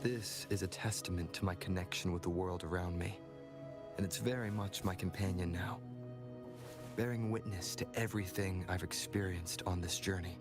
This is a testament to my connection with the world around me, and it's very much my companion now, bearing witness to everything I've experienced on this journey.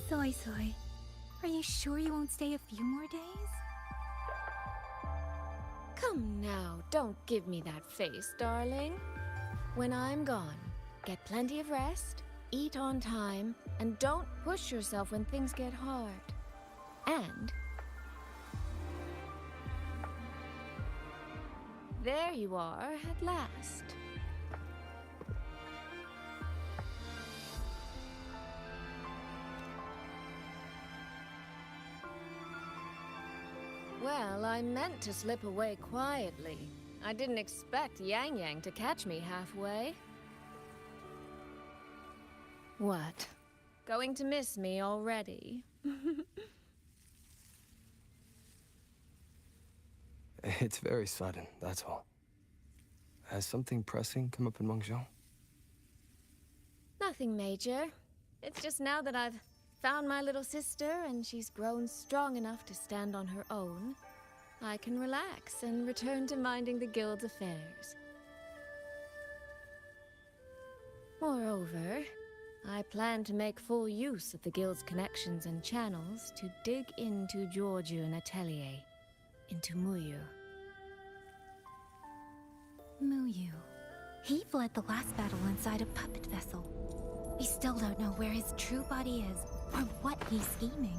Soy Soy, are you sure you won't stay a few more days? Come now, don't give me that face, darling. When I'm gone, get plenty of rest, eat on time, and don't push yourself when things get hard. And there you are at last. Well, I meant to slip away quietly. I didn't expect Yang Yang to catch me halfway. What? Going to miss me already? It's very sudden, that's all. Has something pressing come up in Mengzhou? Nothing major. It's just now that I've found my little sister and she's grown strong enough to stand on her own, I can relax and return to minding the guild's affairs. Moreover, I plan to make full use of the guild's connections and channels to dig into Georgian Atelier, into Muyu. Muyu. He fled the last battle inside a puppet vessel. We still don't know where his true body is, or what he's scheming.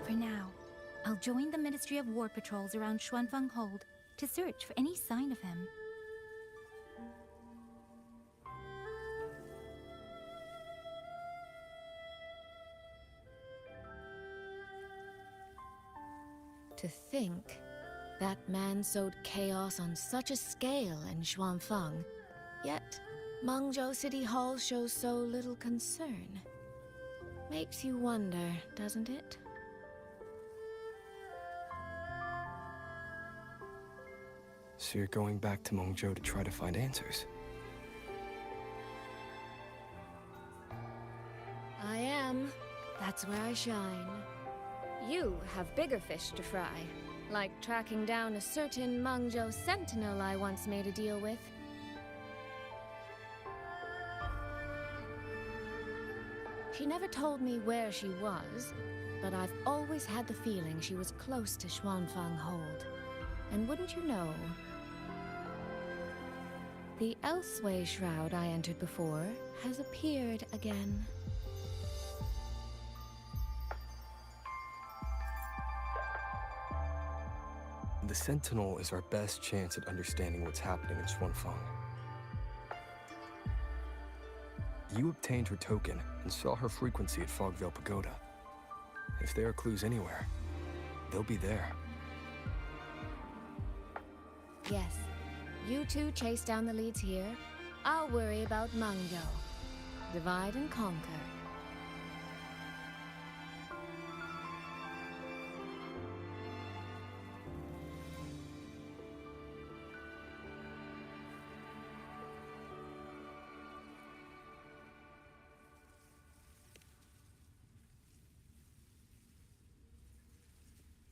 For now, I'll join the Ministry of War patrols around Xuanfeng Hold to search for any sign of him. To think, that man sowed chaos on such a scale in Xuanfeng, yet Mengzhou City Hall shows so little concern. Makes you wonder, doesn't it? So you're going back to Mengzhou to try to find answers? I am. That's where I shine. You have bigger fish to fry, like tracking down a certain Mengzhou sentinel I once made a deal with. She never told me where she was, but I've always had the feeling she was close to Xuanfeng Hold. And wouldn't you know, the Elseway shroud I entered before has appeared again. The Sentinel is our best chance at understanding what's happening in Xuanfeng. You obtained her token and saw her frequency at Fogvale Pagoda. If there are clues anywhere, they'll be there. Yes. You two chase down the leads here. I'll worry about Mangzhou. Divide and conquer.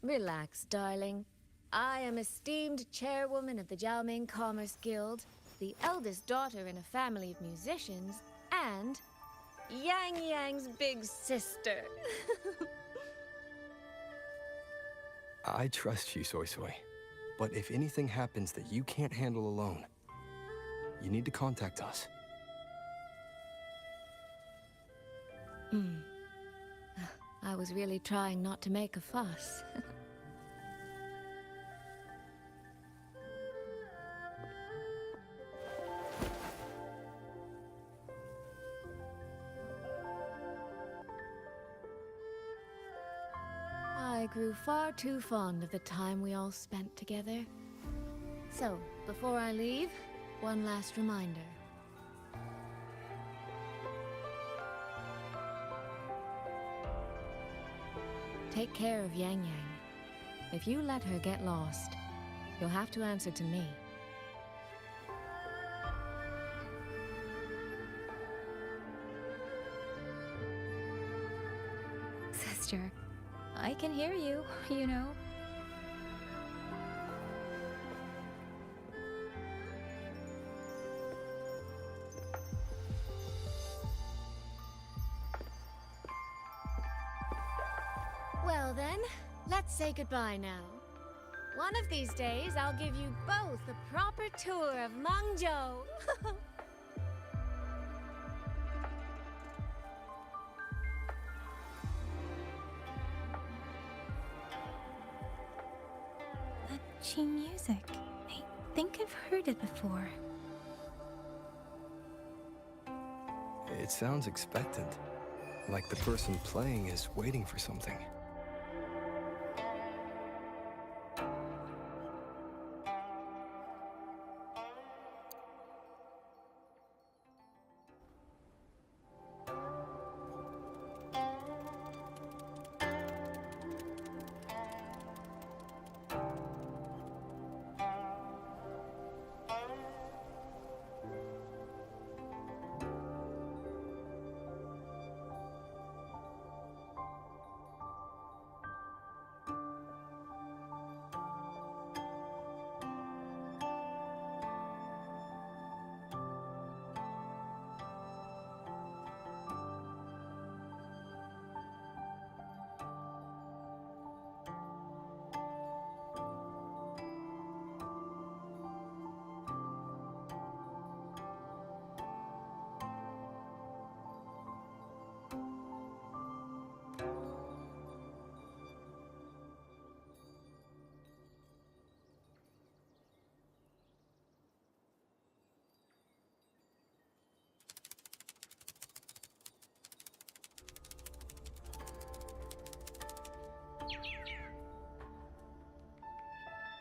Relax, darling. I am esteemed chairwoman of the Jiaoming Commerce Guild, the eldest daughter in a family of musicians, and Yang Yang's big sister. I trust you, Soy Soy. But if anything happens that you can't handle alone, you need to contact us. I was really trying not to make a fuss. I grew far too fond of the time we all spent together. So, before I leave, one last reminder. Take care of Yang Yang. If you let her get lost, you'll have to answer to me. Sister, I can hear you, you know. Well then, let's say goodbye now. One of these days, I'll give you both a proper tour of Mangzhou. That Qing music. I think I've heard it before. It sounds expectant, like the person playing is waiting for something.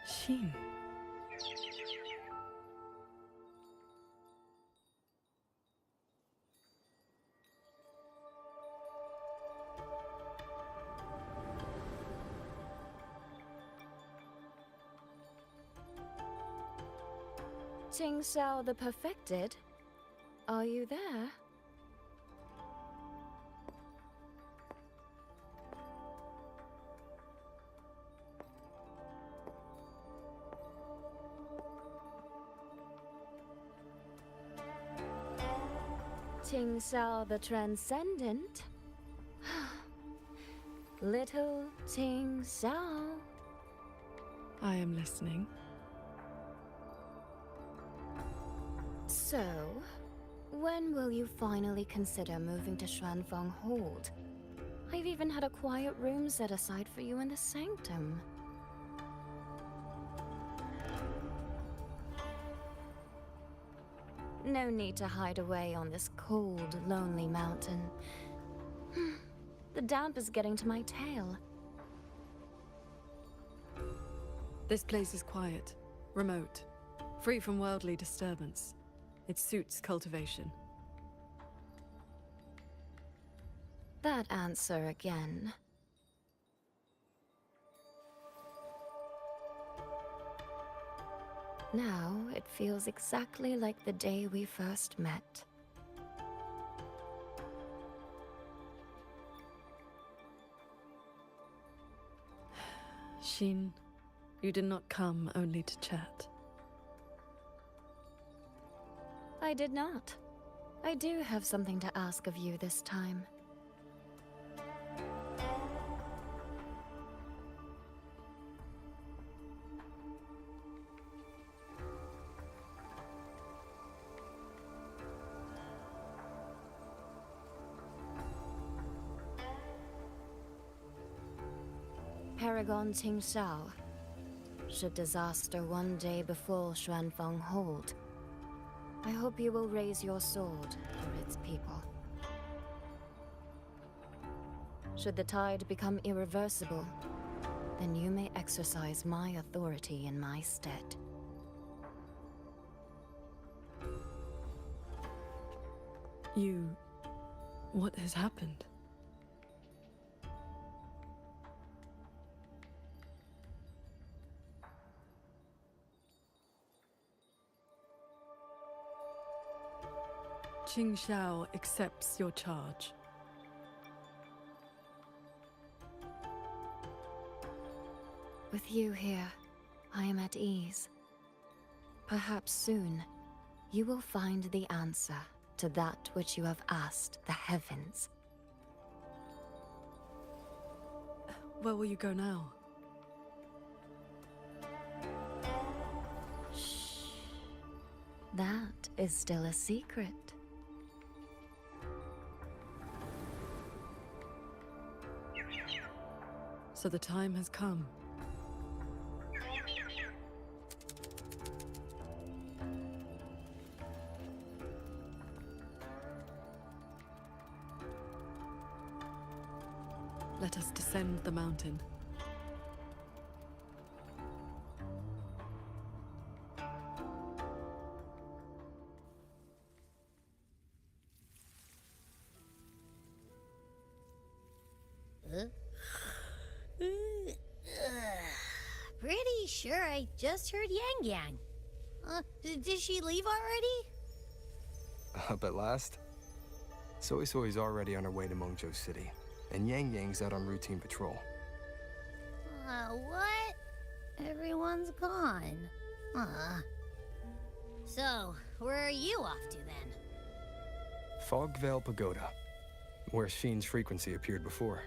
Xin. Ting Xiao the Perfected? Are you there? Ting Xiao the Transcendent? Little Ting Xiao. I am listening. So, when will you finally consider moving to Xuanfeng Hold? I've even had a quiet room set aside for you in the sanctum. No need to hide away on this cold, lonely mountain. The damp is getting to my tail. This place is quiet, remote, free from worldly disturbance. It suits cultivation. That answer again. Now it feels exactly like the day we first met. Shin, you did not come only to chat. I did not. I do have something to ask of you this time. Paragon Ting Xiao. Should disaster one day befall Xuanfeng Hold, I hope you will raise your sword for its people. Should the tide become irreversible, then you may exercise my authority in my stead. What has happened? Qing Xiao accepts your charge. With you here, I am at ease. Perhaps soon, you will find the answer to that which you have asked the heavens. Where will you go now? Shh. That is still a secret. So the time has come. Let us descend the mountain. Pretty sure I just heard Yang Yang. Did she leave already? Up at last? Soy Soy's already on her way to Mengzhou City, and Yang Yang's out on routine patrol. What? Everyone's gone. So, where are you off to then? Fog Veil Pagoda, where Sheen's frequency appeared before.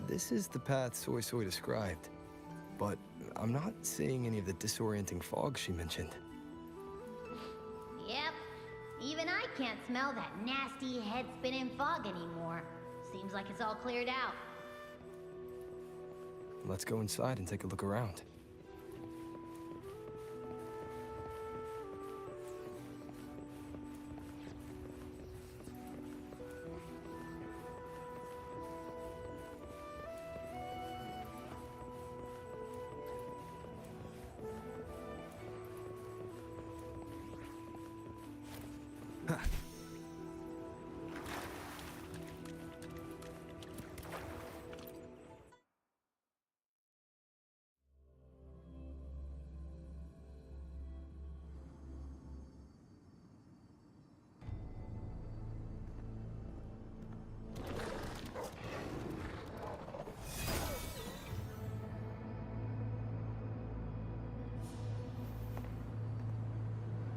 This is the path Soy Soy described, but I'm not seeing any of the disorienting fog she mentioned. Yep. Even I can't smell that nasty head-spinning fog anymore. Seems like it's all cleared out. Let's go inside and take a look around.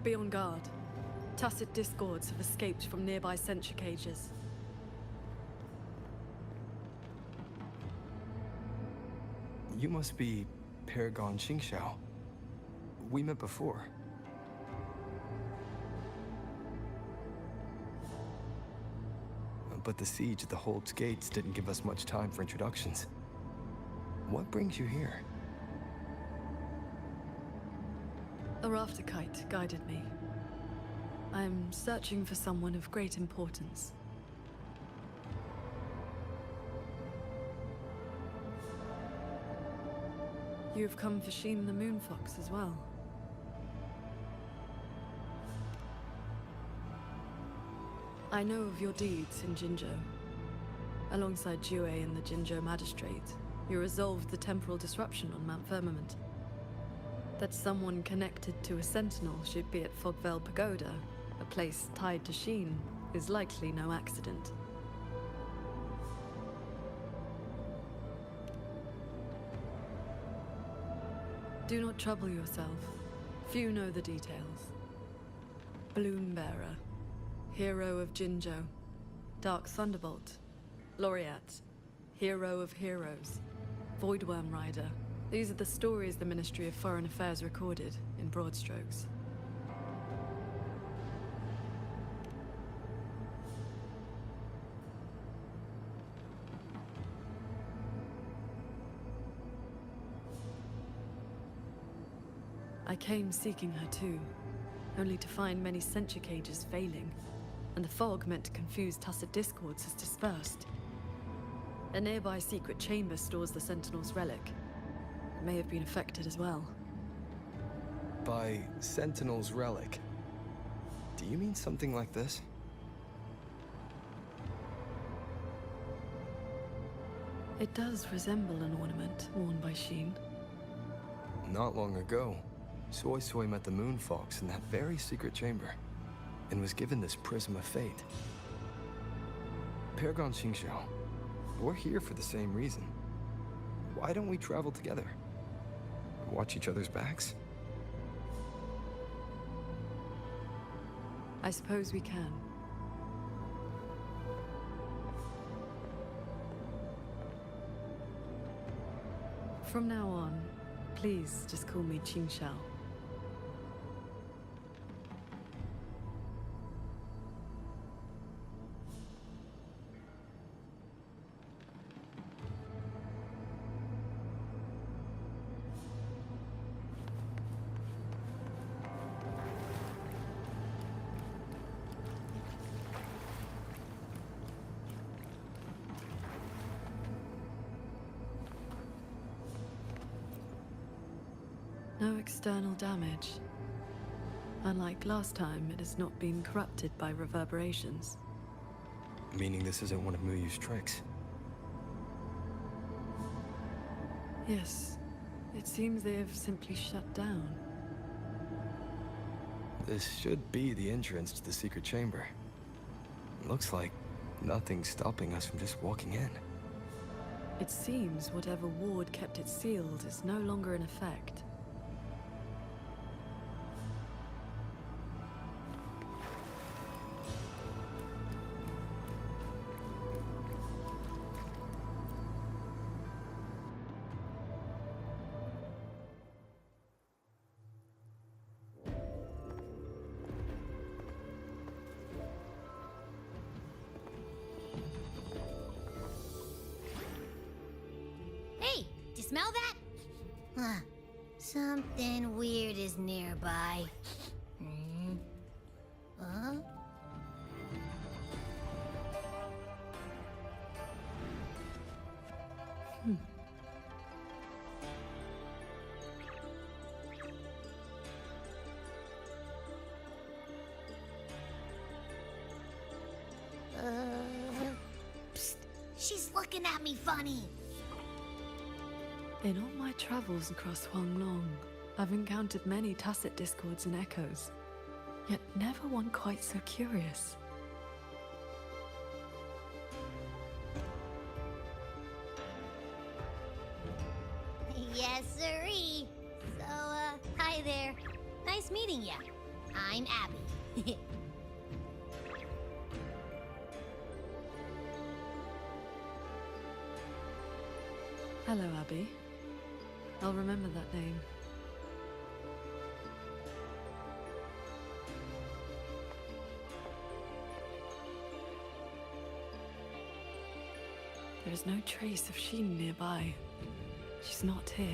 Be on guard. Tacit discords have escaped from nearby sentry cages. You must be Paragon Qingxiao. We met before. But the siege at the Hold's gates didn't give us much time for introductions. What brings you here? A rafter kite guided me. I'm searching for someone of great importance. You've come for Sheen the Moonfox as well. I know of your deeds in Jinzhou. Alongside Jue and the Jinzhou Magistrate, you resolved the temporal disruption on Mount Firmament. That someone connected to a sentinel should be at Fogvale Pagoda, a place tied to Sheen, is likely no accident. Do not trouble yourself. Few know the details. Bloombearer, hero of Jinzhou. Dark Thunderbolt, Laureate, hero of heroes. Voidworm Rider. These are the stories the Ministry of Foreign Affairs recorded, in broad strokes. I came seeking her too, only to find many sentry cages failing, and the fog meant to confuse tacit discords has dispersed. A nearby secret chamber stores the Sentinel's relic. It may have been affected as well. By Sentinel's relic, do you mean something like this? It does resemble an ornament worn by Sheen. Not long ago, Soy Soy met the Moonfox in that very secret chamber, and was given this Prism of Fate. Paragon Qingxiao, we're here for the same reason. Why don't we travel together? Watch each other's backs? I suppose we can. From now on, please just call me Qingxiao. No external damage. Unlike last time, it has not been corrupted by reverberations. Meaning this isn't one of Muyu's tricks. Yes, it seems they have simply shut down. This should be the entrance to the secret chamber. Looks like nothing's stopping us from just walking in. It seems whatever ward kept it sealed is no longer in effect. Hey, do you smell that? Huh. Something weird is nearby. Huh? Psst. She's looking at me funny. In all my travels across Huanglong, I've encountered many tacit discords and echoes, yet never one quite so curious. Yes, sirree. So, hi there. Nice meeting ya. I'm Abby. Hello, Abby. I'll remember that name. There is no trace of Sheen nearby. She's not here.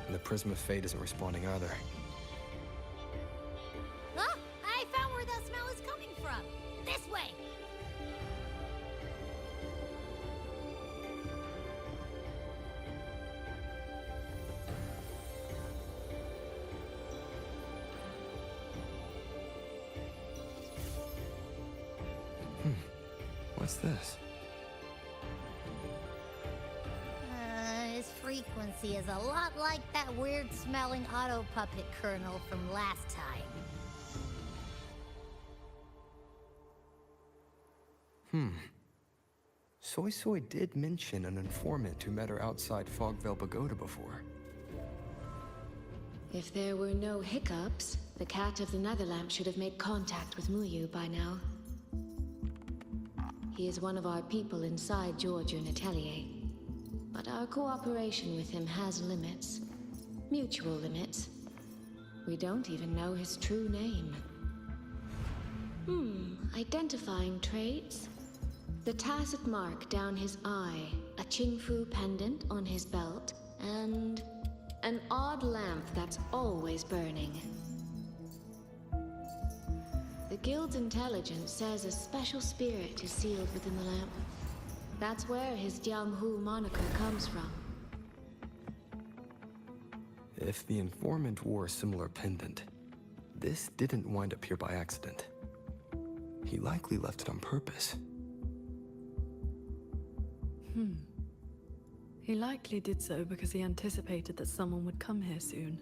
And the Prism of Fate isn't responding either. Oh, I found where that smell is coming from. This way. What's this? His frequency is a lot like that weird-smelling auto puppet kernel from last time. Soy Soy did mention an informant who met her outside Fogvale Pagoda before. If there were no hiccups, the Cat of the Netherlamp should have made contact with Muyu by now. He is one of our people inside Georgian Atelier. But our cooperation with him has limits. Mutual limits. We don't even know his true name. Identifying traits? The tacit mark down his eye, a Qingfu pendant on his belt, and an odd lamp that's always burning. The Guild's intelligence says a special spirit is sealed within the lamp. That's where his Jianghu moniker comes from. If the informant wore a similar pendant, this didn't wind up here by accident. He likely left it on purpose. He likely did so because he anticipated that someone would come here soon.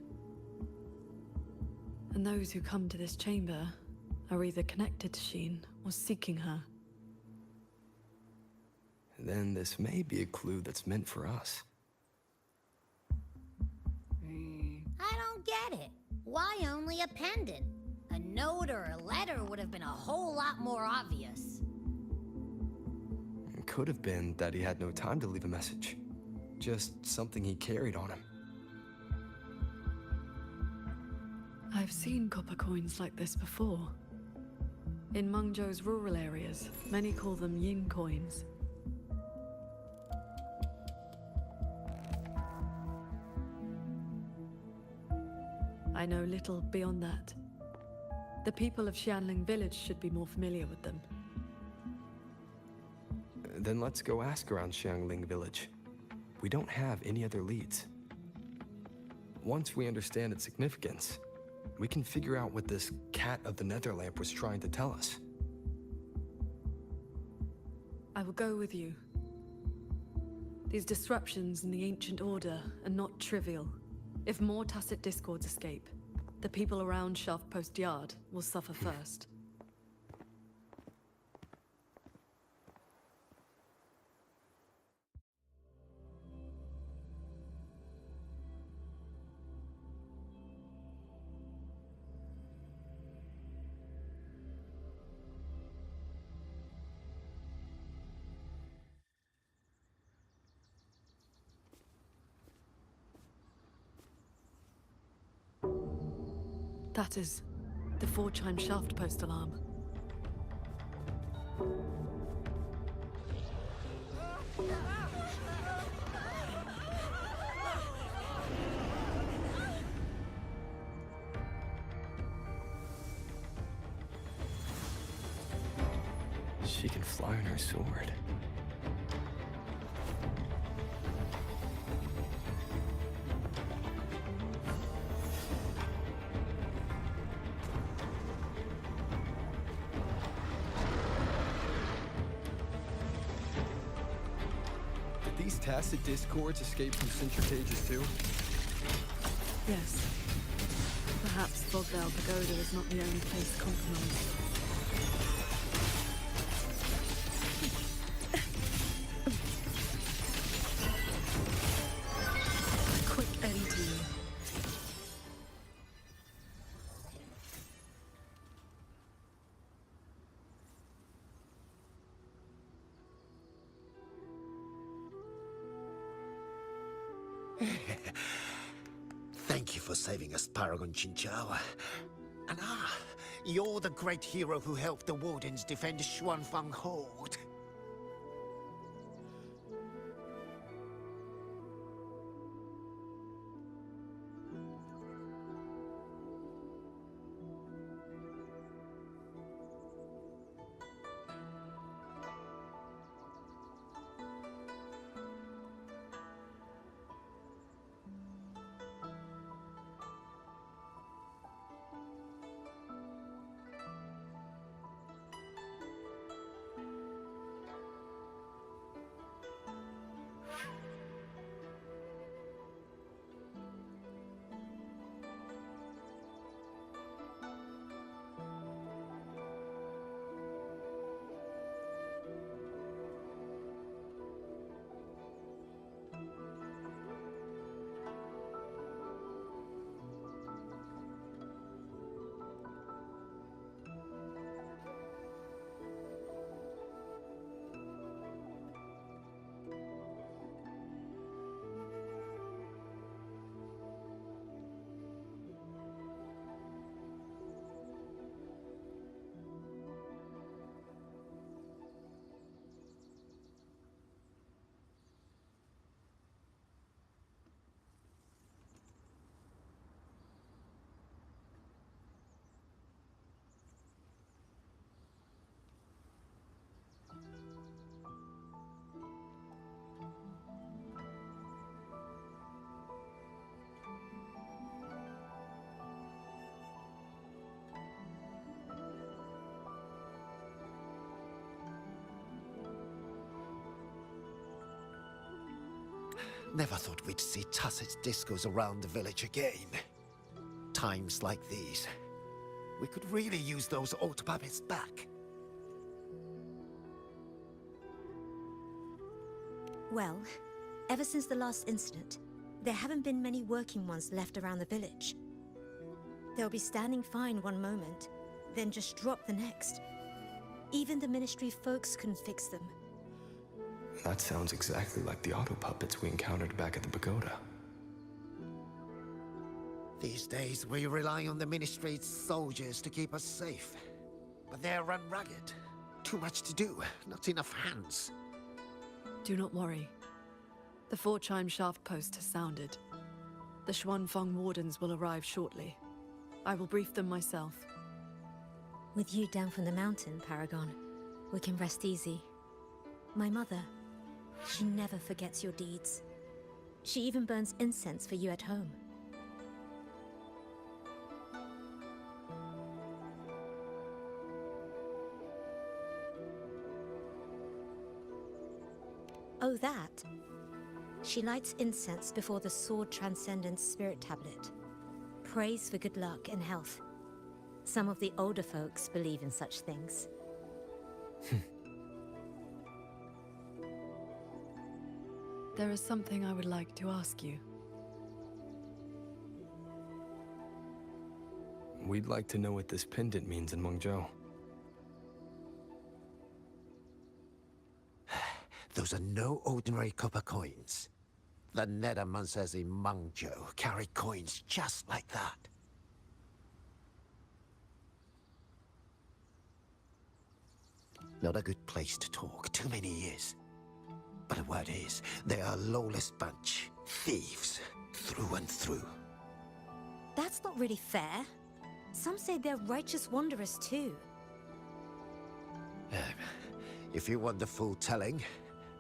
And those who come to this chamber are either connected to Sheen or seeking her. Then this may be a clue that's meant for us. I don't get it. Why only a pendant? A note or a letter would have been a whole lot more obvious. It could have been that he had no time to leave a message. Just something he carried on him. I've seen copper coins like this before. In Mengzhou's rural areas, many call them yin coins. I know little beyond that. The people of Xianling village should be more familiar with them. Then let's go ask around Xiangling village. We don't have any other leads. Once we understand its significance, we can figure out what this Cat of the Netherlamp was trying to tell us. I will go with you. These disruptions in the ancient order are not trivial. If more tacit discords escape, the people around Shaft Post Yard will suffer first. That is the 4-chime shaft post alarm. She can fly on her sword. These tacit discords escape from centrifuges too? Yes. Perhaps Fogvale Pagoda is not the only place compromised. A quick end to you. Thank you for saving us, Paragon Chinchou. And you're the great hero who helped the Wardens defend Xuanfang Hold. Never thought we'd see Tussett discos around the village again. Times like these, we could really use those old puppets back. Well, ever since the last incident, there haven't been many working ones left around the village. They'll be standing fine one moment, then just drop the next. Even the Ministry folks couldn't fix them. That sounds exactly like the auto puppets we encountered back at the pagoda. These days, we rely on the Ministry's soldiers to keep us safe. But they're run ragged. Too much to do, not enough hands. Do not worry. The four-chime shaft post has sounded. The Xuanfeng Wardens will arrive shortly. I will brief them myself. With you down from the mountain, Paragon, we can rest easy. My mother, she never forgets your deeds. She even burns incense for you at home. Oh, that? She lights incense before the Sword Transcendence Spirit Tablet. Prays for good luck and health. Some of the older folks believe in such things. There is something I would like to ask you. We'd like to know what this pendant means in Mengzhou. Those are no ordinary copper coins. The Nethermancers in Mengzhou carry coins just like that. Not a good place to talk, too many years. But the word is, they are a lawless bunch. Thieves, through and through. That's not really fair. Some say they're righteous wanderers too. If you want the full telling,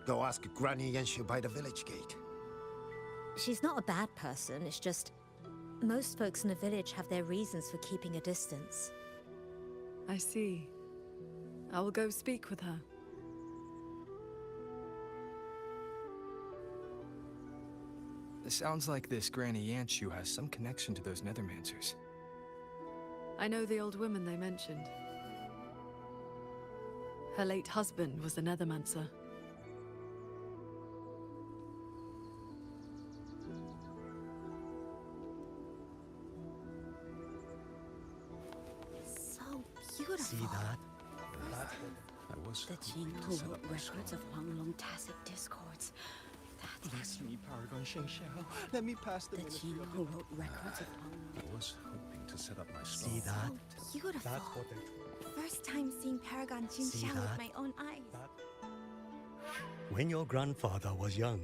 go ask Granny Yenshu by the village gate. She's not a bad person, it's just... most folks in the village have their reasons for keeping a distance. I see. I will go speak with her. It sounds like this Granny Yanshu has some connection to those Nethermancers. I know the old woman they mentioned. Her late husband was a Nethermancer. So beautiful. See that? I was The Qing who wrote records of Huanglong tacit discords. That's me, Paragon Shengxiao. Let me pass the The ministry teen of who wrote records of I was hoping to set up my stall. See that? Beautiful. That's what they... First time seeing Paragon See Jinxiao with that? my own eyes. When your grandfather was young,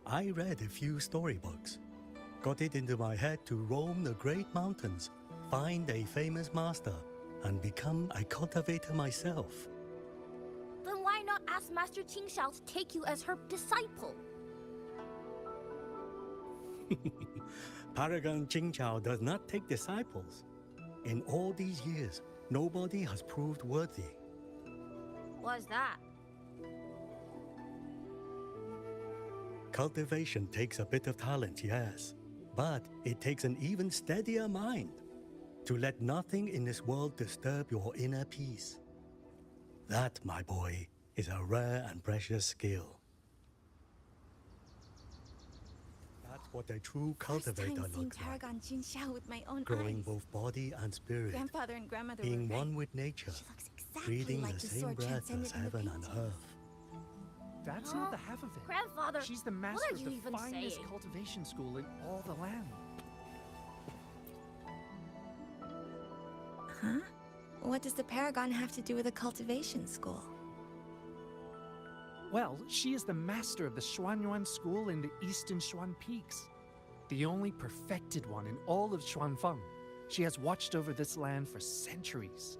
I read a few storybooks. Got it into my head to roam the great mountains, find a famous master, and become a cultivator myself. Then why not ask Master Qingxiao to take you as her disciple? Paragon Qingqiao does not take disciples. In all these years, nobody has proved worthy. What's that? Cultivation takes a bit of talent, yes, but it takes an even steadier mind to let nothing in this world disturb your inner peace. That, my boy, is a rare and precious skill. That's what a true cultivator First time seeing looks like. Paragon Jinxiao with my own Growing eyes. both body and spirit, Grandfather and grandmother being were right. one with nature, She looks exactly breathing like the the same sword breath transcended as in the heaven and painting. earth. That's not the half of it. Grandfather, She's the what master are of you the even finest saying? cultivation school in all the land. Huh? What does the Paragon have to do with a cultivation school? Well, she is the master of the Xuanyuan school in the eastern Xuan Peaks. The only perfected one in all of Xuanfeng. She has watched over this land for centuries.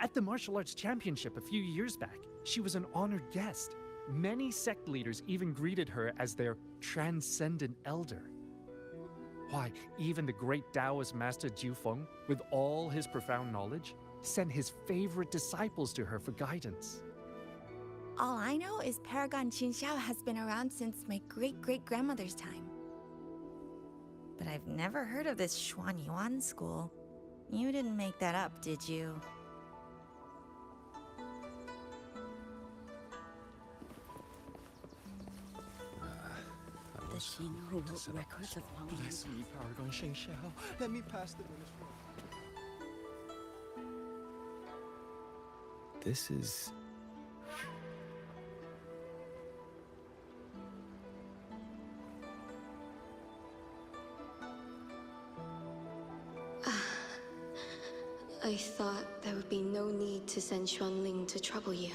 At the martial arts championship a few years back, she was an honored guest. Many sect leaders even greeted her as their transcendent elder. Why, even the great Taoist master Jiufeng, with all his profound knowledge, sent his favorite disciples to her for guidance. All I know is Paragon Jinxiao has been around since my great-great-grandmother's time. But I've never heard of this Xuanyuan school. You didn't make that up, did you? I The was teen who hoping to wrote set up my records of stall. Long Bless me, Paragon Shengxiao. Let me pass the ministry. This is... I thought there would be no need to send Xuanling to trouble you.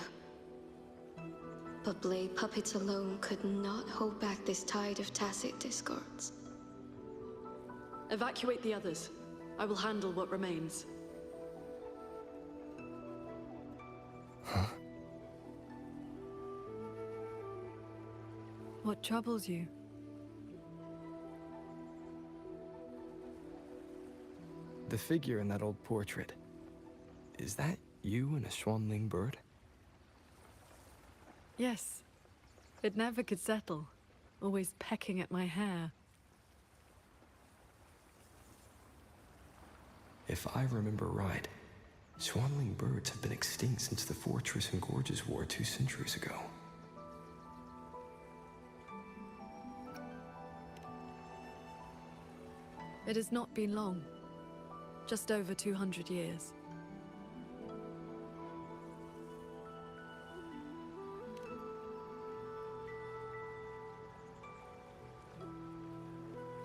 But blade puppets alone could not hold back this tide of tacit discords. Evacuate the others. I will handle what remains. Huh? What troubles you? The figure in that old portrait. Is that you and a Xuanling bird? Yes. It never could settle. Always pecking at my hair. If I remember right, Xuanling birds have been extinct since the Fortress and Gorges War 2 centuries ago. It has not been long. Just over 200 years.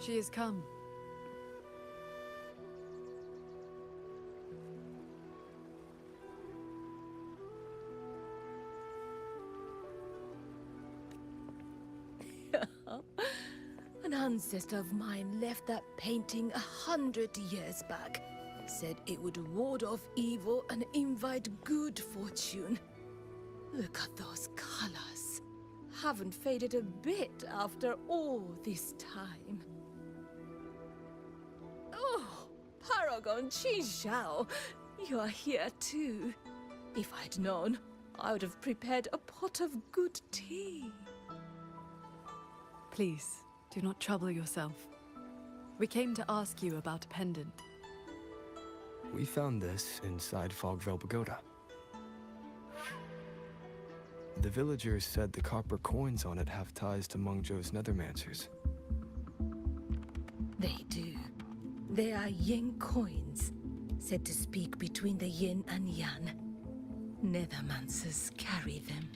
She has come. An ancestor of mine left that painting 100 years back. Said it would ward off evil and invite good fortune. Look at those colors. Haven't faded a bit after all this time. Oh, Paragon Qingxiao, you are here too. If I'd known, I would have prepared a pot of good tea. Please, do not trouble yourself. We came to ask you about a pendant. We found this inside Fogville Pagoda. The villagers said the copper coins on it have ties to Mengzhou's nethermancers. They do. They are yin coins, said to speak between the yin and yang. Nethermancers carry them.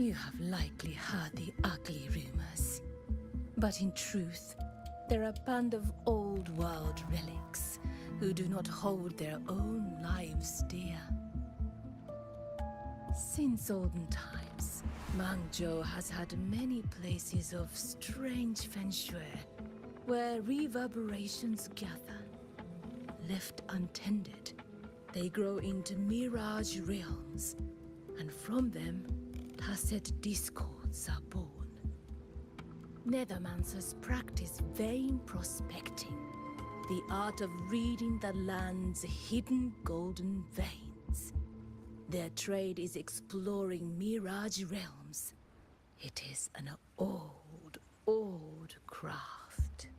You have likely heard the ugly rumors. But in truth, they're a band of old world relics who do not hold their own lives dear. Since olden times, Mangzhou has had many places of strange feng shui, where reverberations gather. Left untended, they grow into mirage realms, and from them, tacit discords are born. Nethermancers practice vain prospecting, the art of reading the land's hidden golden veins. Their trade is exploring mirage realms. It is an old, old craft.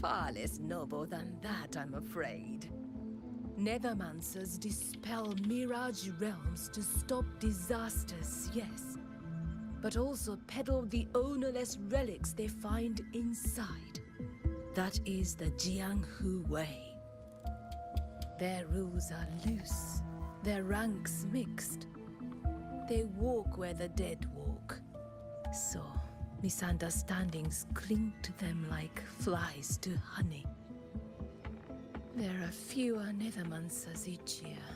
Far less noble than that, I'm afraid. Nethermancers dispel mirage realms to stop disasters, yes, but also peddle the ownerless relics they find inside. That is the Jianghu way. Their rules are loose, their ranks mixed. They walk where the dead walk. So, misunderstandings cling to them like flies to honey. There are fewer Nethermancers each year.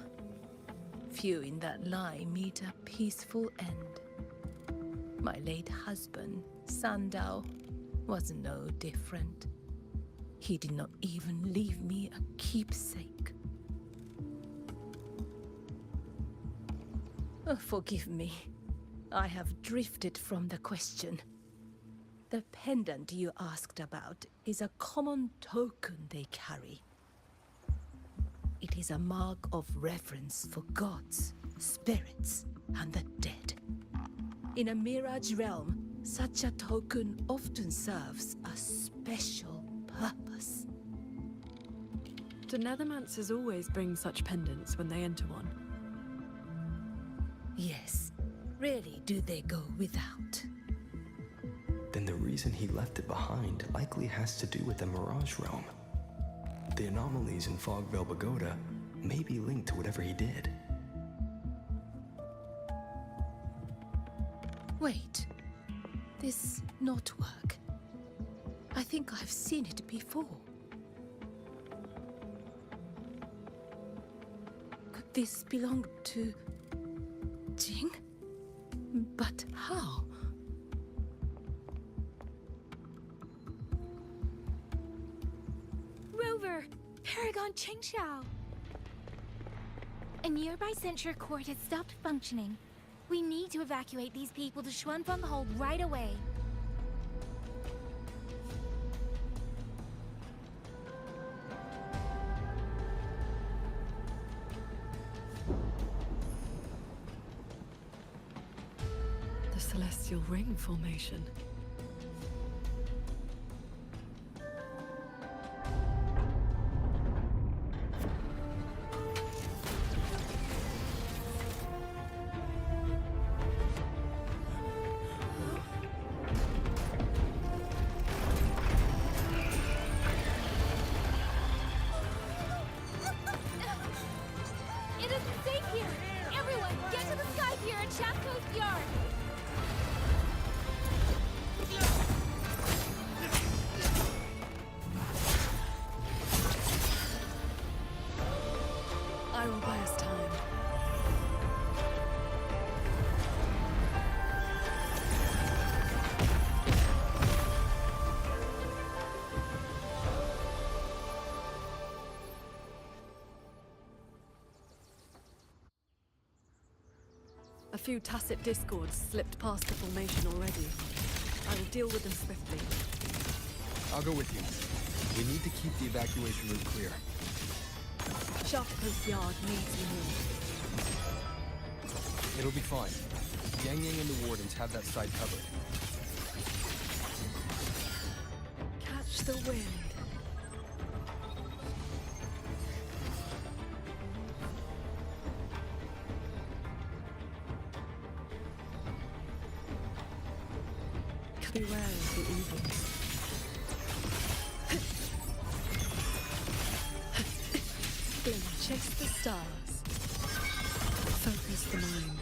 Few in that line meet a peaceful end. My late husband, Sandao, was no different. He did not even leave me a keepsake. Oh, forgive me. I have drifted from the question. The pendant you asked about is a common token they carry. It is a mark of reverence for gods, spirits, and the dead. In a mirage realm, such a token often serves a special purpose. Do Nethermancers always bring such pendants when they enter one? Yes. Rarely do they go without. Then the reason he left it behind likely has to do with the Mirage Realm. The anomalies in Fogvale Pagoda may be linked to whatever he did. Wait. This knotwork. I think I've seen it before. Could this belong to Jing? But how? Rover! Paragon Qingxiao! A nearby censure court has stopped functioning. We need to evacuate these people to Xuanfeng Hold right away. The Celestial Ring formation. It isn't safe here! Everyone, get to the sky pier at Shaft Coast Yard! I will buy us time. A few tacit discords slipped past the formation already. I will deal with them swiftly. I'll go with you. We need to keep the evacuation route clear. Shaft Coast Yard needs removed. It'll be fine. Yang Yang and the Wardens have that site covered. Catch the wind. Beware of the evils. Stars. Focus the mind.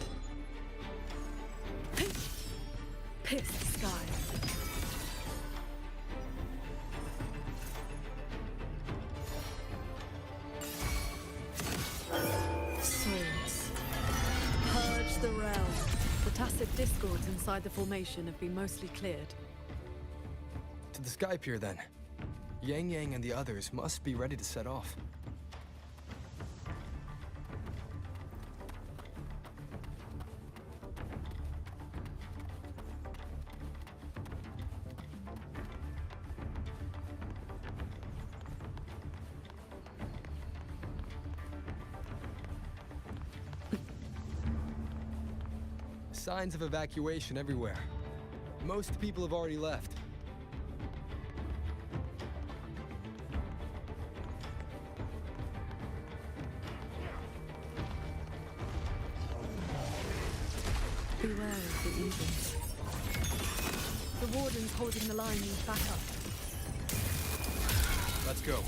Pierce the sky. Swords. Purge the realm. The tacit discords inside the formation have been mostly cleared. To the Sky Pier, then. Yang Yang and the others must be ready to set off. Signs of evacuation everywhere. Most people have already left. Beware of the evils. The wardens holding the line need backup. Let's go.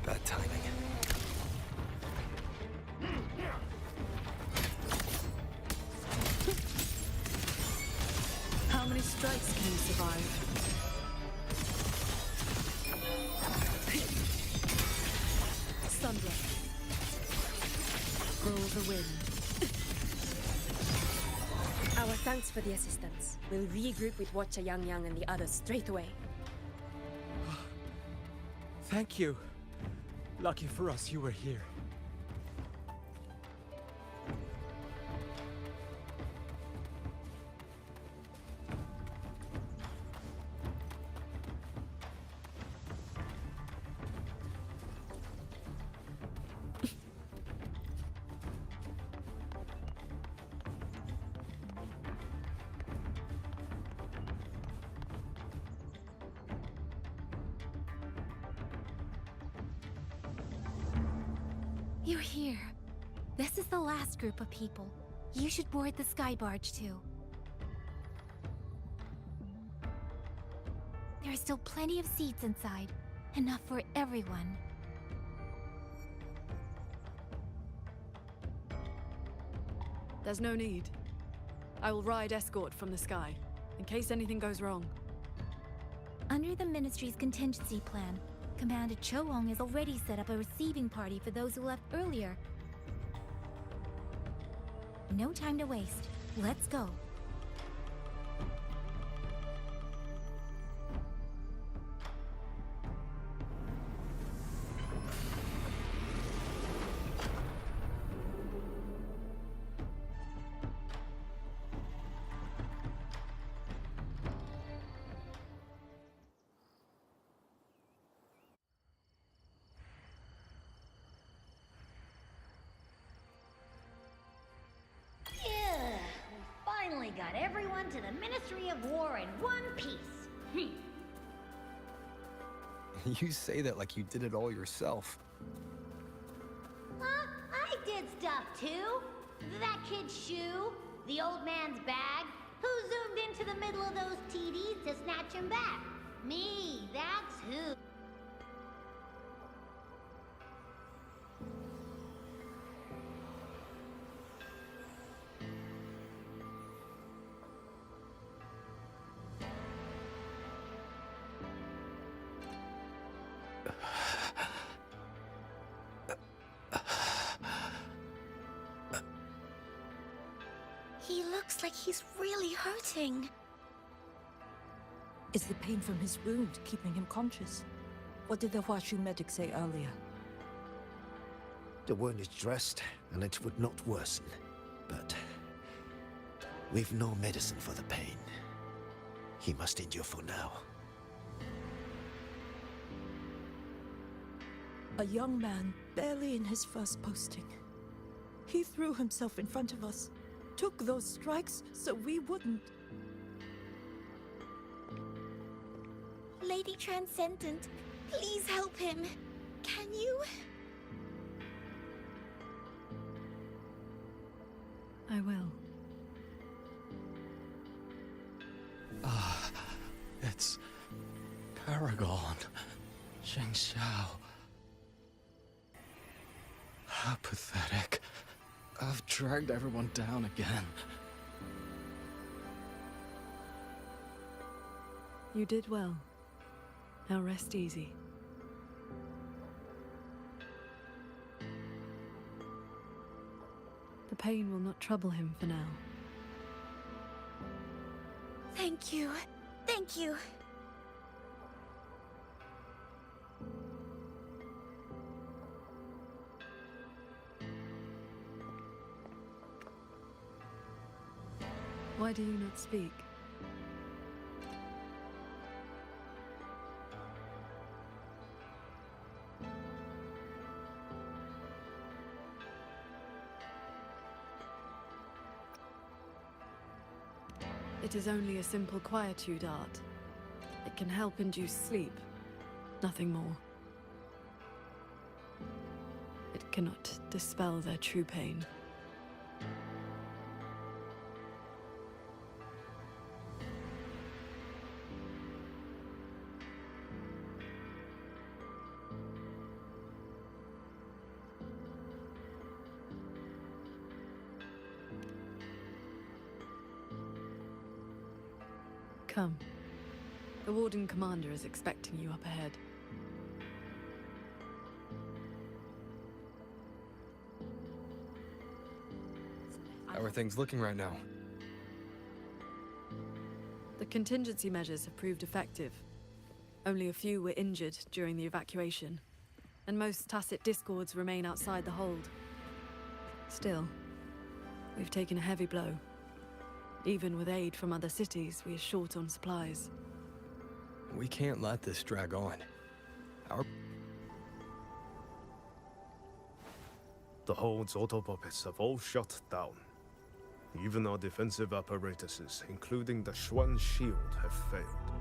Bad timing. How many strikes can you survive? Sunbreak. Roll the wind. Our thanks for the assistance. We'll regroup with Watcher Yang Yang and the others straight away. Thank you. Lucky for us you were here. You're here. This is the last group of people. You should board the sky barge too. There are still plenty of seats inside. Enough for everyone. There's no need. I will ride escort from the sky, in case anything goes wrong. Under the Ministry's contingency plan, Commander Cho Wong has already set up a receiving party for those who left earlier. No time to waste. Let's go. Finally got everyone to the Ministry of War in one piece. You say that like you did it all yourself. I did stuff too. That kid's shoe, the old man's bag. Who zoomed into the middle of those TDs to snatch him back? Me, that's who. He looks like he's really hurting. Is the pain from his wound keeping him conscious? What did the Huashu medic say earlier? The wound is dressed, and it would not worsen. But we've no medicine for the pain. He must endure for now. A young man, barely in his first posting. He threw himself in front of us, took those strikes so we wouldn't. Lady Transcendent, please help him. Can you? I will. It's Paragon. Sheng Xiao. How pathetic. I've dragged everyone down again. You did well. Now rest easy. The pain will not trouble him for now. Thank you. Thank you. Why do you not speak? It is only a simple quietude art. It can help induce sleep, nothing more. It cannot dispel their true pain. Come. The Warden Commander is expecting you up ahead. How are things looking right now? The contingency measures have proved effective. Only a few were injured during the evacuation, and most Tacit discords remain outside the hold. Still, we've taken a heavy blow. Even with aid from other cities, we are short on supplies. We can't let this drag on. The hold's autopuppets have all shut down. Even our defensive apparatuses, including the Xuan shield, have failed.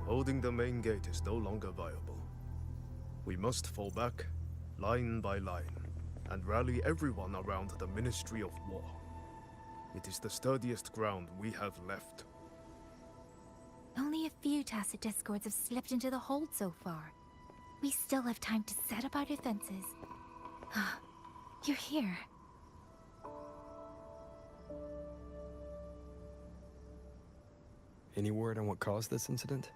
Holding the main gate is no longer viable. We must fall back, line by line, and rally everyone around the Ministry of War. It is the sturdiest ground we have left. Only a few Tacit discords have slipped into the hold so far. We still have time to set up our defenses. You're here. Any word on what caused this incident?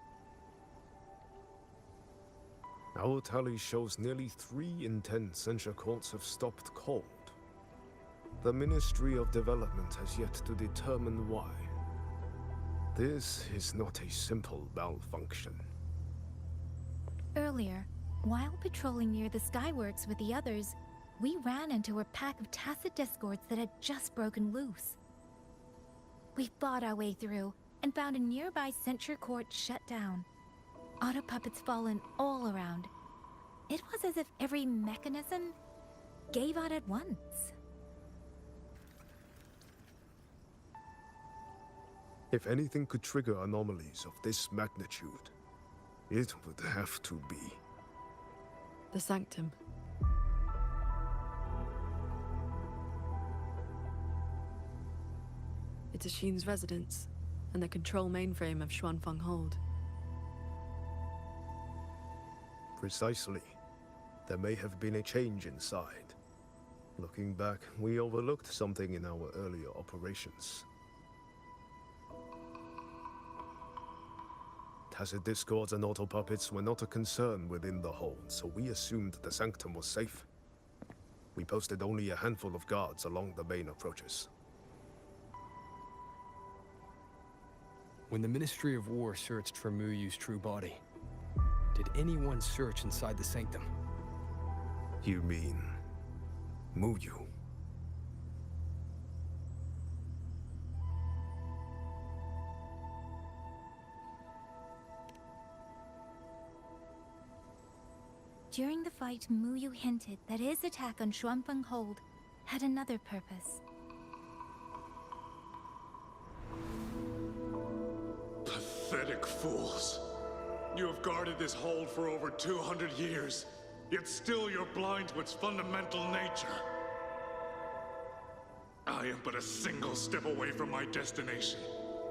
Our tally shows nearly 3 in 10 censure courts have stopped cold. The Ministry of Development has yet to determine why. This is not a simple malfunction. Earlier, while patrolling near the Skyworks with the others, we ran into a pack of Tacit discords that had just broken loose. We fought our way through and found a nearby censure court shut down. Auto puppets fallen all around. It was as if every mechanism gave out at once. If anything could trigger anomalies of this magnitude, it would have to be The Sanctum. It's Ashin's residence, and the control mainframe of Xuanfeng Hold. Precisely. There may have been a change inside. Looking back, we overlooked something in our earlier operations. Tacit discords and autopuppets were not a concern within the hold, so we assumed the Sanctum was safe. We posted only a handful of guards along the main approaches. When the Ministry of War searched for Muyu's true body, did anyone search inside the Sanctum? You mean Muyu? During the fight, Muyu hinted that his attack on Xuanfeng Hold had another purpose. Pathetic fools. You have guarded this hold for over 200 years, yet still you're blind to its fundamental nature. I am but a single step away from my destination.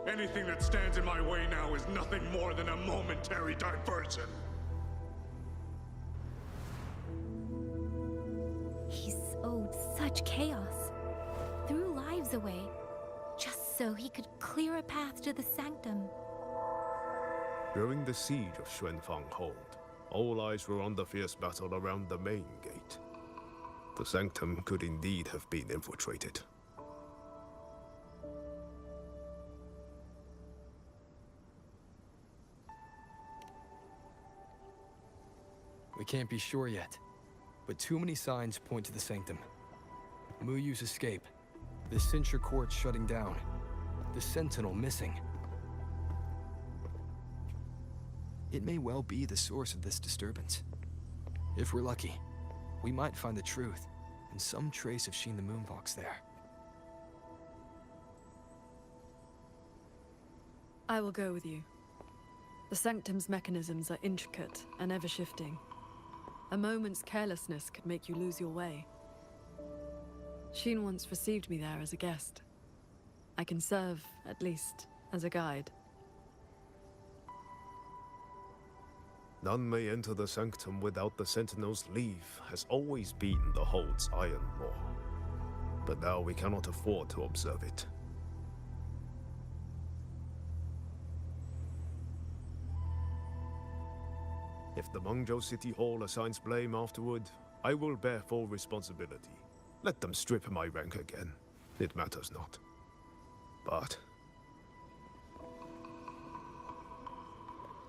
Anything that stands in my way now is nothing more than a momentary diversion. sowed such chaos, threw lives away, just so he could clear a path to the sanctum. During the siege of Xuanfang Hold, all eyes were on the fierce battle around the main gate. The sanctum could indeed have been infiltrated. We can't be sure yet, but too many signs point to the sanctum. Muyu's escape, the censure court shutting down, the sentinel missing. It may well be the source of this disturbance. If we're lucky, we might find the truth and some trace of Sheen the Moonfox there. I will go with you. The sanctum's mechanisms are intricate and ever-shifting. A moment's carelessness could make you lose your way. Sheen once received me there as a guest. I can serve, at least, as a guide. None may enter the sanctum without the Sentinel's leave has always been the Hold's iron law. But now we cannot afford to observe it. If the Mengzhou City Hall assigns blame afterward, I will bear full responsibility. Let them strip my rank again. It matters not. But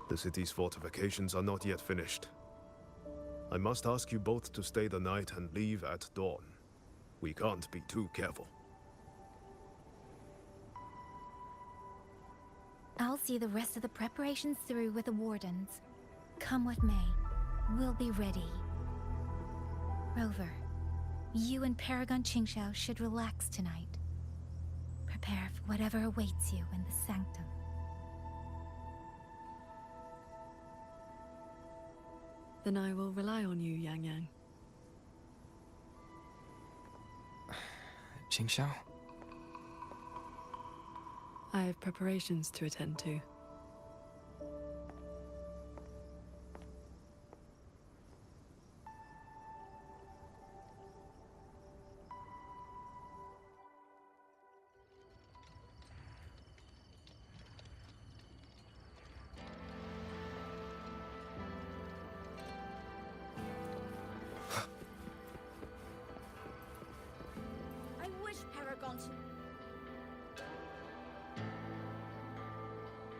the city's fortifications are not yet finished. I must ask you both to stay the night and leave at dawn. We can't be too careful. I'll see the rest of the preparations through with the wardens. Come what may, we'll be ready. Rover, you and Paragon Qingxiao should relax tonight. Prepare for whatever awaits you in the sanctum. Then I will rely on you, Yang Yang. Qingxiao? I have preparations to attend to.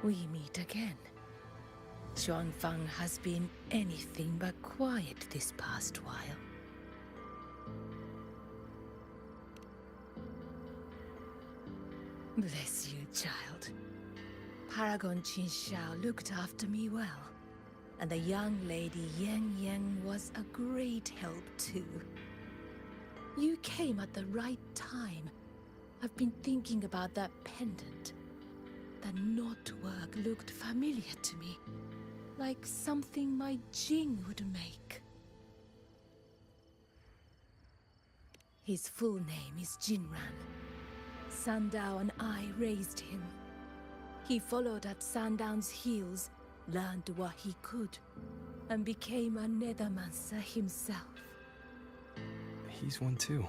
We meet again. Xuanfang has been anything but quiet this past while. Bless you, child. Paragon Qingxiao looked after me well, and the young lady Yang Yang was a great help too. You came at the right time. I've been thinking about that pendant. The knotwork looked familiar to me, like something my Jing would make. His full name is Jinran. Sandao and I raised him. He followed at Sandown's heels, learned what he could, and became a Nethermancer himself. He's one too.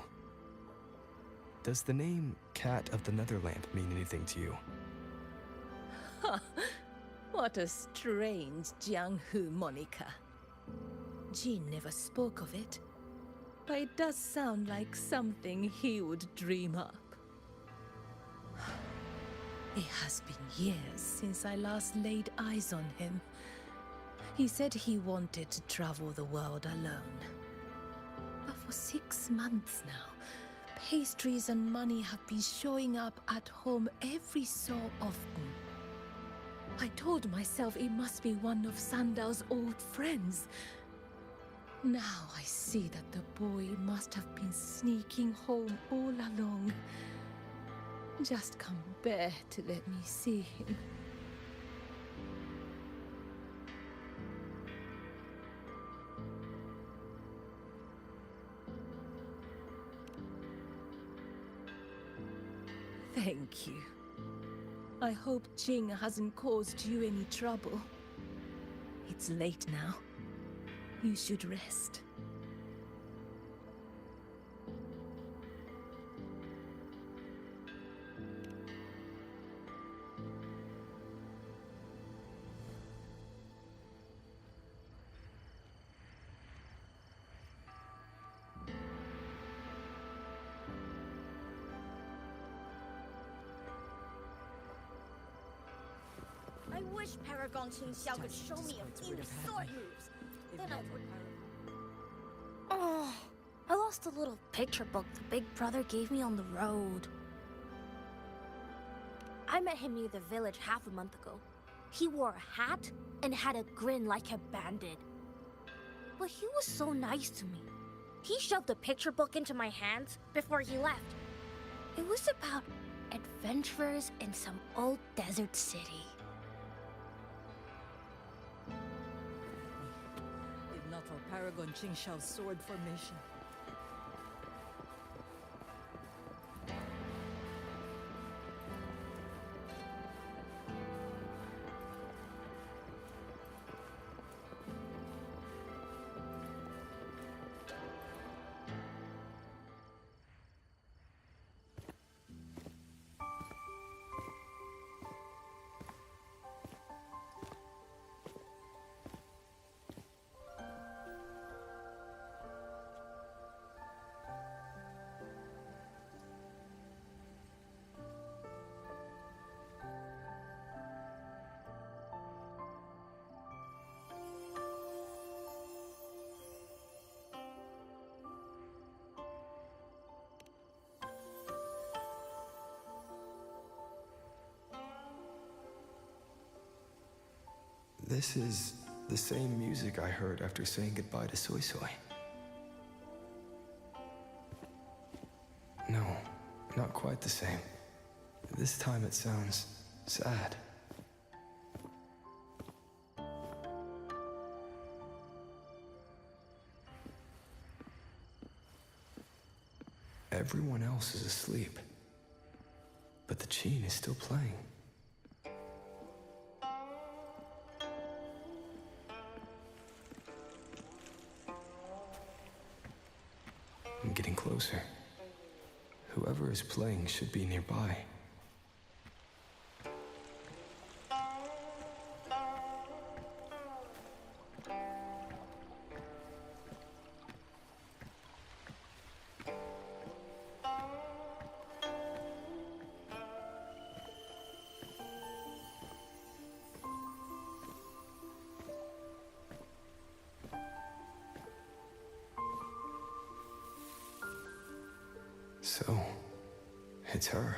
Does the name Cat of the Netherlamp mean anything to you? What a strange Jianghu moniker. Jin never spoke of it, but it does sound like something he would dream up. It has been years since I last laid eyes on him. He said he wanted to travel the world alone. But for 6 months now, pastries and money have been showing up at home every so often. I told myself it must be one of Sandao's old friends. Now I see that the boy must have been sneaking home all along. Just can't bear to let me see him. Thank you. I hope Jing hasn't caused you any trouble. It's late now. You should rest. I wish Paragon Qingxiao could show me a few sword moves. Then I would. Oh, I lost a little picture book the big brother gave me on the road. I met him near the village half a month ago. He wore a hat and had a grin like a bandit. But he was so nice to me. He shoved the picture book into my hands before he left. It was about adventurers in some old desert city. If not for Paragon Qingxiao's sword formation. This is the same music I heard after saying goodbye to Soy Soy. No, not quite the same. This time it sounds sad. Everyone else is asleep, but the Qin is still playing. I'm getting closer. Whoever is playing should be nearby. So, it's her.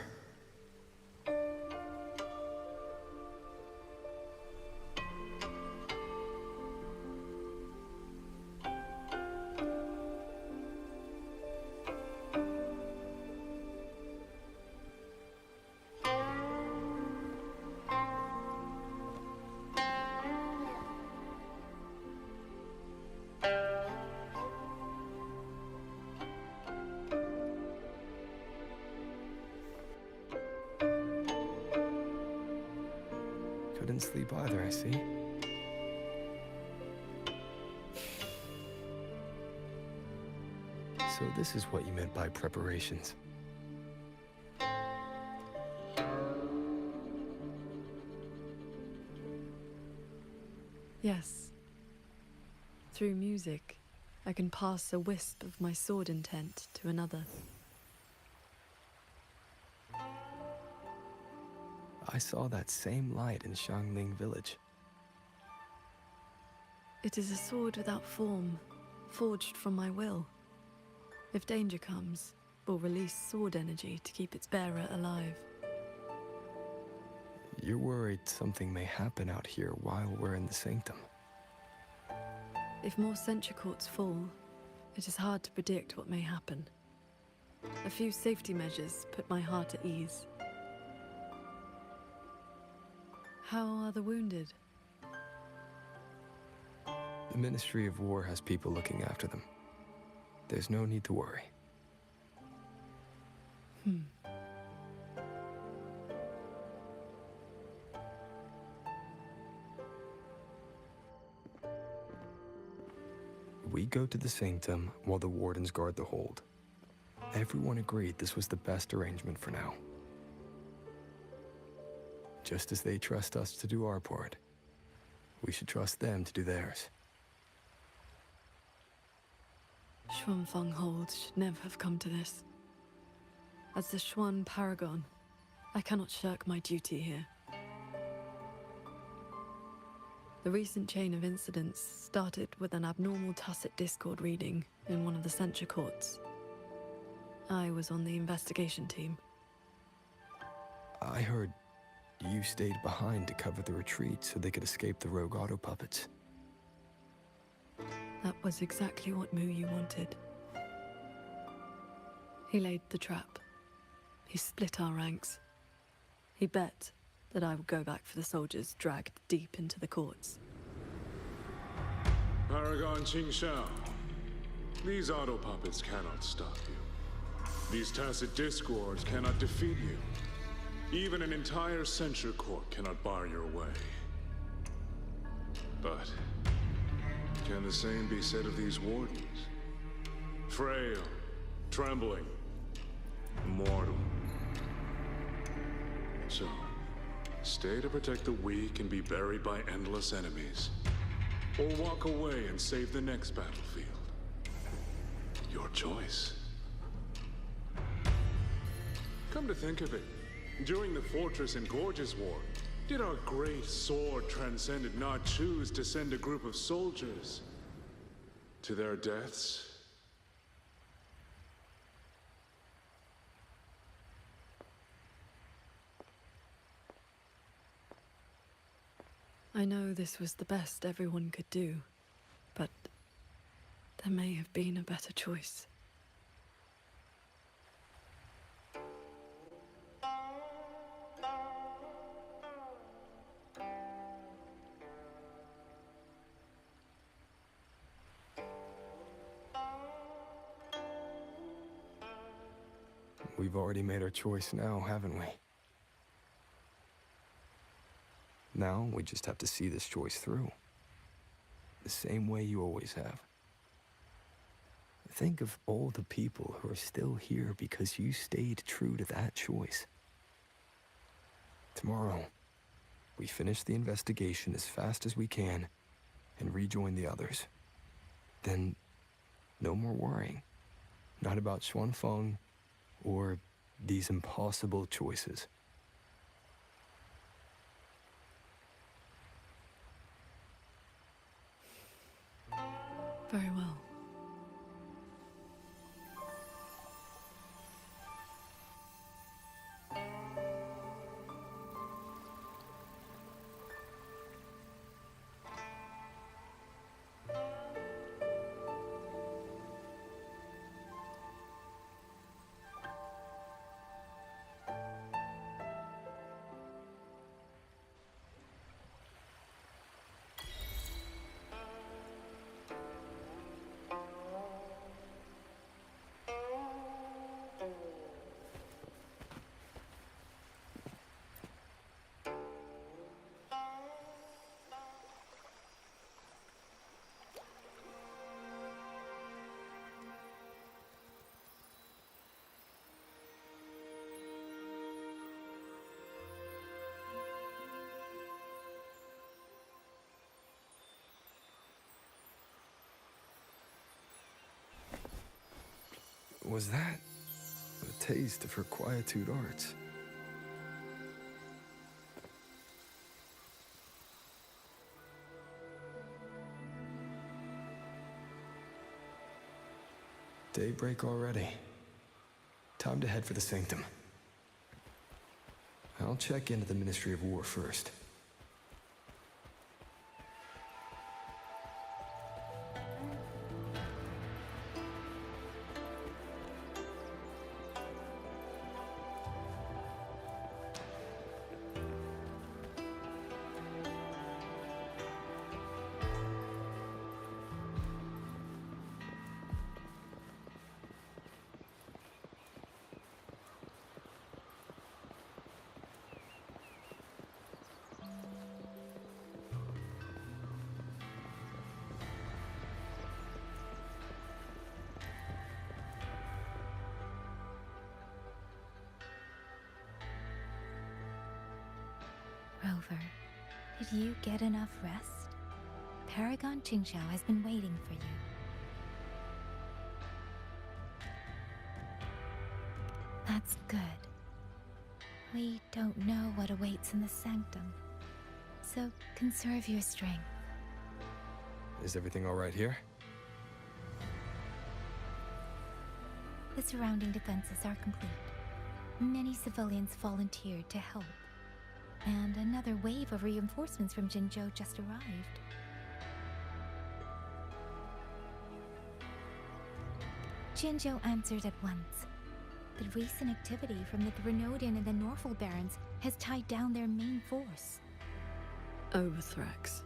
Couldn't sleep either, I see. So this is what you meant by preparations. Yes. Through music, I can pass a wisp of my sword intent to another. I saw that same light in Xiangling village. It is a sword without form, forged from my will. If danger comes, will release sword energy to keep its bearer alive. You're worried something may happen out here while we're in the sanctum. If more sentry courts fall, it is hard to predict what may happen. A few safety measures put my heart at ease. How are the wounded? The Ministry of War has people looking after them. There's no need to worry. We go to the sanctum while the wardens guard the hold. Everyone agreed this was the best arrangement for now. Just as they trust us to do our part, we should trust them to do theirs. Xuanfeng Hold should never have come to this. As the Xuan Paragon, I cannot shirk my duty here. The recent chain of incidents started with an abnormal tacit discord reading in one of the censure courts. I was on the investigation team. I heard you stayed behind to cover the retreat so they could escape the rogue auto puppets. That was exactly what Muyu wanted. He laid the trap. He split our ranks. He bet that I would go back for the soldiers dragged deep into the courts. Paragon Qingxiao, these auto puppets cannot stop you. These tacit discords cannot defeat you. Even an entire censure court cannot bar your way. But can the same be said of these wardens? Frail, trembling, mortal. So, stay to protect the weak and be buried by endless enemies. Or walk away and save the next battlefield. Your choice. Come to think of it, during the Fortress and Gorges War, did our great sword transcendent not choose to send a group of soldiers to their deaths? I know this was the best everyone could do, but there may have been a better choice. We've already made our choice now, haven't we? Now, we just have to see this choice through. The same way you always have. Think of all the people who are still here because you stayed true to that choice. Tomorrow, we finish the investigation as fast as we can and rejoin the others. Then, no more worrying. Not about Xuanfeng or these impossible choices. Very well. Was that a taste of her quietude arts? Daybreak already. Time to head for the Sanctum. I'll check into the Ministry of War first. Rover, did you get enough rest? Paragon Qingxiao has been waiting for you. That's good. We don't know what awaits in the Sanctum, So conserve your strength. Is everything all right here? The surrounding defenses are complete. Many civilians volunteered to help. And another wave of reinforcements from Jinzhou just arrived. Jinzhou answered at once. But recent activity from the Grenodian and the Norfolk Barons has tied down their main force. Overthrax.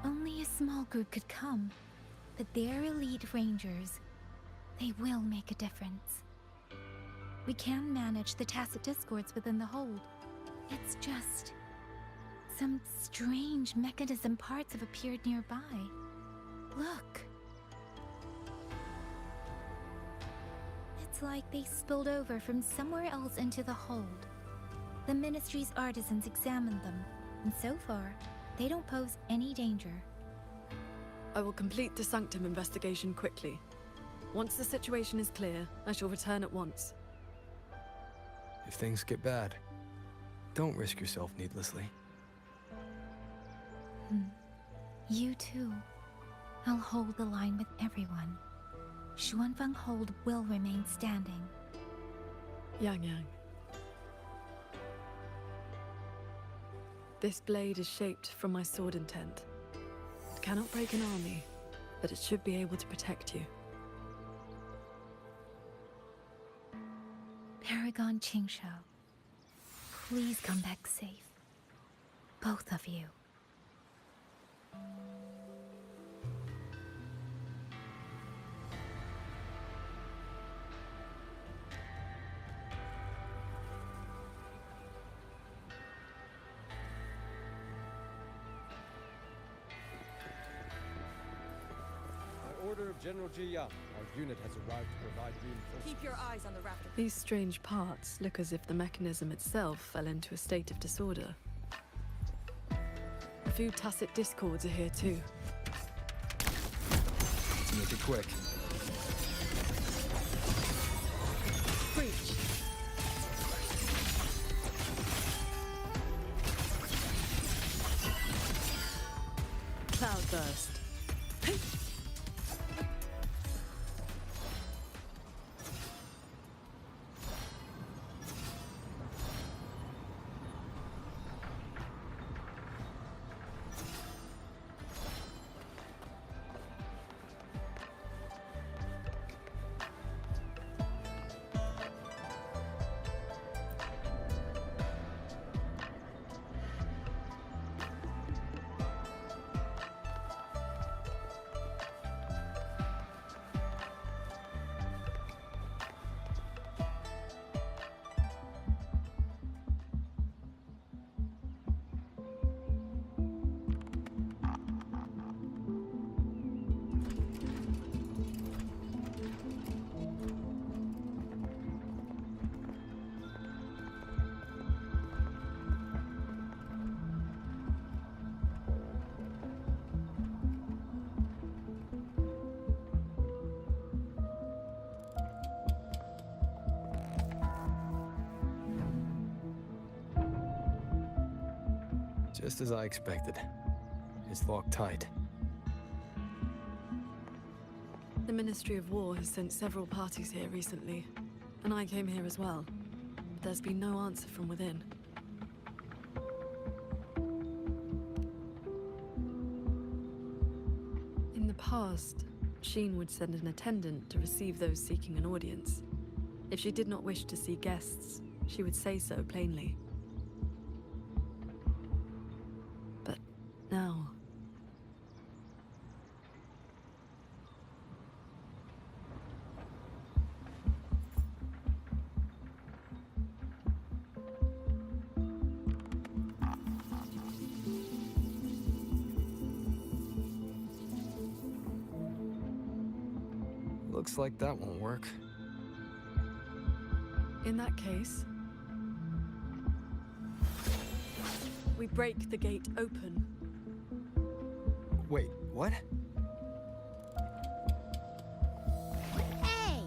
Only a small group could come, but their elite rangers, they will make a difference. We can manage the tacit discords within the hold. It's just... some strange mechanism parts have appeared nearby. Look. It's like they spilled over from somewhere else into the hold. The Ministry's artisans examined them, and so far, they don't pose any danger. I will complete the Sanctum investigation quickly. Once the situation is clear, I shall return at once. If things get bad, don't risk yourself needlessly. You too. I'll hold the line with everyone. Xuanfeng Hold will remain standing. Yang Yang. This blade is shaped from my sword intent. It cannot break an army, but it should be able to protect you. Paragon Qingshao, please come back safe. Both of you. By order of General Ji Yang, our unit has arrived to provide reinforcements. Keep your eyes on the rafter. These strange parts look as if the mechanism itself fell into a state of disorder. A few tacit discords are here too. Let's make it quick. Breach. Cloudburst. Just as I expected. It's locked tight. The Ministry of War has sent several parties here recently, and I came here as well. But there's been no answer from within. In the past, Sheen would send an attendant to receive those seeking an audience. If she did not wish to see guests, she would say so plainly. But now... Looks like that won't work. In that case, we break the gate open. Wait, what? Hey!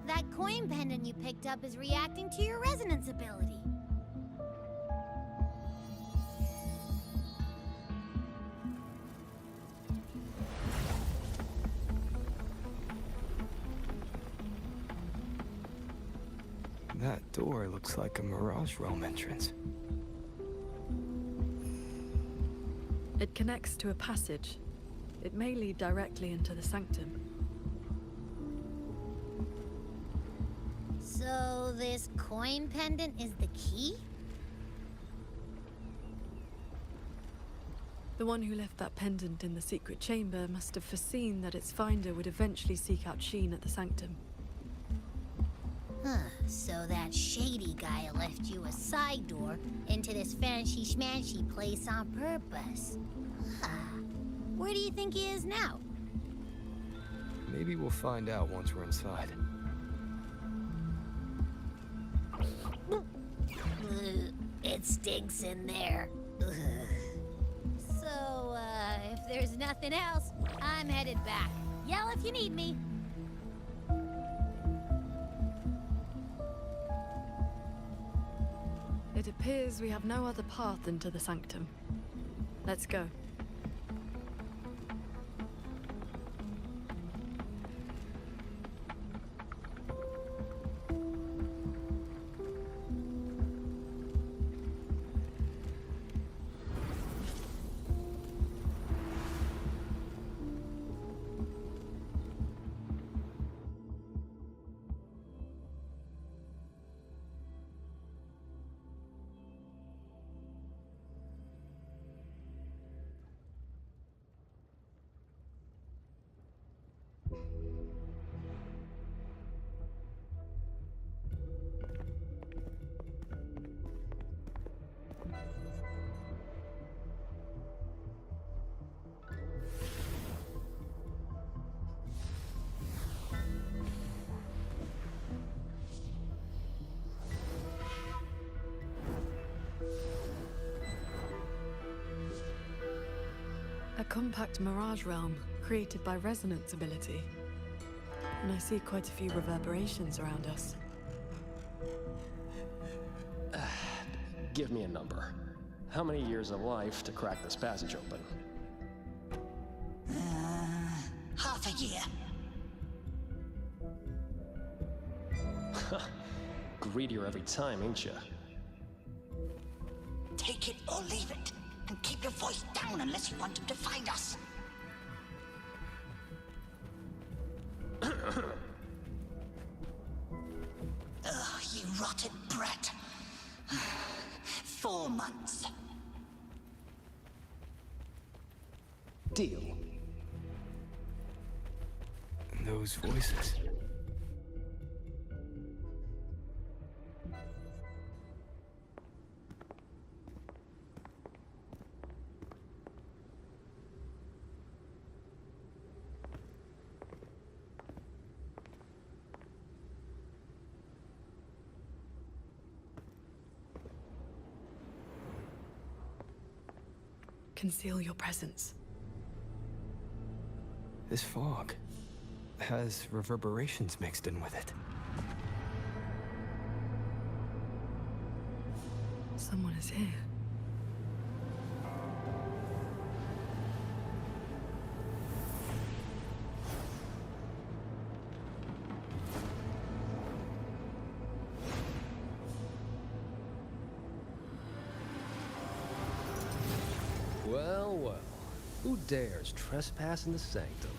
That coin pendant you picked up is reacting to your resonance ability. That door looks like a Mirage Realm entrance. It connects to a passage. It may lead directly into the sanctum. So this coin pendant is the key? The one who left that pendant in the secret chamber must have foreseen that its finder would eventually seek out Sheen at the sanctum. Huh, so that shady guy left you a side door into this fancy-schmancy place on purpose. Huh. Where do you think he is now? Maybe we'll find out once we're inside. It stinks in there. So, if there's nothing else, I'm headed back. Yell if you need me. It appears we have no other path into the sanctum. Let's go. A compact mirage realm created by resonance ability. And I see quite a few reverberations around us. Give me a number. How many years of life to crack this passage open? Half a year. Greedier every time, ain't ya? Take it or leave it. And keep your voice down unless you want him to find us. Ugh, you rotted brat. 4 months. Deal. Those voices. Conceal your presence. This fog has reverberations mixed in with it. Someone is here. Well, well. Who dares trespass in the sanctum?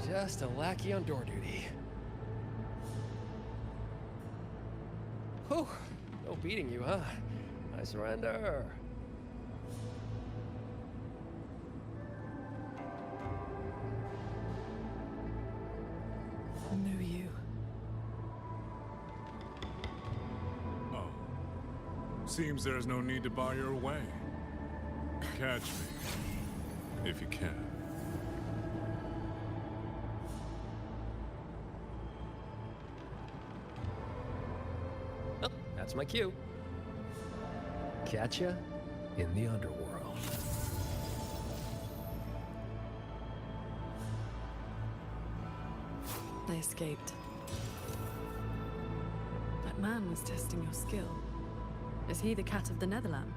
Just a lackey on door duty. Whew, no beating you, huh? I surrender. Knew you. Seems there's no need to bar your way. Catch me, if you can. Oh, that's my cue. Catch ya in the underworld. They escaped. That man was testing your skill. Is he the cat of the Netherlamp?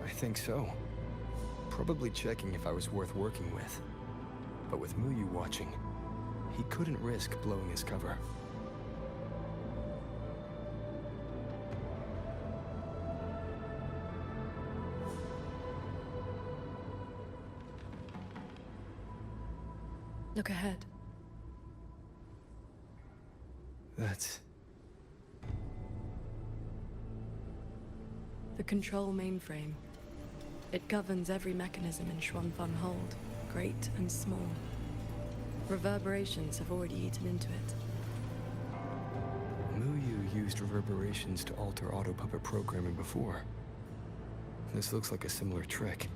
I think so. Probably checking if I was worth working with. But with Muyu watching, he couldn't risk blowing his cover. Look ahead. That's... the control mainframe. It governs every mechanism in Xuanfeng Hold, great and small. Reverberations have already eaten into it. Muyu used reverberations to alter auto-puppet programming before. This looks like a similar trick.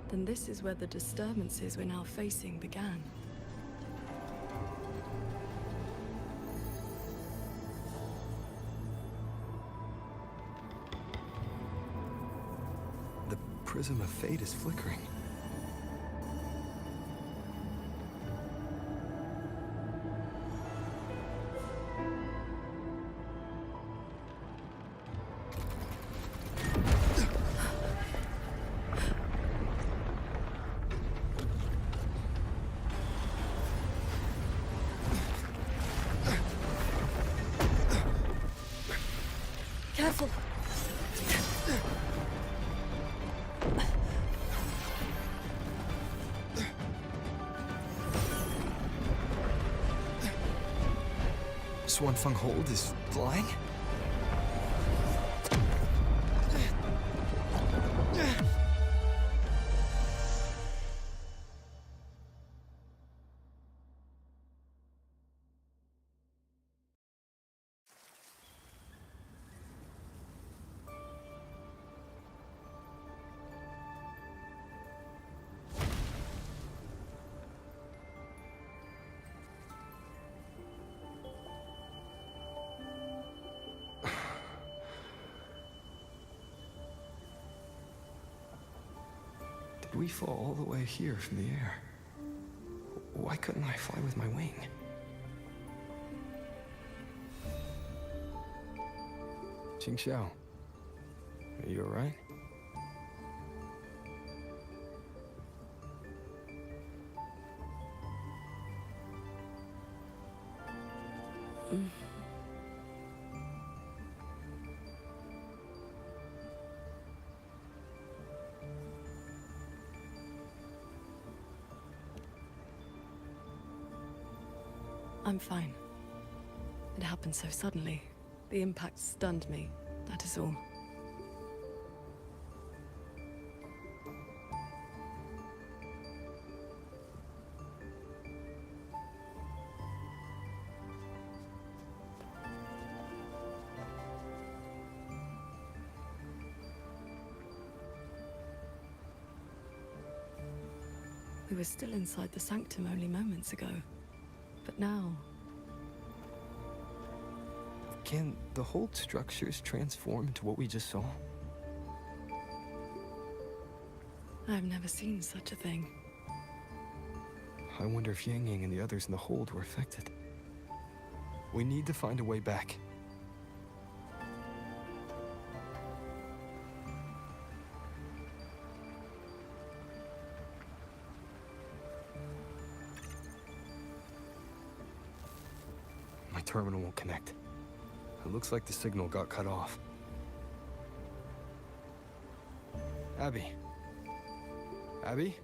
Then this is where the disturbances we're now facing began. The prism of fate is flickering. Careful! Xuanfeng Hold is flying? Did we fall all the way here from the air? Why couldn't I fly with my wing? Qingxiao, are you alright? I'm fine. It happened so suddenly. The impact stunned me, that is all. We were still inside the sanctum only moments ago. But now... Can the Hold structures transform into what we just saw? I've never seen such a thing. I wonder if Yang Yang and the others in the Hold were affected. We need to find a way back. My terminal won't connect. It looks like the signal got cut off. Abby? Abby?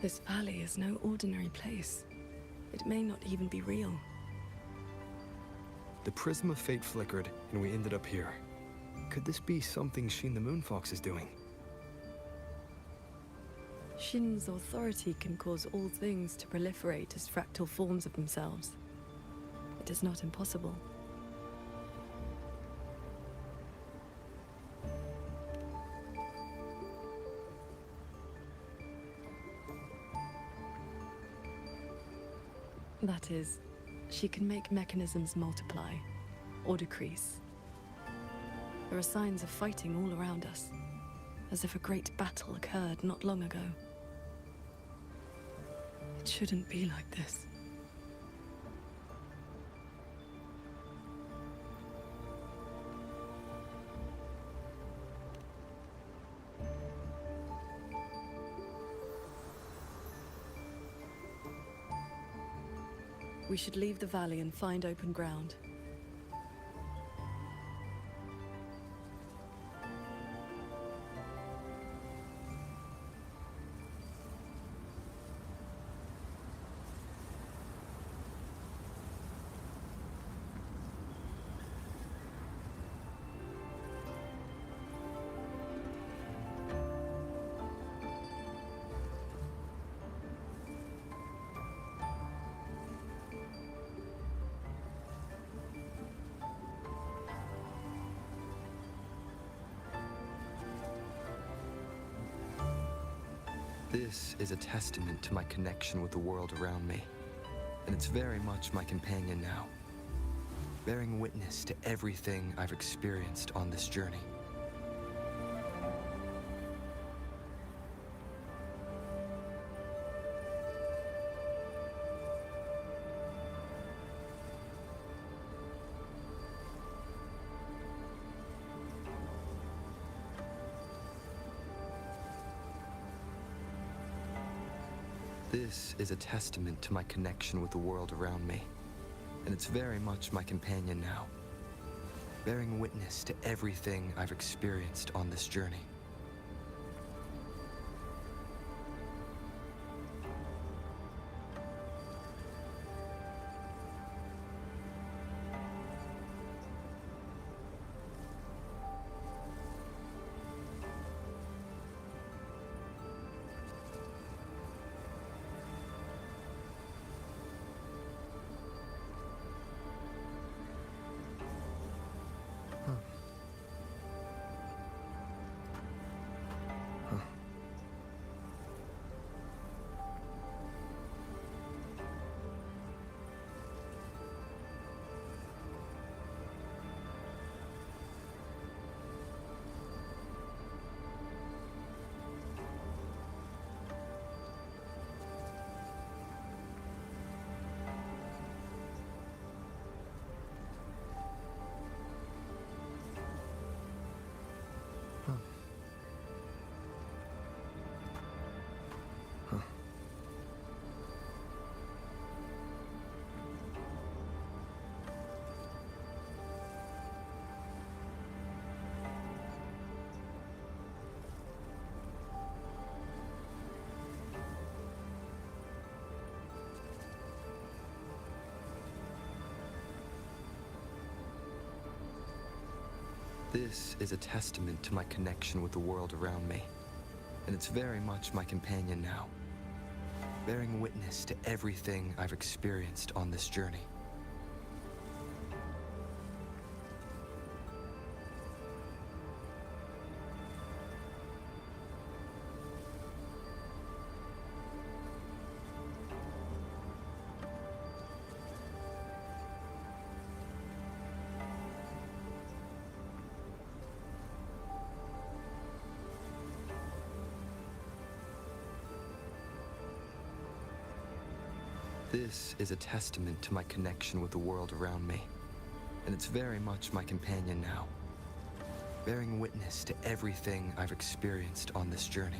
This valley is no ordinary place. It may not even be real. The prism of fate flickered, and we ended up here. Could this be something Sheen the Moonfox is doing? Shin's authority can cause all things to proliferate as fractal forms of themselves. It is not impossible. That is, she can make mechanisms multiply or decrease. There are signs of fighting all around us, as if a great battle occurred not long ago. It shouldn't be like this. We should leave the valley and find open ground. This is a testament to my connection with the world around me, and it's very much my companion now, bearing witness to everything I've experienced on this journey. This is a testament to my connection with the world around me, and it's very much my companion now, bearing witness to everything I've experienced on this journey. This is a testament to my connection with the world around me, and it's very much my companion now, bearing witness to everything I've experienced on this journey. This is a testament to my connection with the world around me, and it's very much my companion now, bearing witness to everything I've experienced on this journey.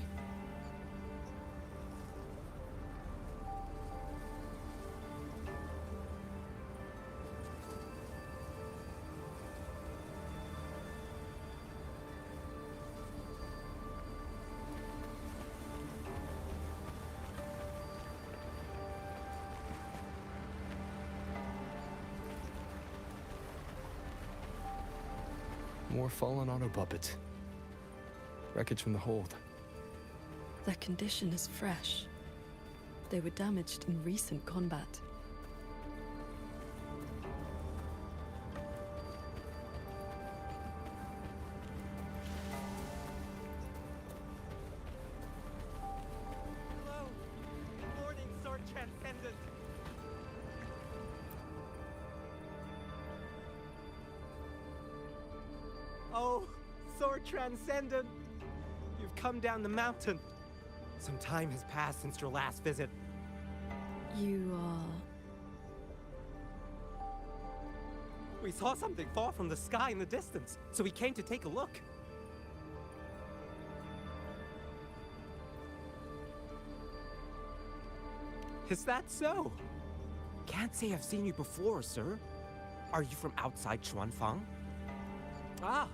More fallen auto puppets. Wreckage from the hold. Their condition is fresh. They were damaged in recent combat. Hello. Good morning, Sword Transcendent. Oh, Sword Transcendent. You've come down the mountain. Some time has passed since your last visit. You are... We saw something fall from the sky in the distance, so we came to take a look. Is that so? Can't say I've seen you before, sir. Are you from outside Xuanfang? Ah,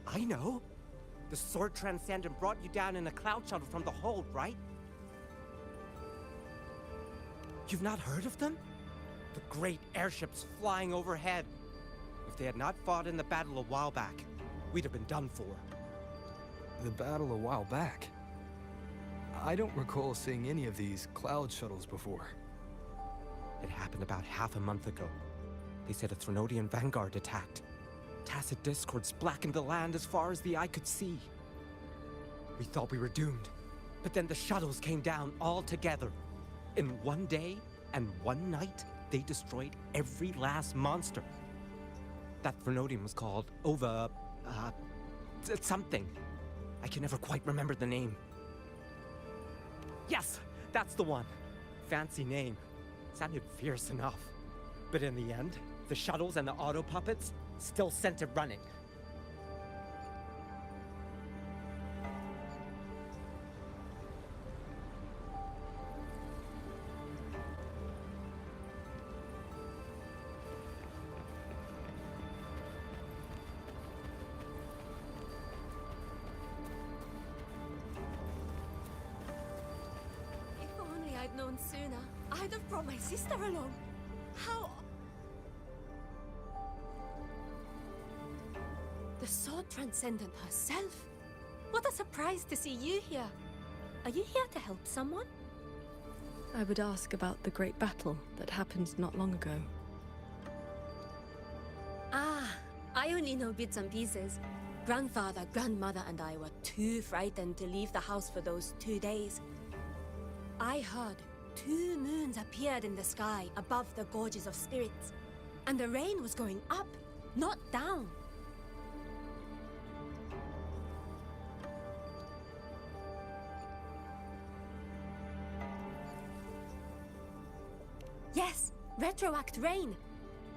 I know. The Sword Transcendent brought you down in a cloud shuttle from the hold, right? You've not heard of them? The great airships flying overhead. If they had not fought in the battle a while back, we'd have been done for. The battle a while back? I don't recall seeing any of these cloud shuttles before. It happened about half a month ago. They said a Threnodian vanguard attacked. Tacit discords blackened the land as far as the eye could see. We thought we were doomed, but then the shuttles came down all together. In one day and one night, they destroyed every last monster. That Threnodian was called something. I can never quite remember the name. Yes, that's the one. Fancy name. Sounded fierce enough. But in the end, the shuttles and the auto puppets still sent it running. If only I'd known sooner, I'd have brought my sister along. How... The Sword Transcendent herself? What a surprise to see you here. Are you here to help someone? I would ask about the great battle that happened not long ago. Ah, I only know bits and pieces. Grandfather, grandmother, and I were too frightened to leave the house for those 2 days. I heard 2 moons appeared in the sky above the gorges of spirits, and the rain was going up, not down. Yes, retroact rain.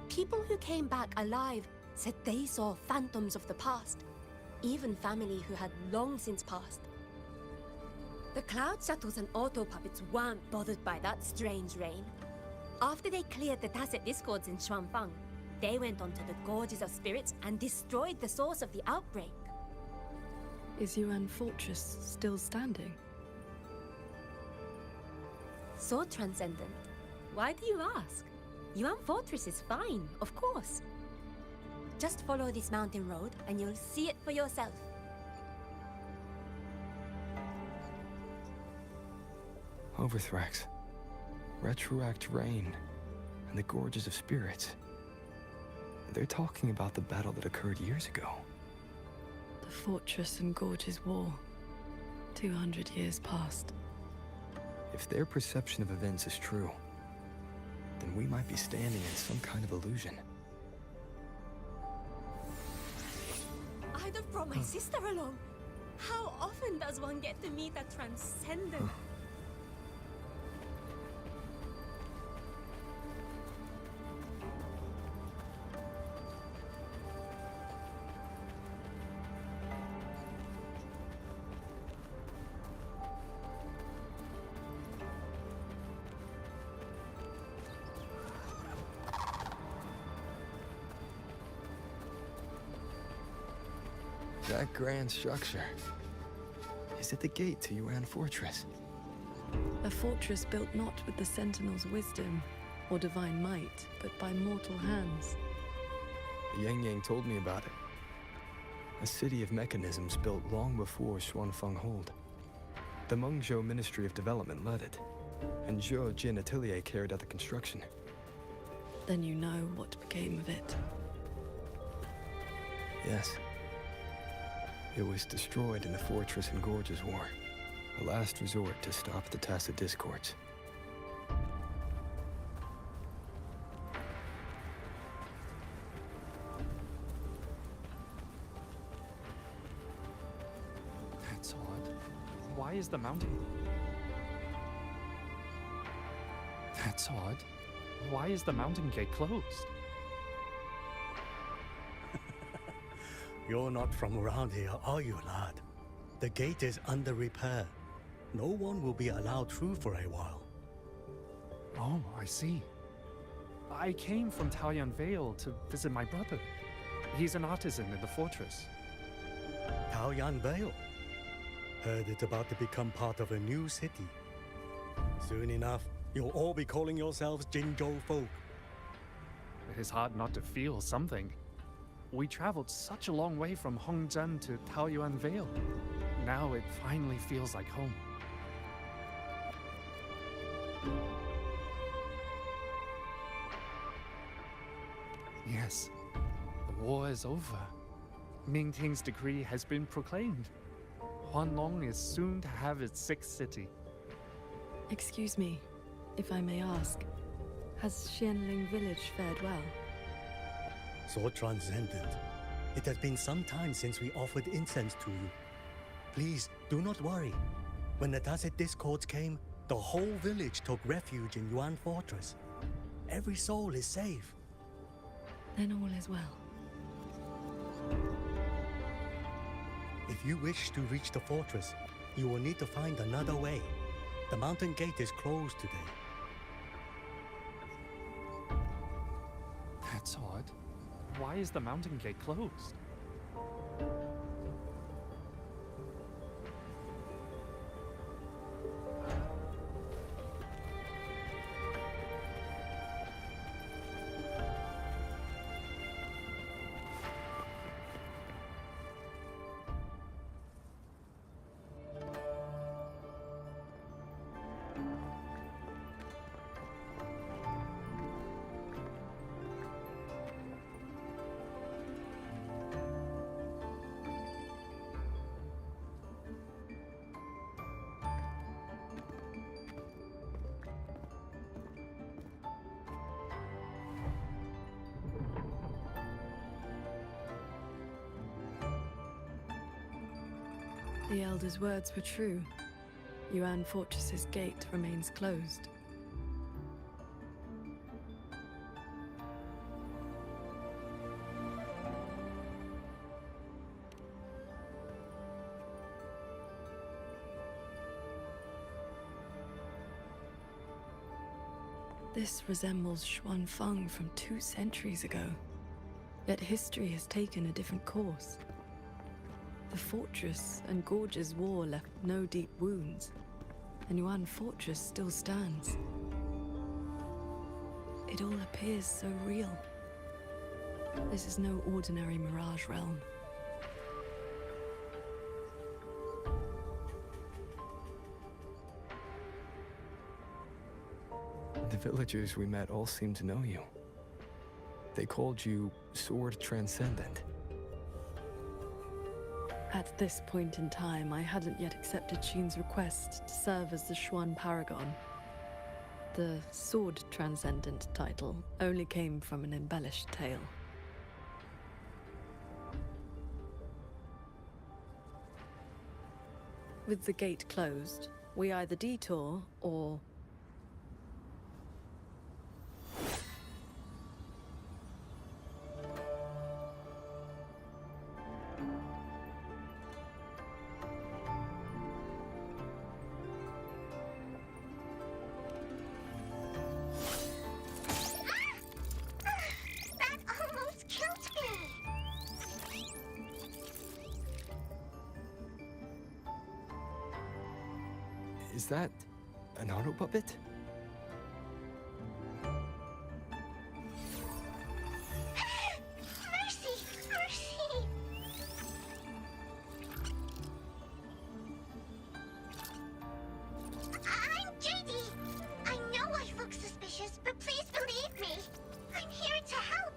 People who came back alive said they saw phantoms of the past, even family who had long since passed. The cloud shuttles and auto puppets weren't bothered by that strange rain. After they cleared the tacit discords in Xuanfang, they went onto the gorges of spirits and destroyed the source of the outbreak. Is Yuan Fortress still standing? Sword Transcendent, why do you ask? Yuan Fortress is fine, of course. Just follow this mountain road and you'll see it for yourself. Overthrax, retroact rain, and the gorges of spirits. They're talking about the battle that occurred years ago. The Fortress and Gorges War. 200 years past. If their perception of events is true, then we might be standing in some kind of illusion. I'd have brought my sister along. How often does one get to meet a transcendent? That grand structure. Is it the gate to Yuan Fortress? A fortress built not with the Sentinel's wisdom or divine might, but by mortal hands. Yang Yang told me about it. A city of mechanisms built long before Xuanfeng Hold. The Mengzhou Ministry of Development led it, and Zhou Jin Atelier carried out the construction. Then you know what became of it. Yes. It was destroyed in the Fortress and Gorges War, a last resort to stop the Tacit Discords. That's odd. Why is the mountain... That's odd. Why is the mountain gate closed? You're not from around here, are you, lad? The gate is under repair. No one will be allowed through for a while. Oh, I see. I came from Taoyuan Vale to visit my brother. He's an artisan in the fortress. Taoyuan Vale? Heard it's about to become part of a new city. Soon enough, you'll all be calling yourselves Jinzhou folk. It is hard not to feel something. We traveled such a long way from Hongzhen to Taoyuan Vale. Now it finally feels like home. Yes, the war is over. Mingting's decree has been proclaimed. Huanlong is soon to have its sixth city. Excuse me, if I may ask, has Xianling village fared well? So transcendent. It has been some time since we offered incense to you. Please, do not worry. When the Tacit Discords came, the whole village took refuge in Yuan Fortress. Every soul is safe. Then all is well. If you wish to reach the fortress, you will need to find another way. The mountain gate is closed today. That's odd. Why is the mountain gate closed? The Elder's words were true. Yuan Fortress's gate remains closed. This resembles Xuanfeng from 2 centuries ago. Yet history has taken a different course. The fortress and Gorges War left no deep wounds, and Yuan Fortress still stands. It all appears so real. This is no ordinary Mirage realm. The villagers we met all seemed to know you. They called you Sword Transcendent. At this point in time, I hadn't yet accepted Qin's request to serve as the Xuan Paragon. The Sword Transcendent title only came from an embellished tale. With the gate closed, we either detour or... That almost killed me! Is that an auto puppet? Mercy! Mercy! suspicious, but please believe me. I'm here to help.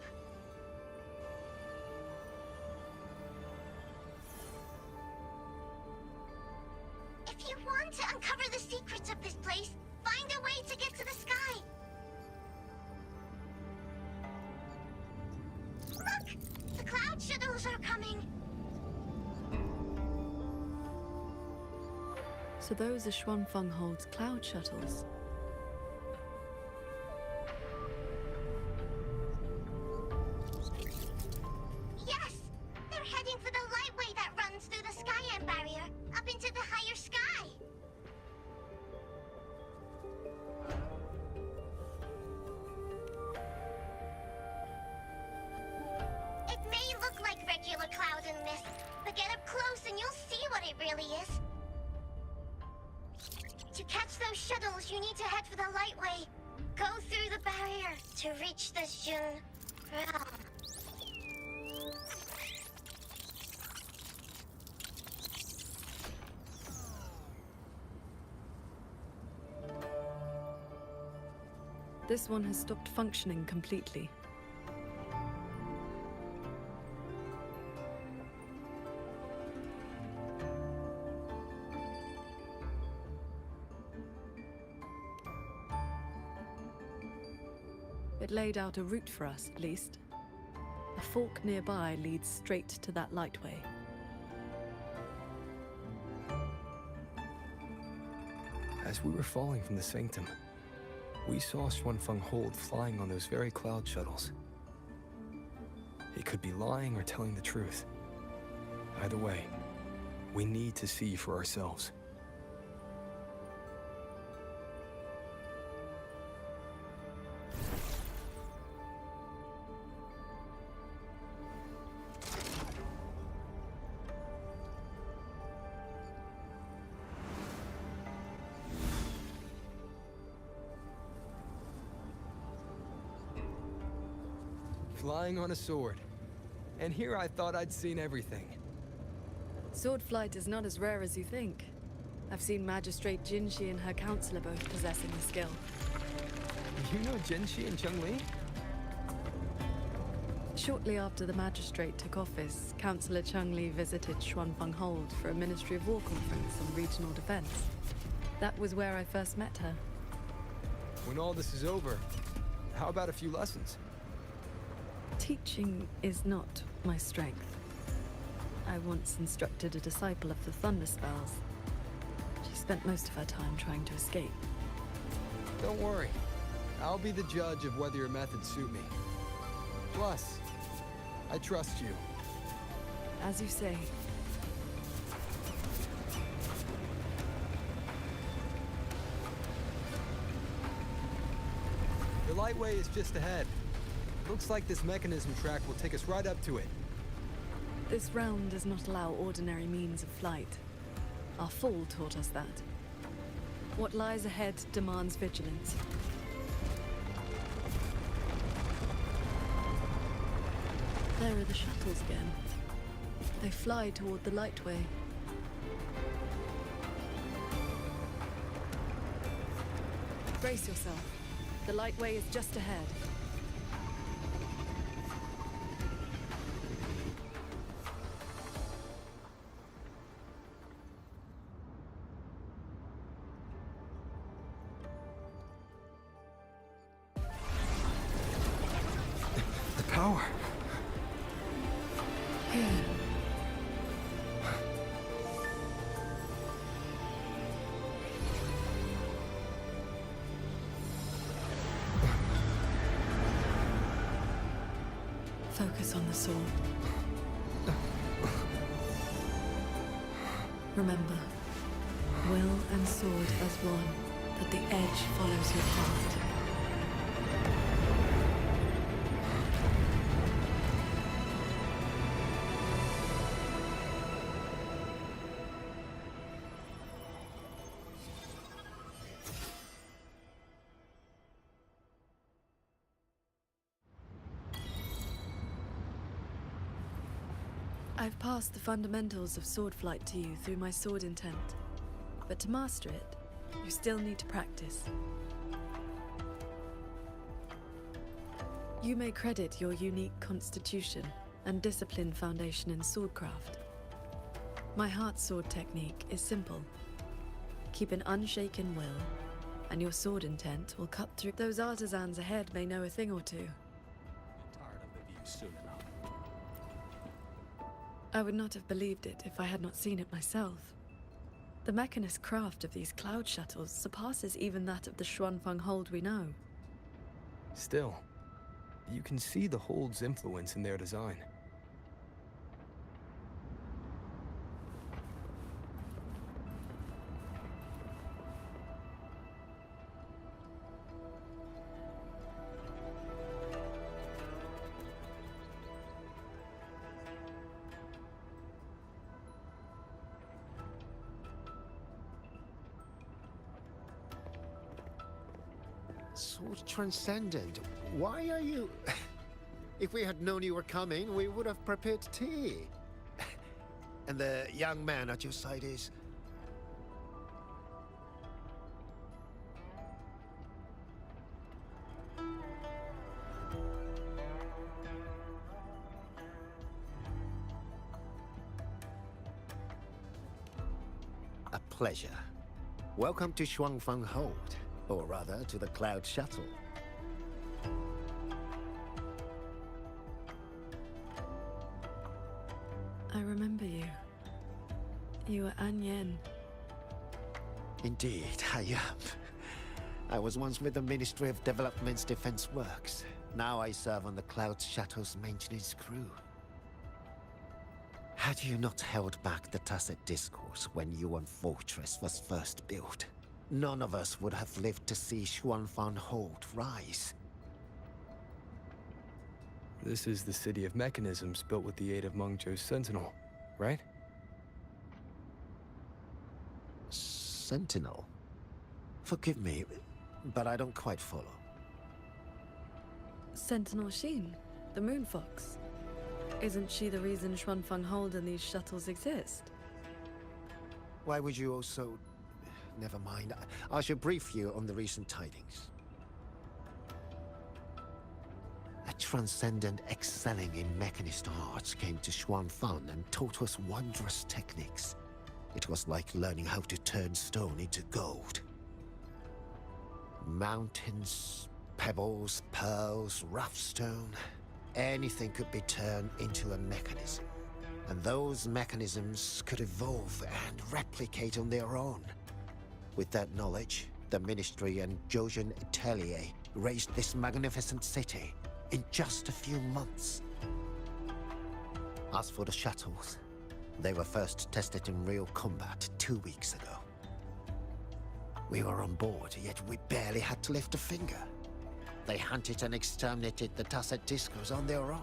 If you want to uncover the secrets of this place, find a way to get to the sky. Look! The cloud shuttles are coming. So those are Xuanfeng Hold's cloud shuttles. Yes! They're heading for the lightway that runs through the Skyend barrier, up into the higher sky. It may look like regular cloud and mist, but get up close and you'll see what it really is. To catch those shuttles, you need to head for the lightway. Go through the barrier to reach the Jun realm. This one has stopped functioning completely. It laid out a route for us, at least. A fork nearby leads straight to that lightway. As we were falling from the sanctum, we saw Xuanfeng Hold flying on those very cloud shuttles. He could be lying or telling the truth. Either way, we need to see for ourselves. Flying on a sword. And here I thought I'd seen everything. Sword flight is not as rare as you think. I've seen Magistrate Jinxi and her counselor both possessing the skill. You know Jinxi and Cheng-Li? Shortly after the Magistrate took office, Councillor Cheng-Li visited Xuanfeng Hold for a Ministry of War conference on regional defense. That was where I first met her. When all this is over, how about a few lessons? Teaching is not my strength. I once instructed a disciple of the Thunder Spells. She spent most of her time trying to escape. Don't worry. I'll be the judge of whether your methods suit me. Plus, I trust you. As you say. The lightway is just ahead. Looks like this mechanism track will take us right up to it. This realm does not allow ordinary means of flight. Our fall taught us that. What lies ahead demands vigilance. There are the shuttles again. They fly toward the lightway. Brace yourself. The lightway is just ahead. The power. Focus on the sword. Remember, will and sword as one, that the edge follows your heart. I've passed the fundamentals of sword flight to you through my sword intent. But to master it, you still need to practice. You may credit your unique constitution and disciplined foundation in swordcraft. My heart sword technique is simple. Keep an unshaken will, and your sword intent will cut through. Those artisans ahead may know a thing or two. Tired of you soon enough. I would not have believed it if I had not seen it myself. The mechanist craft of these cloud shuttles surpasses even that of the Xuanfeng hold we know. Still, you can see the hold's influence in their design. Sword Transcendent, why are you... If we had known you were coming, we would have prepared tea. And the young man at your side is... A pleasure. Welcome to Xuanfeng Hold. Or rather, to the Cloud Shuttle. I remember you. You were An Yen. Indeed, I am. I was once with the Ministry of Development's Defense Works. Now I serve on the Cloud Shuttle's maintenance crew. Had you not held back the Tacit Discourse when Yuan Fortress was first built, none of us would have lived to see Xuanfang Hold rise. This is the city of mechanisms built with the aid of Mengzhou's Sentinel, right? Sentinel? Forgive me, but I don't quite follow. Sentinel Sheen, the Moon Fox. Isn't she the reason Xuanfeng Hold and these shuttles exist? Why would you also... Never mind. I shall brief you on the recent tidings. A transcendent excelling in mechanist arts came to Xuanfang and taught us wondrous techniques. It was like learning how to turn stone into gold. Mountains, pebbles, pearls, rough stone. Anything could be turned into a mechanism. And those mechanisms could evolve and replicate on their own. With that knowledge, the Ministry and Zhouzhen Atelier raised this magnificent city in just a few months. As for the shuttles, they were first tested in real combat 2 weeks ago. We were on board, yet we barely had to lift a finger. They hunted and exterminated the Tacit Discos on their own.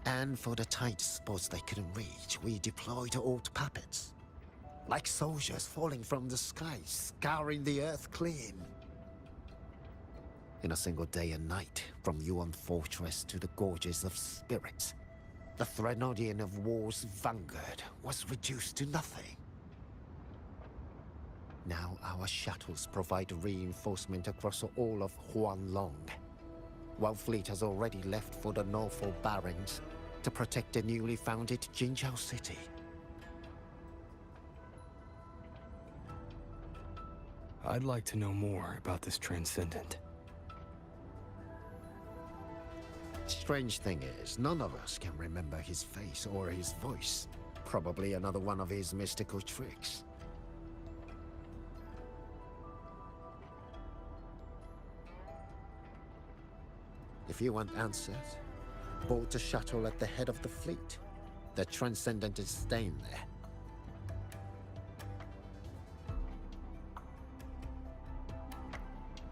And for the tight spots they couldn't reach, we deployed old puppets. Like soldiers falling from the sky, scouring the earth clean. In a single day and night, from Yuan Fortress to the Gorges of Spirits, the Threnodian of War's vanguard was reduced to nothing. Now our shuttles provide reinforcement across all of Huanglong, while fleet has already left for the Norfolk Barrens to protect the newly founded Jinzhou city. I'd like to know more about this Transcendent. Strange thing is, none of us can remember his face or his voice. Probably another one of his mystical tricks. If you want answers, board the shuttle at the head of the fleet. The Transcendent is staying there.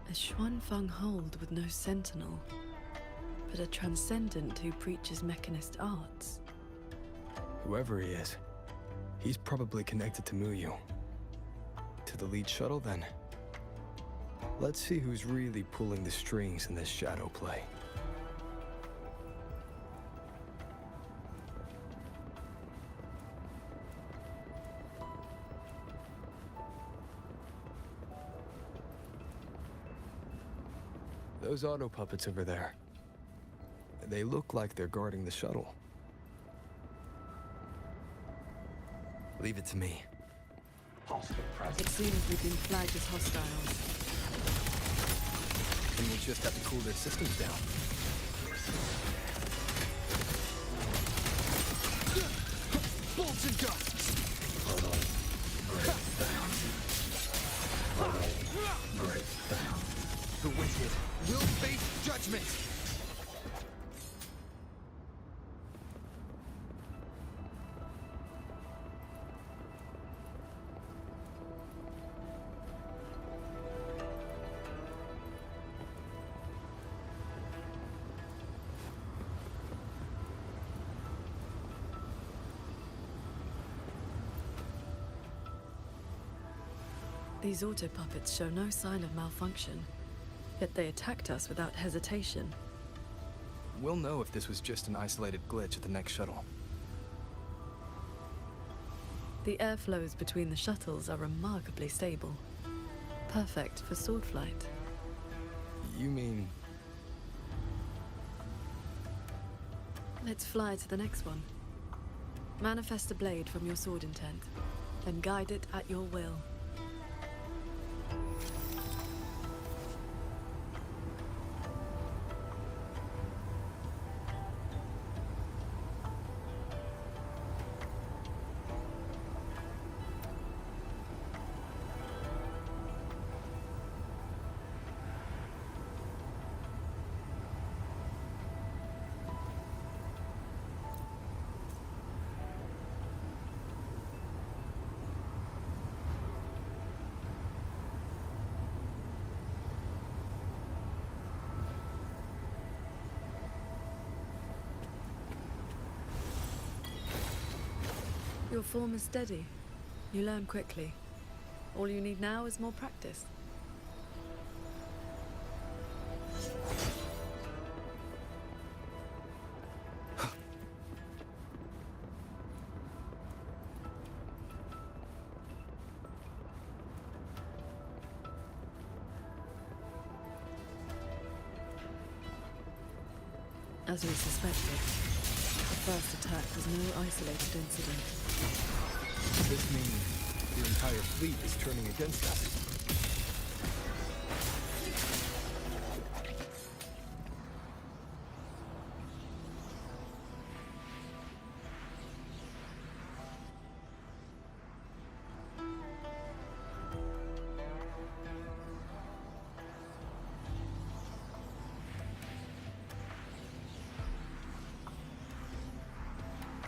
A Xuanfeng Hold with no sentinel, but a Transcendent who preaches mechanist arts. Whoever he is, he's probably connected to Muyu. To the lead shuttle, then. Let's see who's really pulling the strings in this shadow play. Those auto puppets over there. They look like they're guarding the shuttle. Leave it to me. It seems we've been flagged as hostiles. And we'll just have to cool their systems down. Bolts and gusts! The wicked will face judgment! These auto puppets show no sign of malfunction, yet they attacked us without hesitation. We'll know if this was just an isolated glitch at the next shuttle. The airflows between the shuttles are remarkably stable. Perfect for sword flight. You mean... Let's fly to the next one. Manifest a blade from your sword intent, then guide it at your will. Your form is steady. You learn quickly. All you need now is more practice. As we suspected, the first attack was no isolated incident. Does this mean the entire fleet is turning against us?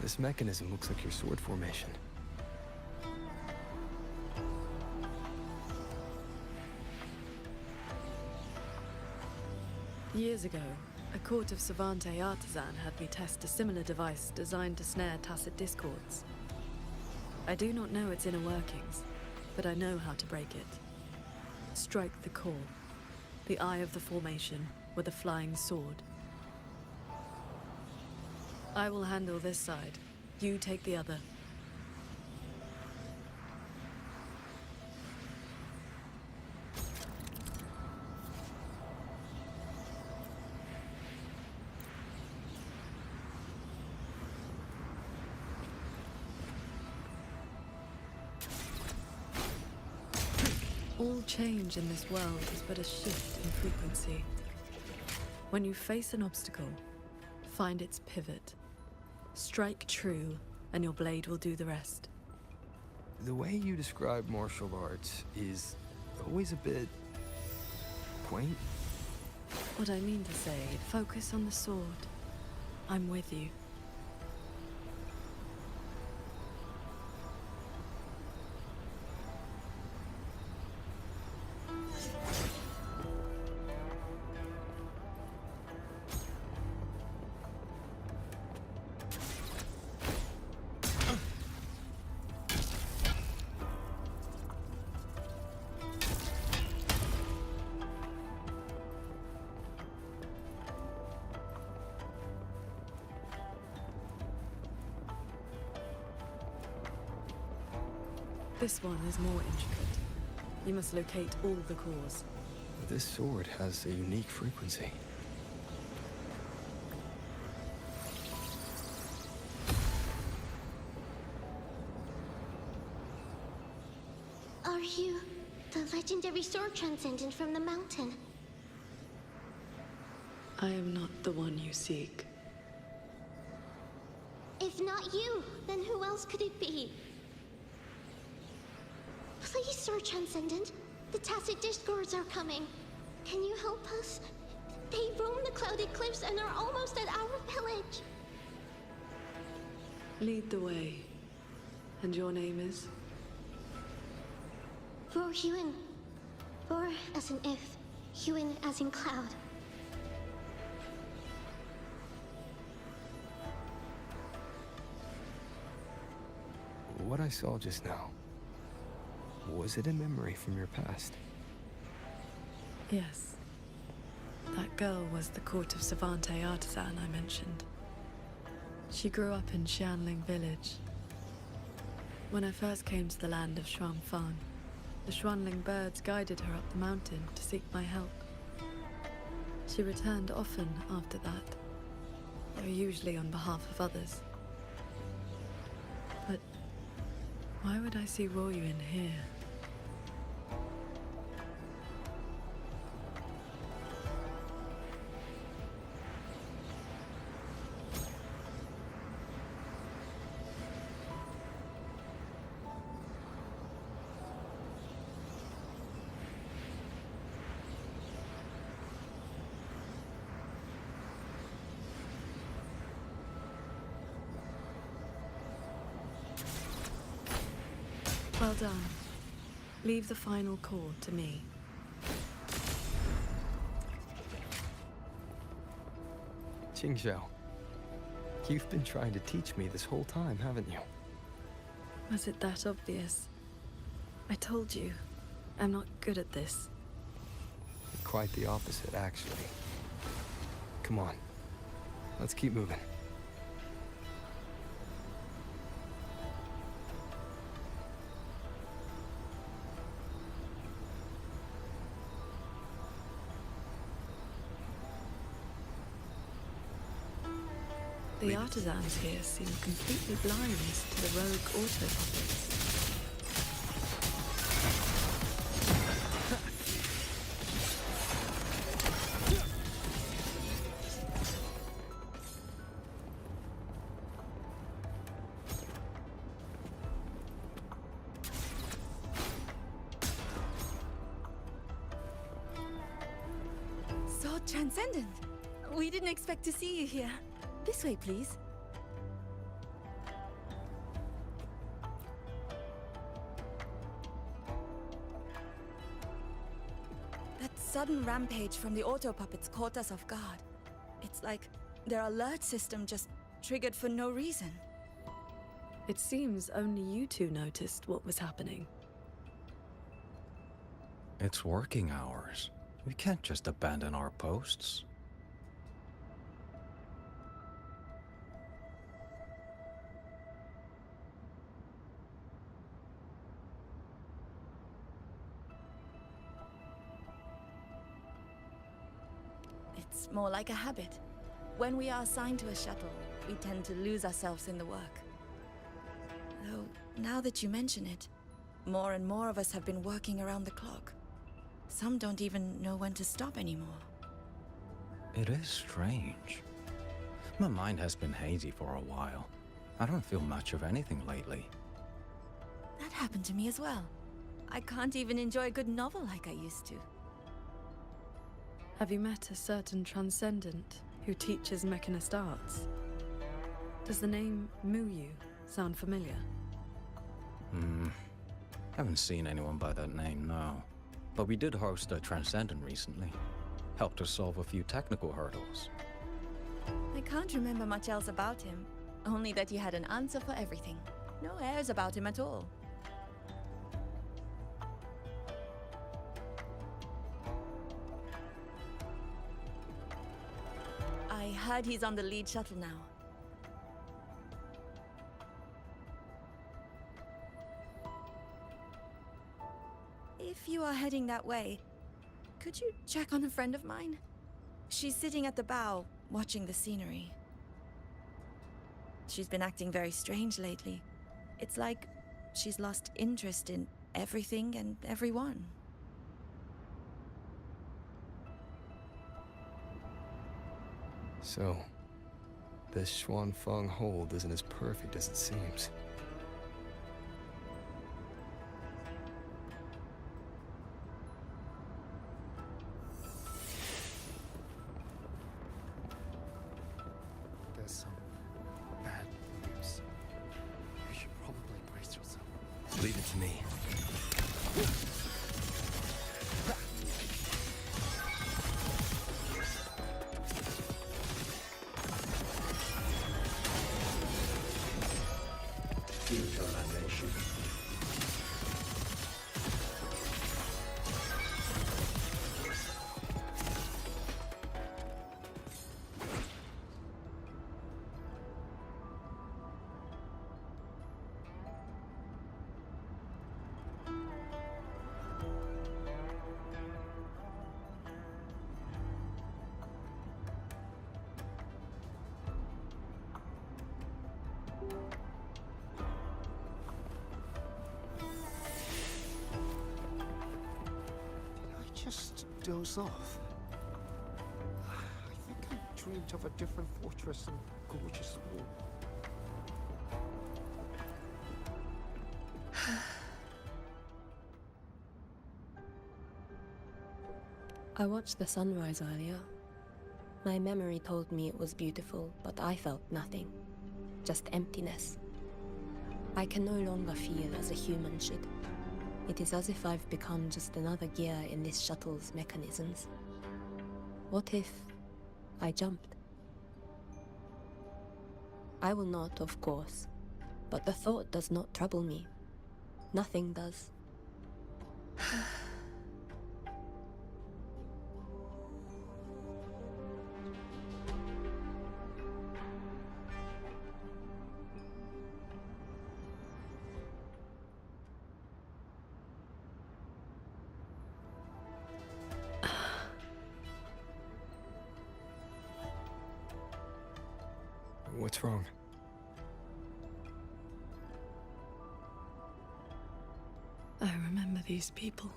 This mechanism looks like your sword formation. Years ago, a court of Savante artisan had me test a similar device designed to snare tacit discords. I do not know its inner workings, but I know how to break it. Strike the core, the eye of the formation, with a flying sword. I will handle this side. You take the other. All change in this world is but a shift in frequency. When you face an obstacle, find its pivot. Strike true, and your blade will do the rest. The way you describe martial arts is always a bit... quaint. What I mean to say, focus on the sword. I'm with you. This one is more intricate. You must locate all the cores. This sword has a unique frequency. Are you the legendary sword transcendent from the mountain? I am not the one you seek. If not you, then who else could it be? Please, Sword Transcendent. The Tacit Discords are coming. Can you help us? They roam the clouded cliffs and are almost at our village. Lead the way. And your name is? Vor-Huin. Vor as in if, Huin as in cloud. What I saw just now, was it a memory from your past? Yes. That girl was the court of Savante artisan I mentioned. She grew up in Xianling village. When I first came to the land of Xuanfang, the Xuanling birds guided her up the mountain to seek my help. She returned often after that, though usually on behalf of others. But why would I see Ruoyuan here? Well done. Leave the final chord to me. Qingzhou, you've been trying to teach me this whole time, haven't you? Was it that obvious? I told you, I'm not good at this. Quite the opposite, actually. Come on, let's keep moving. The artisans here seem completely blind to the rogue auto puppets. Sword Transcendent! We didn't expect to see you here. This way, please. That sudden rampage from the auto puppets caught us off guard. It's like their alert system just triggered for no reason. It seems only you two noticed what was happening. It's working hours. We can't just abandon our posts. It's more like a habit. When we are assigned to a shuttle, we tend to lose ourselves in the work. Though, now that you mention it, more and more of us have been working around the clock. Some don't even know when to stop anymore. It is strange. My mind has been hazy for a while. I don't feel much of anything lately. That happened to me as well. I can't even enjoy a good novel like I used to. Have you met a certain transcendent who teaches mechanist arts? Does the name Muyu sound familiar? Haven't seen anyone by that name, no. But we did host a Transcendent recently. Helped us solve a few technical hurdles. I can't remember much else about him. Only that he had an answer for everything. No airs about him at all. I heard he's on the lead shuttle now. If you are heading that way, Could you check on a friend of mine? She's sitting at the bow, watching the scenery. She's been acting very strange lately. It's like she's lost interest in everything and everyone. So, this Xuanfeng hold isn't as perfect as it seems. There's some bad news. You should probably brace yourself. Leave it to me. Determination. Just doze off. I think I dreamed of a different fortress and gorgeous wall. I watched the sunrise earlier. My memory told me it was beautiful, but I felt nothing. Just emptiness. I can no longer feel as a human should. It is as if I've become just another gear in this shuttle's mechanisms. What if I jumped? I will not, of course, but the thought does not trouble me. Nothing does. What's wrong? I remember these people.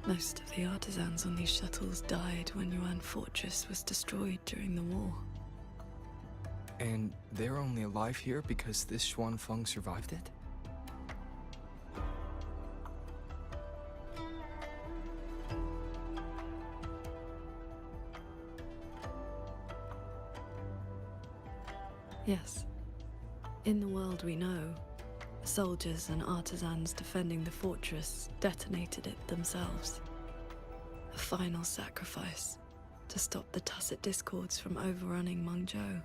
Most of the artisans on these shuttles died when Yuan Fortress was destroyed during the war. And they're only alive here because this Xuanfeng survived it? Yes. In the world we know, soldiers and artisans defending the fortress detonated it themselves. A final sacrifice to stop the Tacit Discords from overrunning Mengzhou.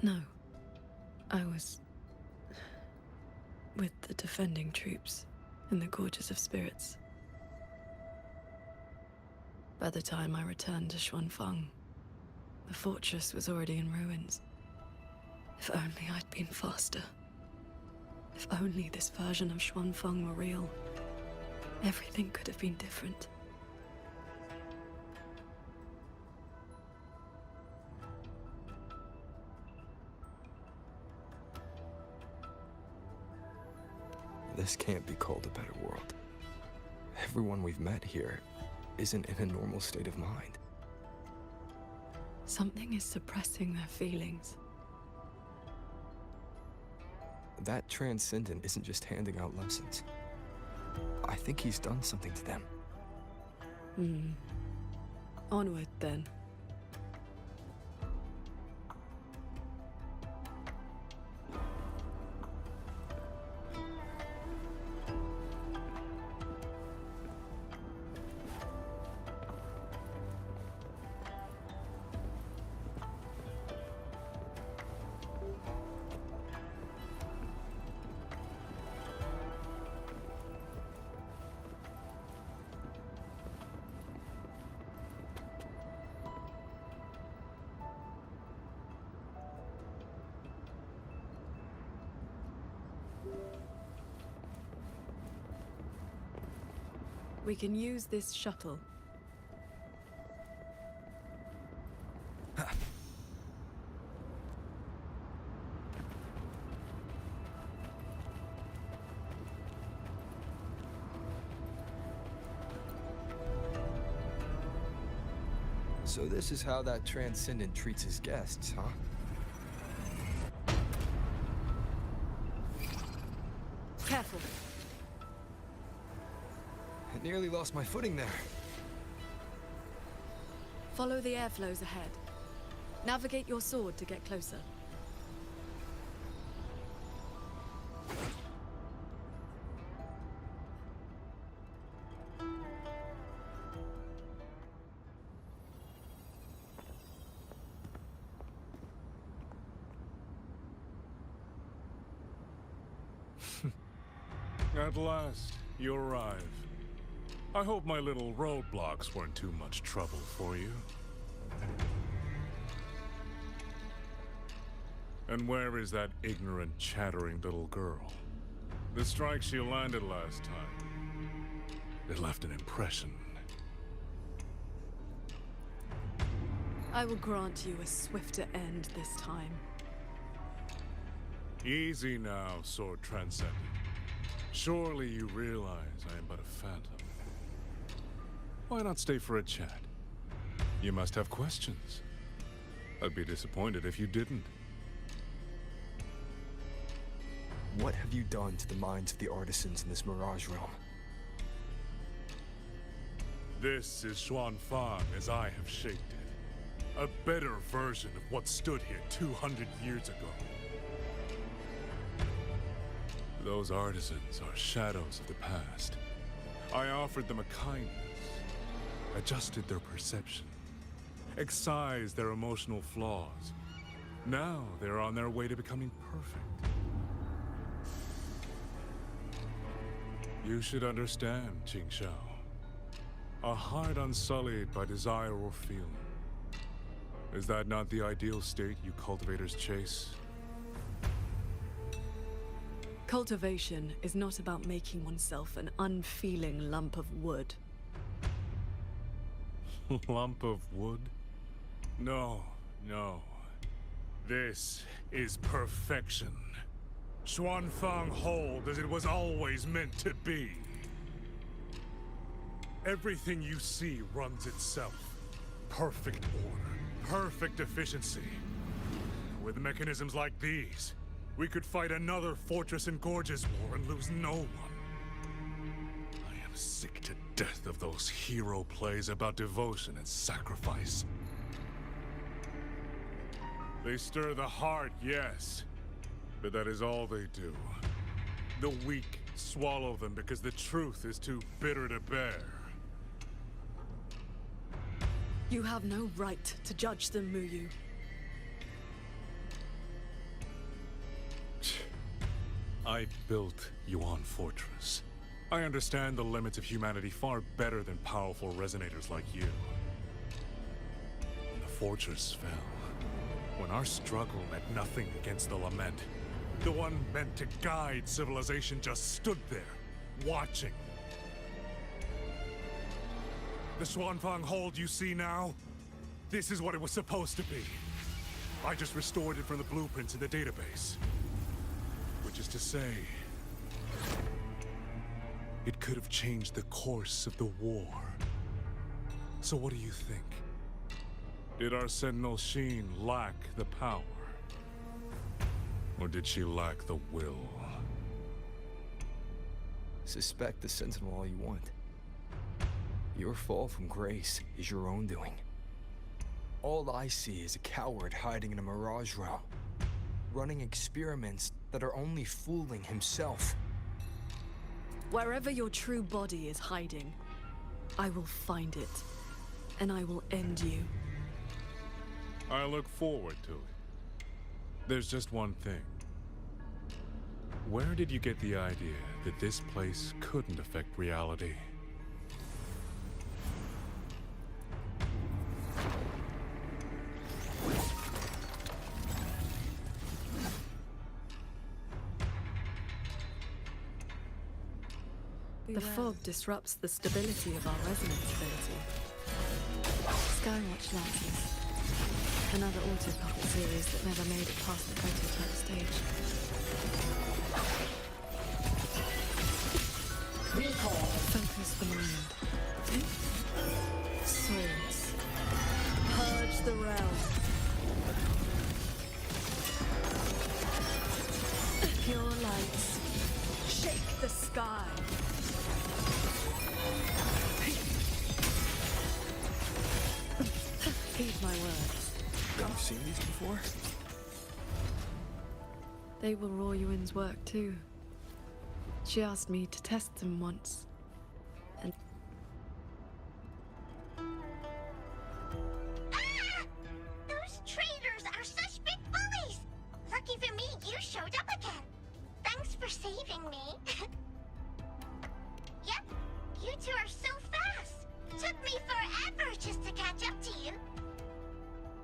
No. I was with the defending troops in the Gorges of Spirits. By the time I returned to Xuanfeng, the fortress was already in ruins. If only I'd been faster. If only this version of Xuanfeng were real, everything could have been different. This can't be called a better world. Everyone we've met here isn't in a normal state of mind. Something is suppressing their feelings. That transcendent isn't just handing out lessons. I think he's done something to them. Onward, then. We can use this shuttle. So this is how that Transcendent treats his guests, huh? Careful. I nearly lost my footing there. Follow the airflows ahead. Navigate your sword to get closer. At last, you arrive. I hope my little roadblocks weren't too much trouble for you. And where is that ignorant, chattering little girl? The strike she landed last time, it left an impression. I will grant you a swifter end this time. Easy now, Sword Transcendent. Surely you realize I am but a phantom. Why not stay for a chat? You must have questions. I'd be disappointed if you didn't. What have you done to the minds of the artisans in this Mirage realm? This is Xuanfang as I have shaped it. A better version of what stood here 200 years ago. Those artisans are shadows of the past. I offered them a kindness, adjusted their perception, excised their emotional flaws. Now they're on their way to becoming perfect. You should understand, Qingxiao. A heart unsullied by desire or feeling. Is that not the ideal state you cultivators chase? Cultivation is not about making oneself an unfeeling lump of wood. Lump of wood? No, no. This is perfection. Xuanfang hold as it was always meant to be. Everything you see runs itself. Perfect order, perfect efficiency. With mechanisms like these, we could fight another Fortress and Gorges war and lose no one. I am sick to death of those hero plays about devotion and sacrifice. They stir the heart, yes, but that is all they do. The weak swallow them because the truth is too bitter to bear. You have no right to judge them, Muyu. I built Yuan Fortress. I understand the limits of humanity far better than powerful resonators like you. When the fortress fell, when our struggle meant nothing against the lament, the one meant to guide civilization just stood there, watching. The Xuanfang hold you see now? This is what it was supposed to be. I just restored it from the blueprints in the database. Which is to say, it could have changed the course of the war. So what do you think? Did our Sentinel Sheen lack the power? Or did she lack the will? Suspect the Sentinel all you want. Your fall from grace is your own doing. All I see is a coward hiding in a Mirage realm, running experiments that are only fooling himself. Wherever your true body is hiding, I will find it, and I will end you. I look forward to it. There's just one thing. Where did you get the idea that this place couldn't affect reality? The fog disrupts the stability of our resonance ability. Skywatch lances. Another auto-puppet series that never made it past the prototype stage. Recall. Focus the mind. Swords. Purge the realm. Pure lights. Shake the sky. Heed my words. You've seen these before? They were Royuin's work too. She asked me to test them once. And Those traitors are such big bullies! Lucky for me, you showed up again. Thanks for saving me. Yep, you two are so fast. Took me forever just to catch up to you.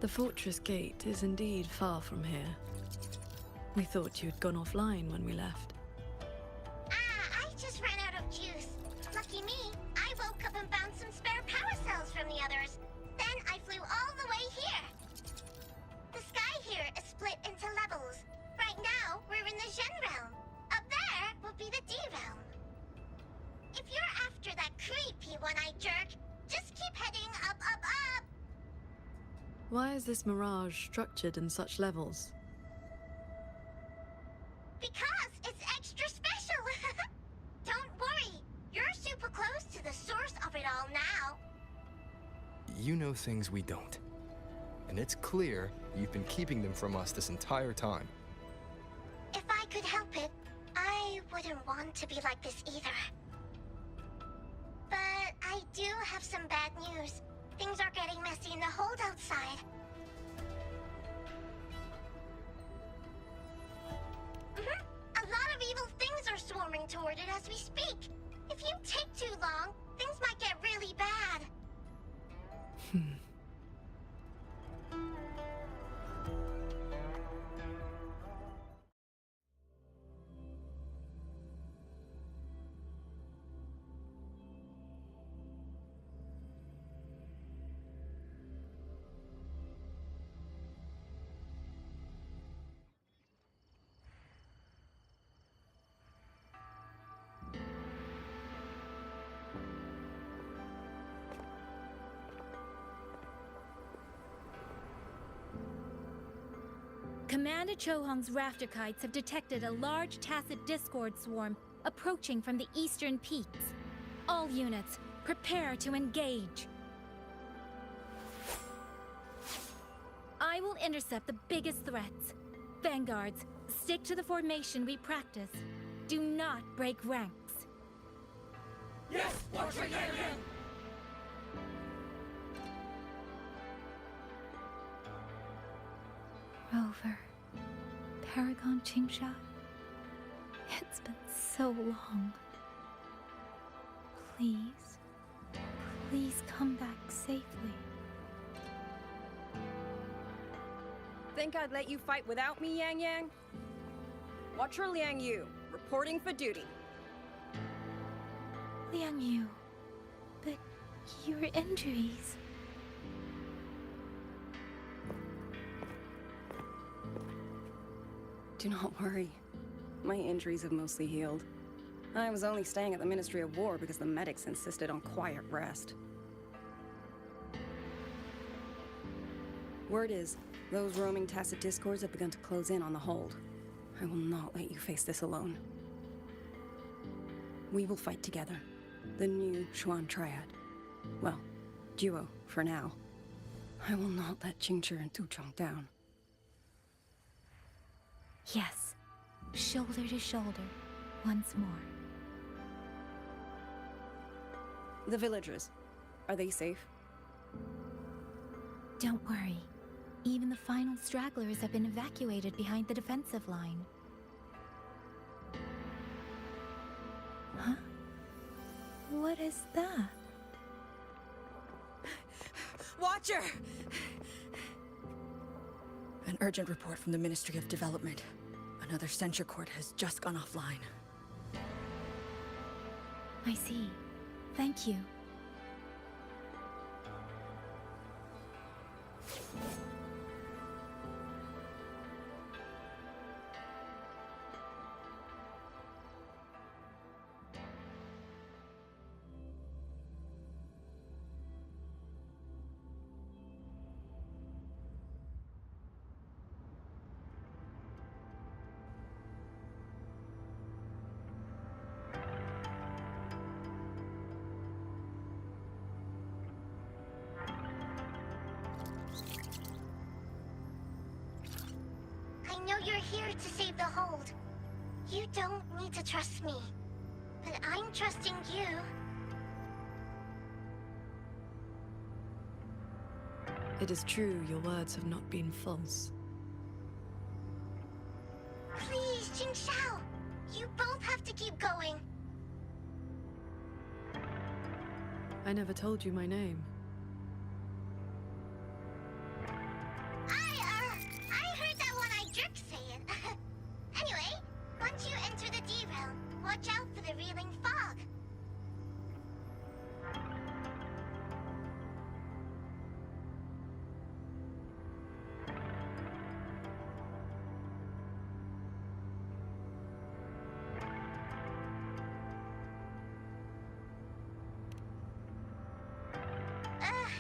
the fortress gate is indeed far from here. We thought you'd gone offline when we left. I just ran out of juice. Lucky me, I woke up and found some spare power cells from the others. Then I flew all the way here. The sky here is split into levels. Right now, we're in the Zhen realm. Up there will be the D realm. If you're after that creepy one-eyed jerk, just keep heading up, up, up. Why is this mirage structured in such levels? Because it's extra special. Don't worry, you're super close to the source of it all now. You know things we don't. And it's clear you've been keeping them from us this entire time. If I could help it, I wouldn't want to be like this either. But I do have some bad news. Things are getting messy in the holdout side. A lot of evil things are swarming toward it as we speak. If you take too long, things might get really bad. Commander Chohong's rafter kites have detected a large tacit discord swarm approaching from the eastern peaks. All units, prepare to engage. I will intercept the biggest threats. Vanguards, stick to the formation we practice. Do not break ranks. Yes, Wuthering Alien! Rover, Paragon Qingsha, it's been so long. Please, please come back safely. Think I'd let you fight without me, Yang Yang? Watcher Liang Yu, reporting for duty. Liang Yu, but your injuries... Do not worry. My injuries have mostly healed. I was only staying at the Ministry of War because the medics insisted on quiet rest. Word is, those roaming tacit discords have begun to close in on the hold. I will not let you face this alone. We will fight together. The new Xuan Triad. Well, duo, for now. I will not let Qingchi and Tuchong down. Yes, shoulder to shoulder, once more. The villagers, are they safe? Don't worry. Even the final stragglers have been evacuated behind the defensive line. Huh? What is that? Watcher! An urgent report from the Ministry of Development. Another censure court has just gone offline. I see. Thank you. I know you're here to save the hold. You don't need to trust me, but I'm trusting you. It is true your words have not been false. Please, Jingxiao! You both have to keep going. I never told you my name. I heard that one-eyed jerk say it. Anyway, once you enter the D-realm, watch out for the reeling fog.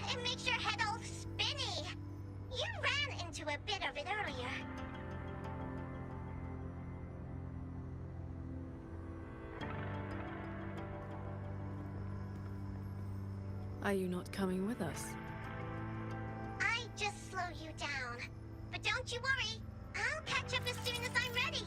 It makes your head all spinny. You ran into a bit of it earlier. Are you not coming with us? I just slow you down. But don't you worry. I'll catch up as soon as I'm ready.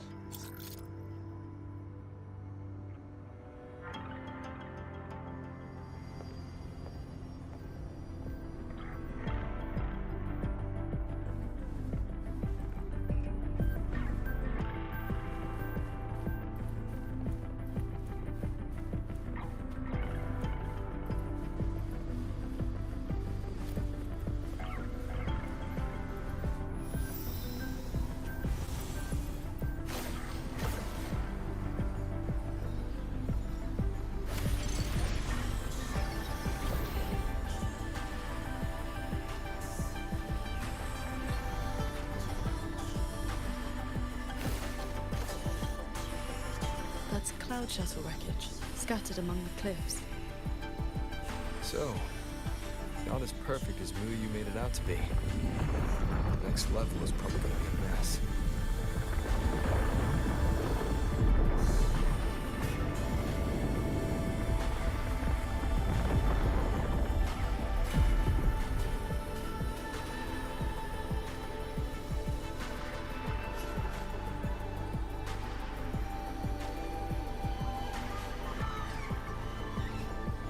That's cloud shuttle wreckage, scattered among the cliffs. So, not as perfect as Mu you made it out to be. Next level is probably gonna be a mess.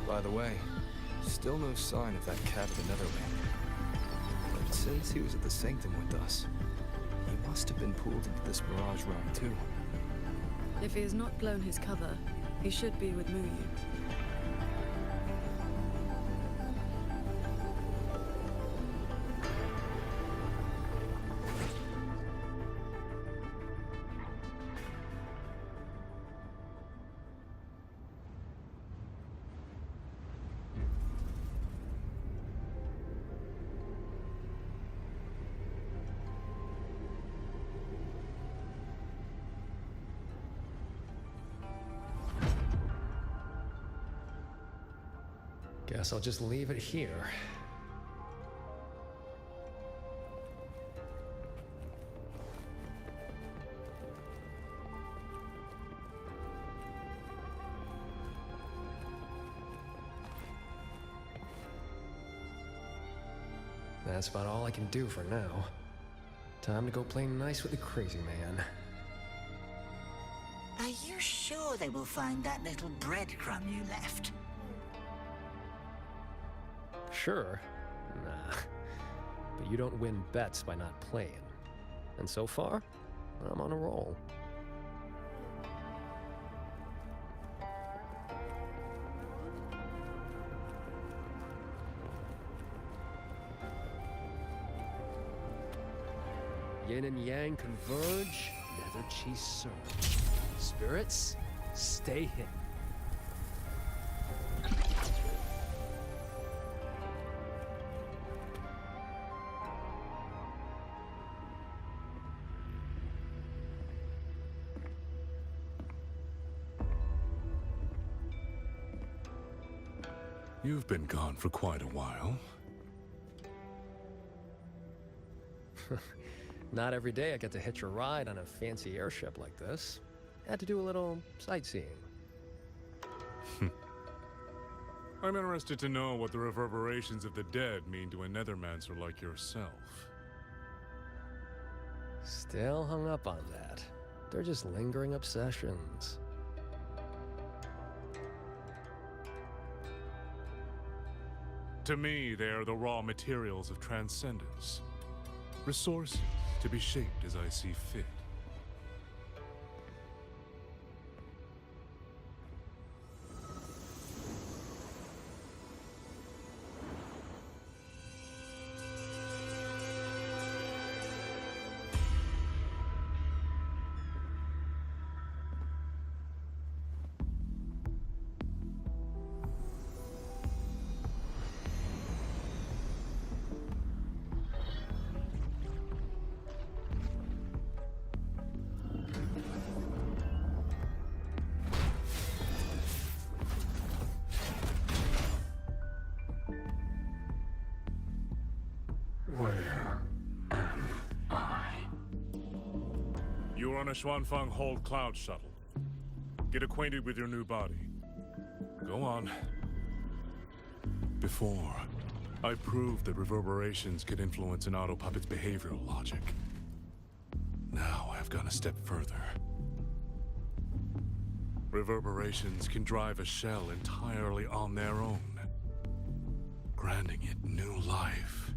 By the way, still no sign of that cat of the Netherland. But since he was at the Sanctum with us, he must have been pulled into this Mirage realm too. If he has not blown his cover, he should be with Muyu. Guess I'll just leave it here. That's about all I can do for now. Time to go play nice with the crazy man. Are you sure they will find that little breadcrumb you left? Sure. Nah. But you don't win bets by not playing. And so far, I'm on a roll. Yin and yang converge, nether chi surge. Spirits, stay hidden. You've been gone for quite a while. Not every day I get to hitch a ride on a fancy airship like this. Had to do a little sightseeing. I'm interested to know what the reverberations of the dead mean to a nethermancer like yourself. Still hung up on that. They're just lingering obsessions. To me, they are the raw materials of transcendence. Resources to be shaped as I see fit. Where am I? You are on a Xuanfeng Hold Cloud shuttle. Get acquainted with your new body. Go on. Before, I proved that reverberations could influence an autopuppet's behavioral logic. Now I've gone a step further. Reverberations can drive a shell entirely on their own, granting it new life.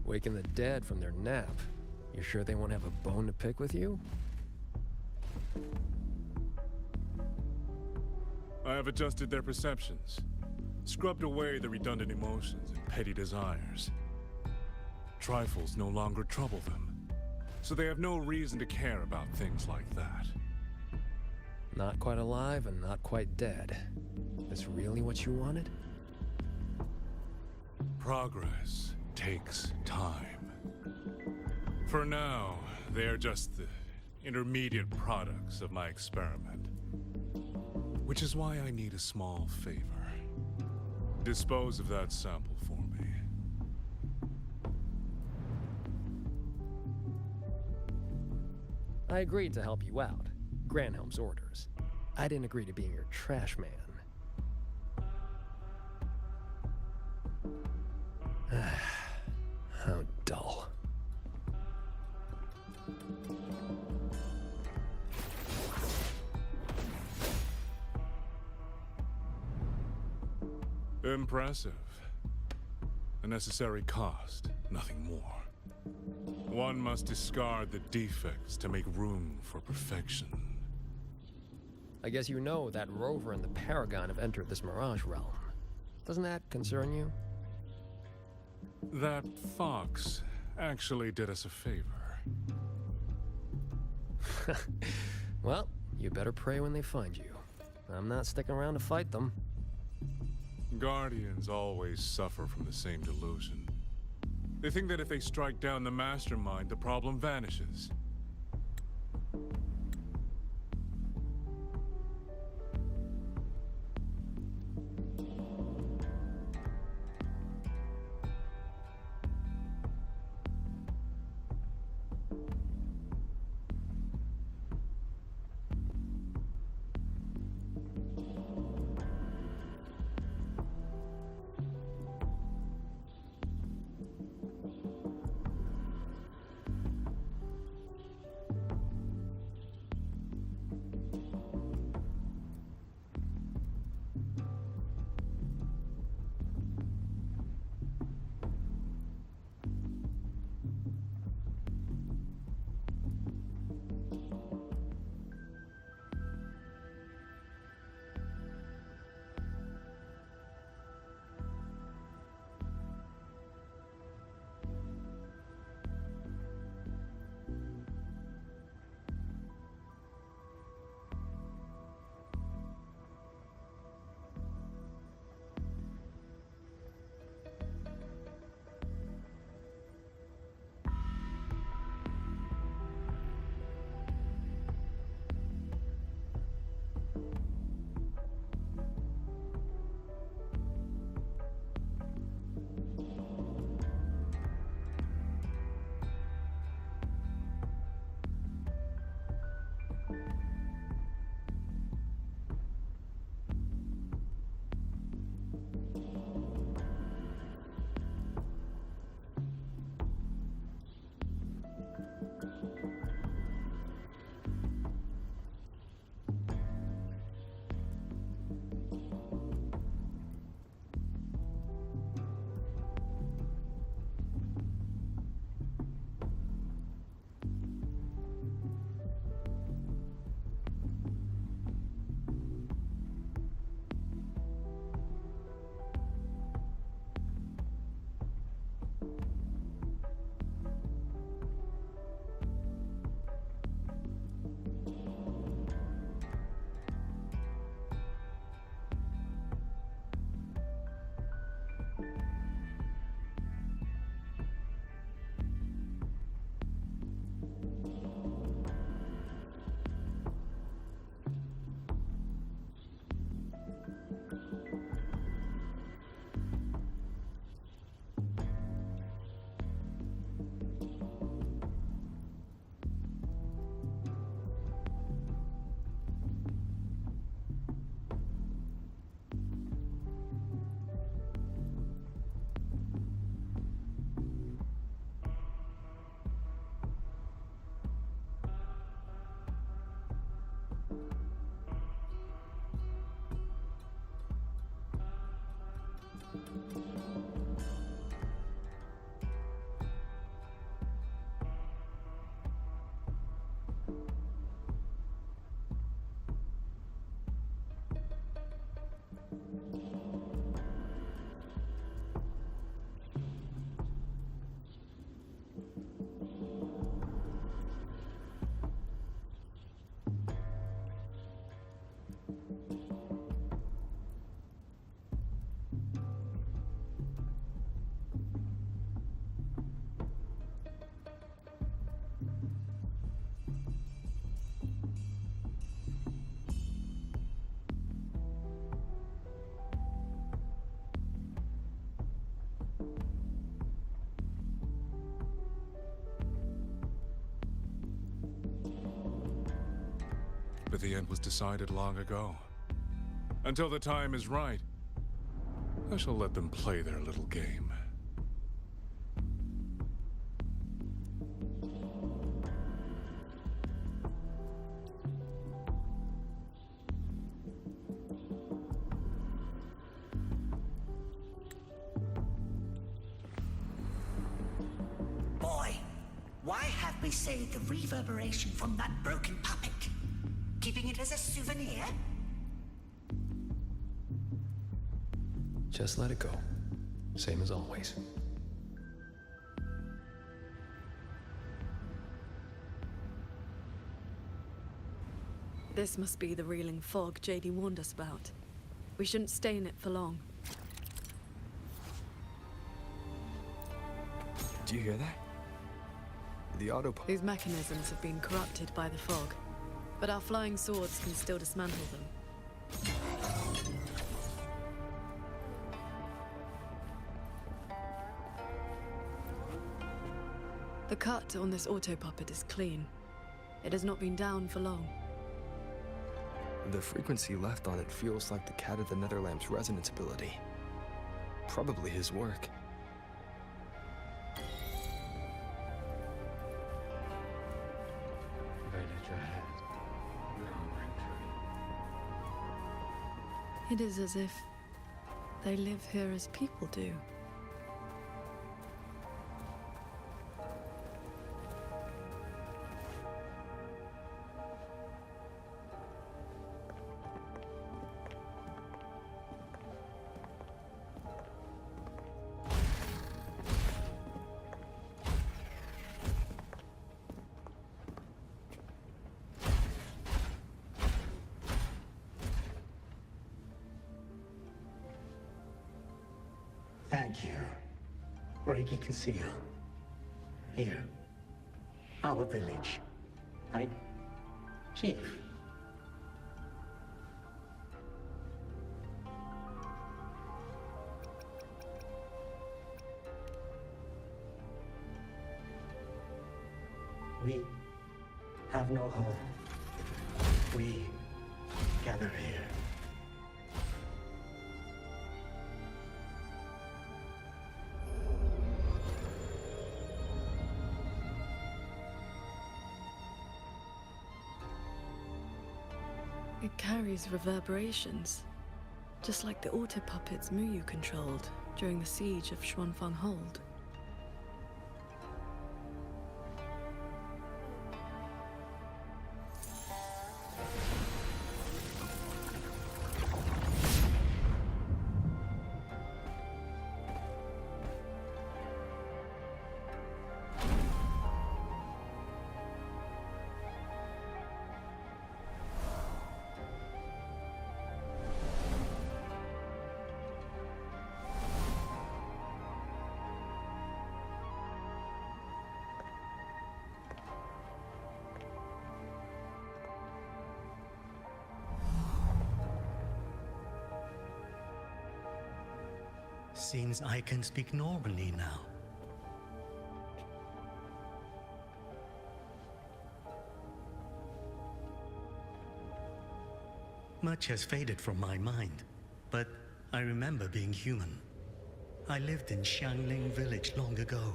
Waking the dead from their nap. You sure they won't have a bone to pick with you? I have adjusted their perceptions, scrubbed away the redundant emotions and petty desires. Trifles no longer trouble them, so they have no reason to care about things like that. Not quite alive and not quite dead. This really what you wanted? Progress takes time. For now, they are just the intermediate products of my experiment. Which is why I need a small favor. Dispose of that sample for me. I agreed to help you out. Granhelm's orders. I didn't agree to being your trash man. How dull. Impressive. A necessary cost, nothing more. One must discard the defects to make room for perfection. I guess you know that Rover and the Paragon have entered this Mirage realm. Doesn't that concern you? That fox actually did us a favor. Well, you better pray when they find you. I'm not sticking around to fight them. Guardians always suffer from the same delusion. They think that if they strike down the mastermind, the problem vanishes. but the end was decided long ago. Until the time is right, I shall let them play their little game. Boy, why have we saved the reverberation from that broken puppet? Keeping it as a souvenir? Just let it go. Same as always. This must be the reeling fog JD warned us about. We shouldn't stay in it for long. Do you hear that? The autopilot. These mechanisms have been corrupted by the fog, but our flying swords can still dismantle them. The cut on this auto-puppet is clean. It has not been down for long. The frequency left on it feels like the Cat of the Netherlamp's resonance ability. Probably his work. It is as if they live here as people do. Thank you. Reiki Conceal. Here. Our village. Right? Chief. We have no home. We gather here. It carries reverberations, just like the auto-puppets Muyu controlled during the siege of Xuanfeng Hold. Seems I can speak normally now. Much has faded from my mind, but I remember being human. I lived in Xiangling village long ago.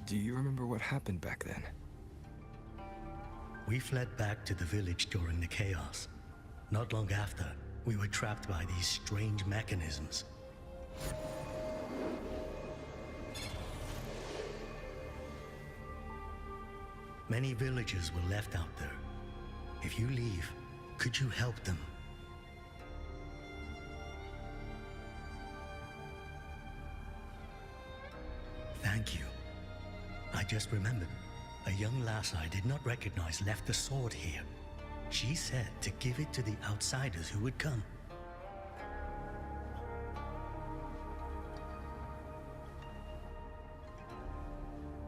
Do you remember what happened back then? We fled back to the village during the chaos. Not long after, we were trapped by these strange mechanisms. Many villagers were left out there. If you leave, could you help them? Thank you. I just remembered. A young lass I did not recognize left the sword here. She said to give it to the outsiders who would come.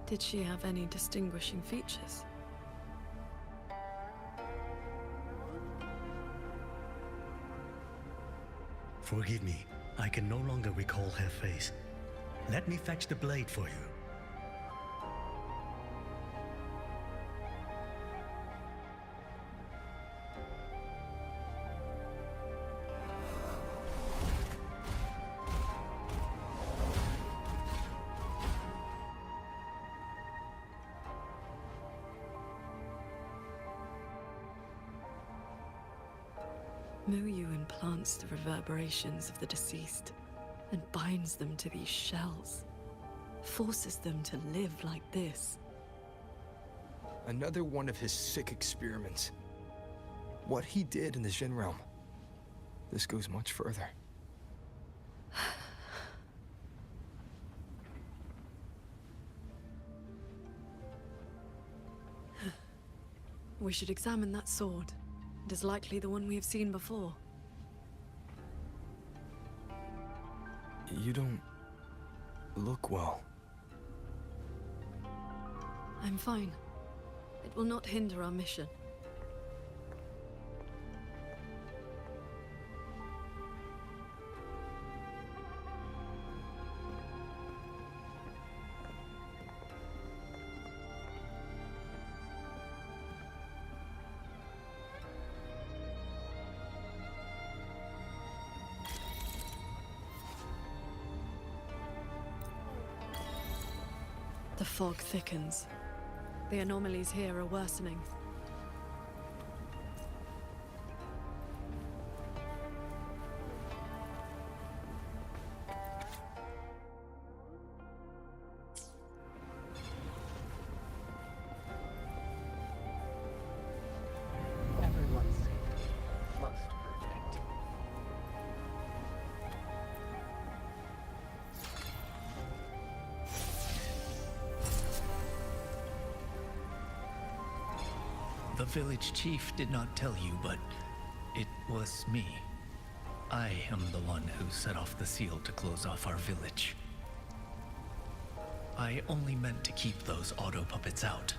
Did she have any distinguishing features? Forgive me, I can no longer recall her face. Let me fetch the blade for you. Muyu implants the reverberations of the deceased and binds them to these shells. Forces them to live like this. Another one of his sick experiments. What he did in the Jin realm. This goes much further. We should examine that sword. It is likely the one we have seen before. You don't look well. I'm fine. It will not hinder our mission. The fog thickens. The anomalies here are worsening. Everyone's safety must protect. The village chief did not tell you, but it was me. I am the one who set off the seal to close off our village. I only meant to keep those auto puppets out,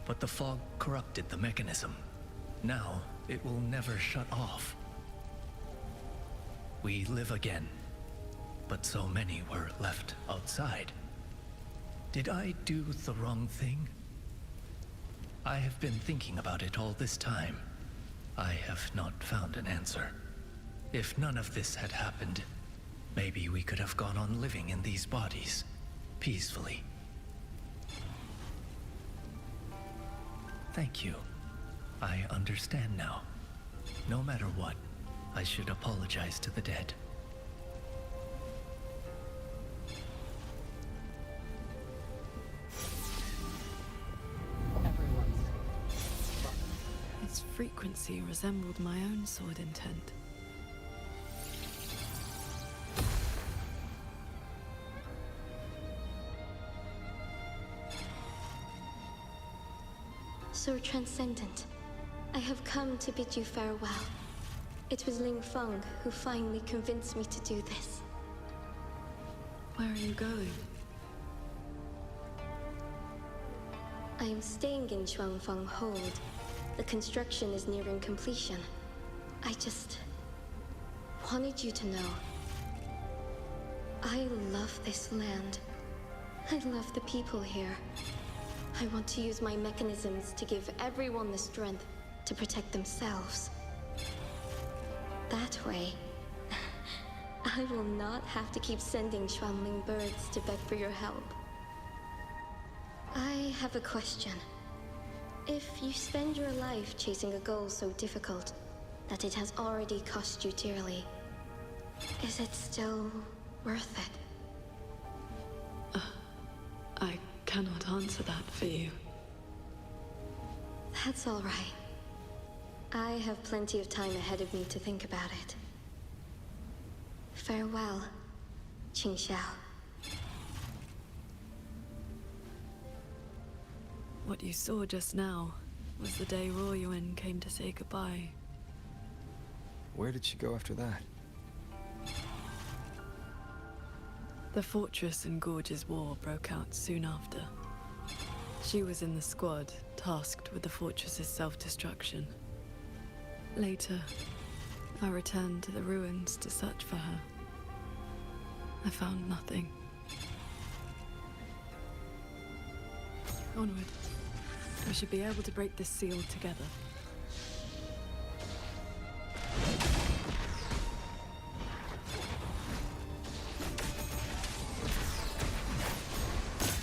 but the fog corrupted the mechanism. Now, it will never shut off. We live again, but so many were left outside. Did I do the wrong thing? I have been thinking about it all this time. I have not found an answer. If none of this had happened, maybe we could have gone on living in these bodies, peacefully. Thank you. I understand now. No matter what, I should apologize to the dead. Its frequency resembled my own sword intent. Sir Transcendent, I have come to bid you farewell. It was Ling Feng who finally convinced me to do this. Where are you going? I am staying in Shuangfeng Hold. The construction is nearing completion. I just wanted you to know. I love this land. I love the people here. I want to use my mechanisms to give everyone the strength to protect themselves. That way, I will not have to keep sending Xuanling birds to beg for your help. I have a question. If you spend your life chasing a goal so difficult that it has already cost you dearly, is it still worth it? I cannot answer that for you. That's all right. I have plenty of time ahead of me to think about it. Farewell, Qingxiao. What you saw just now was the day Royuan came to say goodbye. Where did she go after that? The Fortress and Gorge's War broke out soon after. She was in the squad tasked with the fortress's self-destruction. Later, I returned to the ruins to search for her. I found nothing. Onward. We should be able to break this seal together.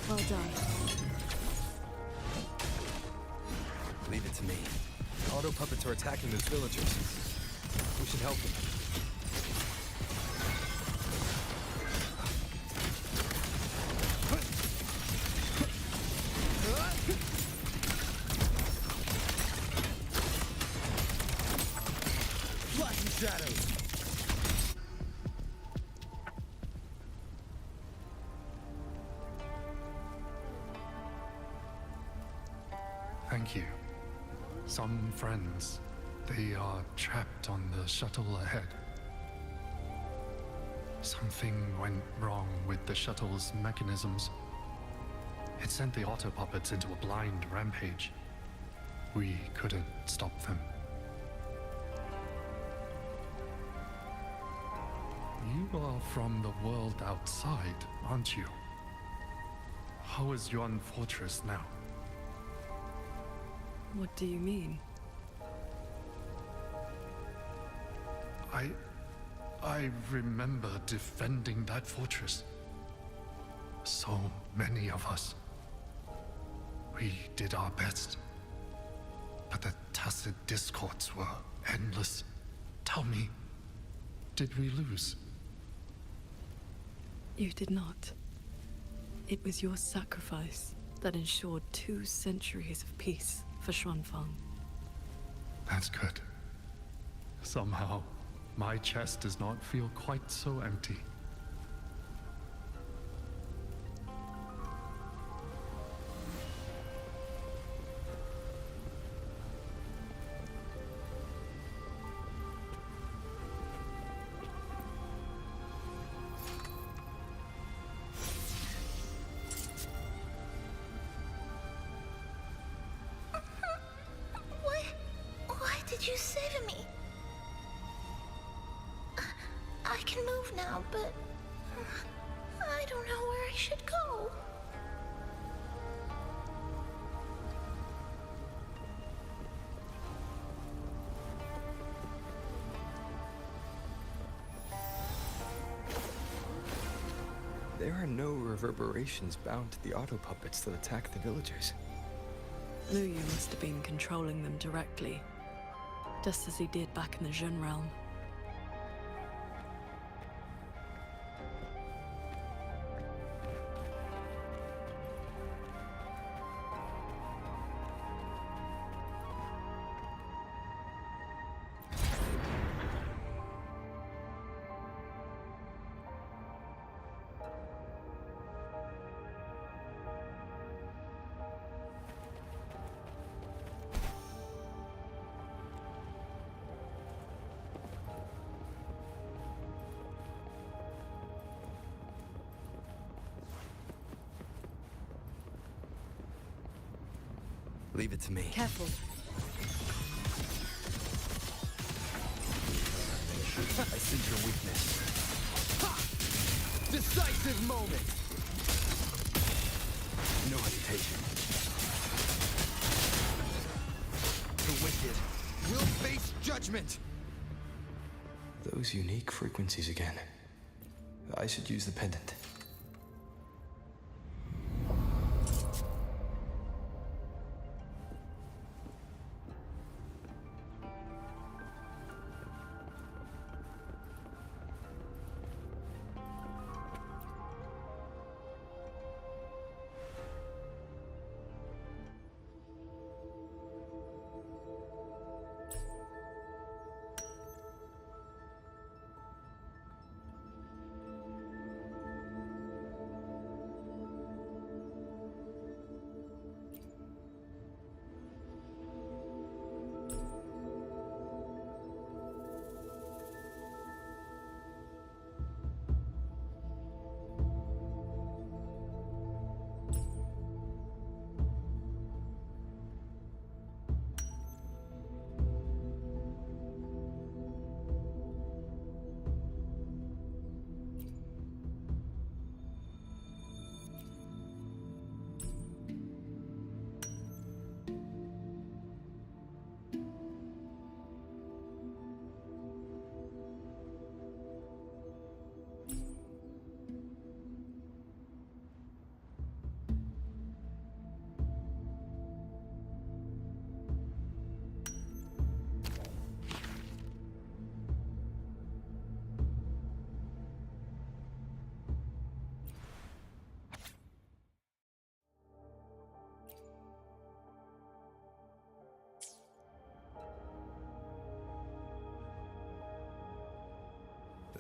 Well done. Leave it to me. Auto puppets are attacking those villagers. We should help them. Flashing shadows! Thank you. Some friends, they are trapped on the shuttle ahead. Something went wrong with the shuttle's mechanisms. It sent the auto puppets into a blind rampage. We couldn't stop them. You are from the world outside, aren't you? How is Yuan Fortress now? What do you mean? I remember defending that fortress. So many of us. We did our best. But the tacit discords were endless. Tell me, did we lose? You did not. It was your sacrifice that ensured 2 centuries of peace for Xuanfang. That's good. Somehow, my chest does not feel quite so empty. Why did you save me? I can move now, but I don't know where I should go. There are no reverberations bound to the auto puppets that attack the villagers. Luyu must have been controlling them directly, just as he did back in the Zhen realm. Leave it to me. Careful. I sense your weakness. Ha! Decisive moment! No hesitation. The wicked will face judgment! Those unique frequencies again. I should use the pendant.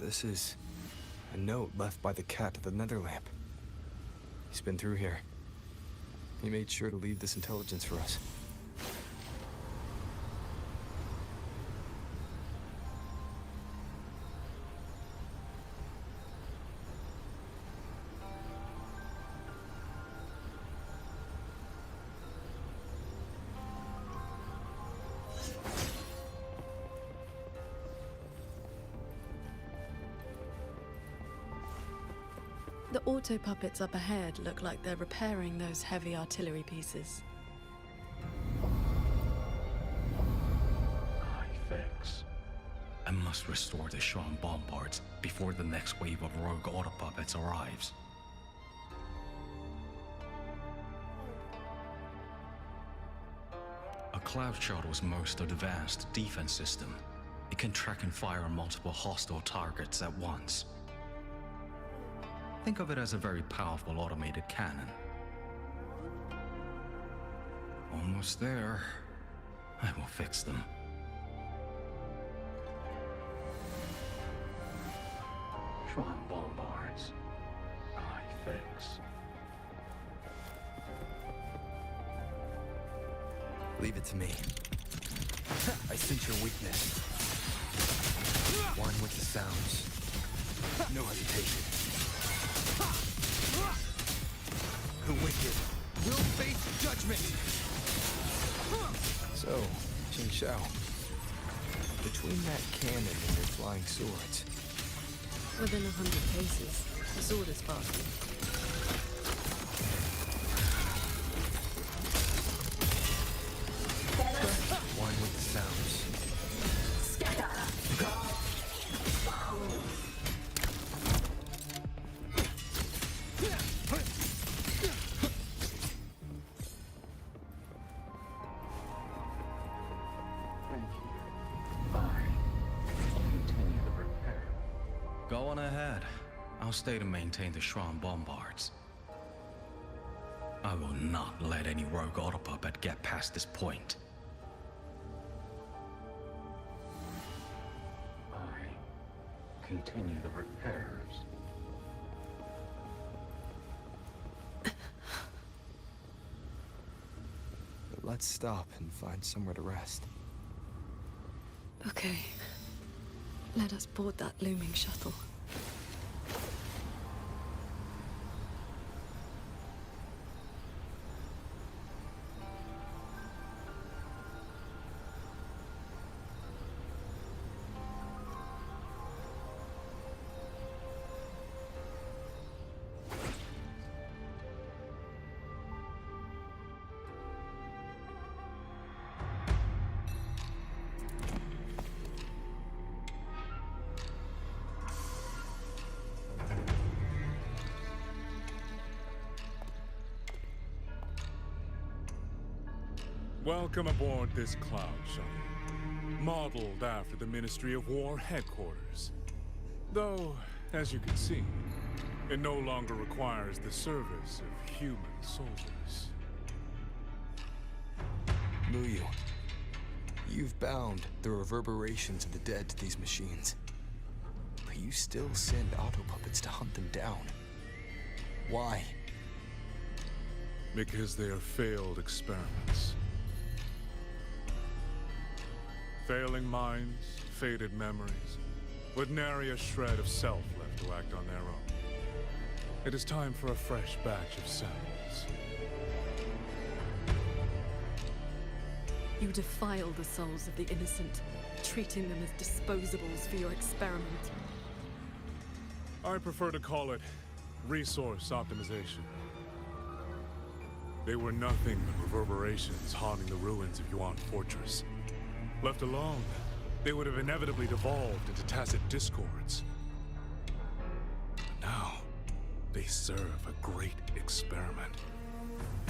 This is a note left by the cat of the Netherlamp. He's been through here. He made sure to leave this intelligence for us. The auto puppets up ahead look like they're repairing those heavy artillery pieces. Fix. I must restore the Shrine Bombards before the next wave of rogue auto puppets arrives. A cloud shuttle's most advanced defense system. It can track and fire on multiple hostile targets at once. Think of it as a very powerful automated cannon. Almost there. I will fix them. Shrine Bombards. I fix. Leave it to me. I sense your weakness. One with the sounds. No hesitation. The wicked will face judgment! So, Jing Xiao, between that cannon and your flying swords, Within 100 paces, the sword is faster. one with the sounds. Go on ahead. I'll stay to maintain the Shrine Bombards. I will not let any rogue auto puppet get past this point. I continue the repairs. But let's stop and find somewhere to rest. Okay. Let us board that looming shuttle. Welcome aboard this cloud shuttle, modeled after the Ministry of War headquarters. Though, as you can see, it no longer requires the service of human soldiers. Muyu, you've bound the reverberations of the dead to these machines. But you still send autopuppets to hunt them down. Why? Because they are failed experiments. Failing minds, faded memories, with nary a shred of self left to act on their own. It is time for a fresh batch of samples. You defile the souls of the innocent, treating them as disposables for your experiment. I prefer to call it resource optimization. They were nothing but reverberations haunting the ruins of Yuan Fortress. Left alone, they would have inevitably devolved into tacit discords. But now, they serve a great experiment.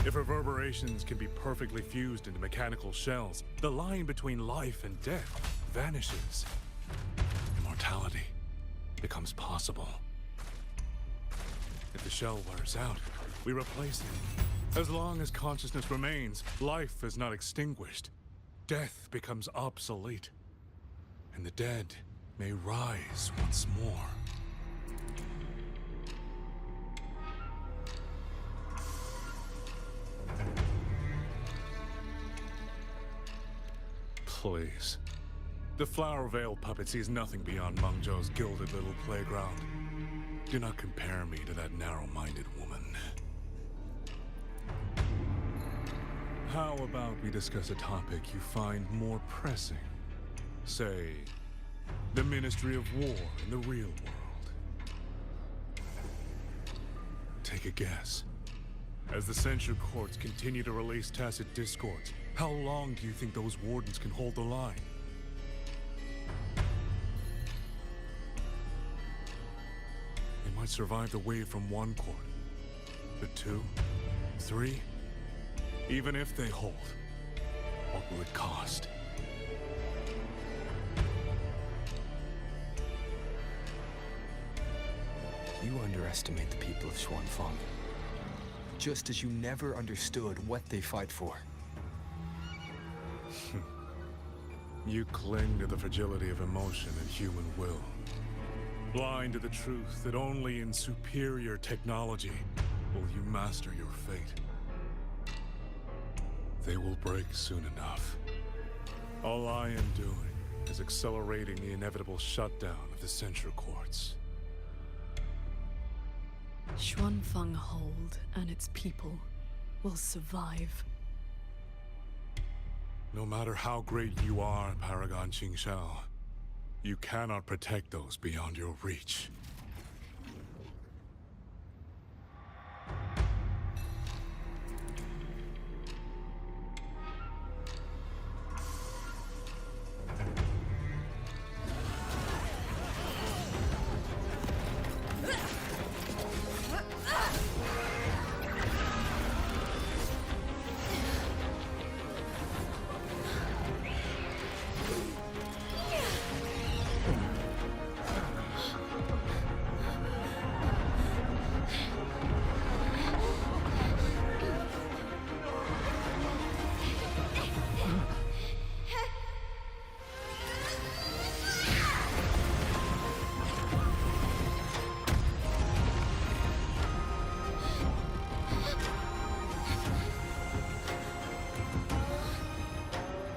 If reverberations can be perfectly fused into mechanical shells, the line between life and death vanishes. Immortality becomes possible. If the shell wears out, we replace it. As long as consciousness remains, life is not extinguished. Death becomes obsolete, and the dead may rise once more. Please. The Flower Veil puppet sees nothing beyond Mengzhou's gilded little playground. Do not compare me to that narrow-minded woman. How about we discuss a topic you find more pressing? Say, the Ministry of War in the real world. Take a guess. As the Censure Courts continue to release tacit discords, how long do you think those wardens can hold the line? They might survive the wave from one court, but 2, 3, even if they hold, what will it cost? You underestimate the people of Xuanfang, just as you never understood what they fight for. You cling to the fragility of emotion and human will, blind to the truth that only in superior technology will you master your fate. They will break soon enough. All I am doing is accelerating the inevitable shutdown of the Censure Courts. Xuanfang Hold and its people will survive. No matter how great you are, Paragon Qingxiao, you cannot protect those beyond your reach.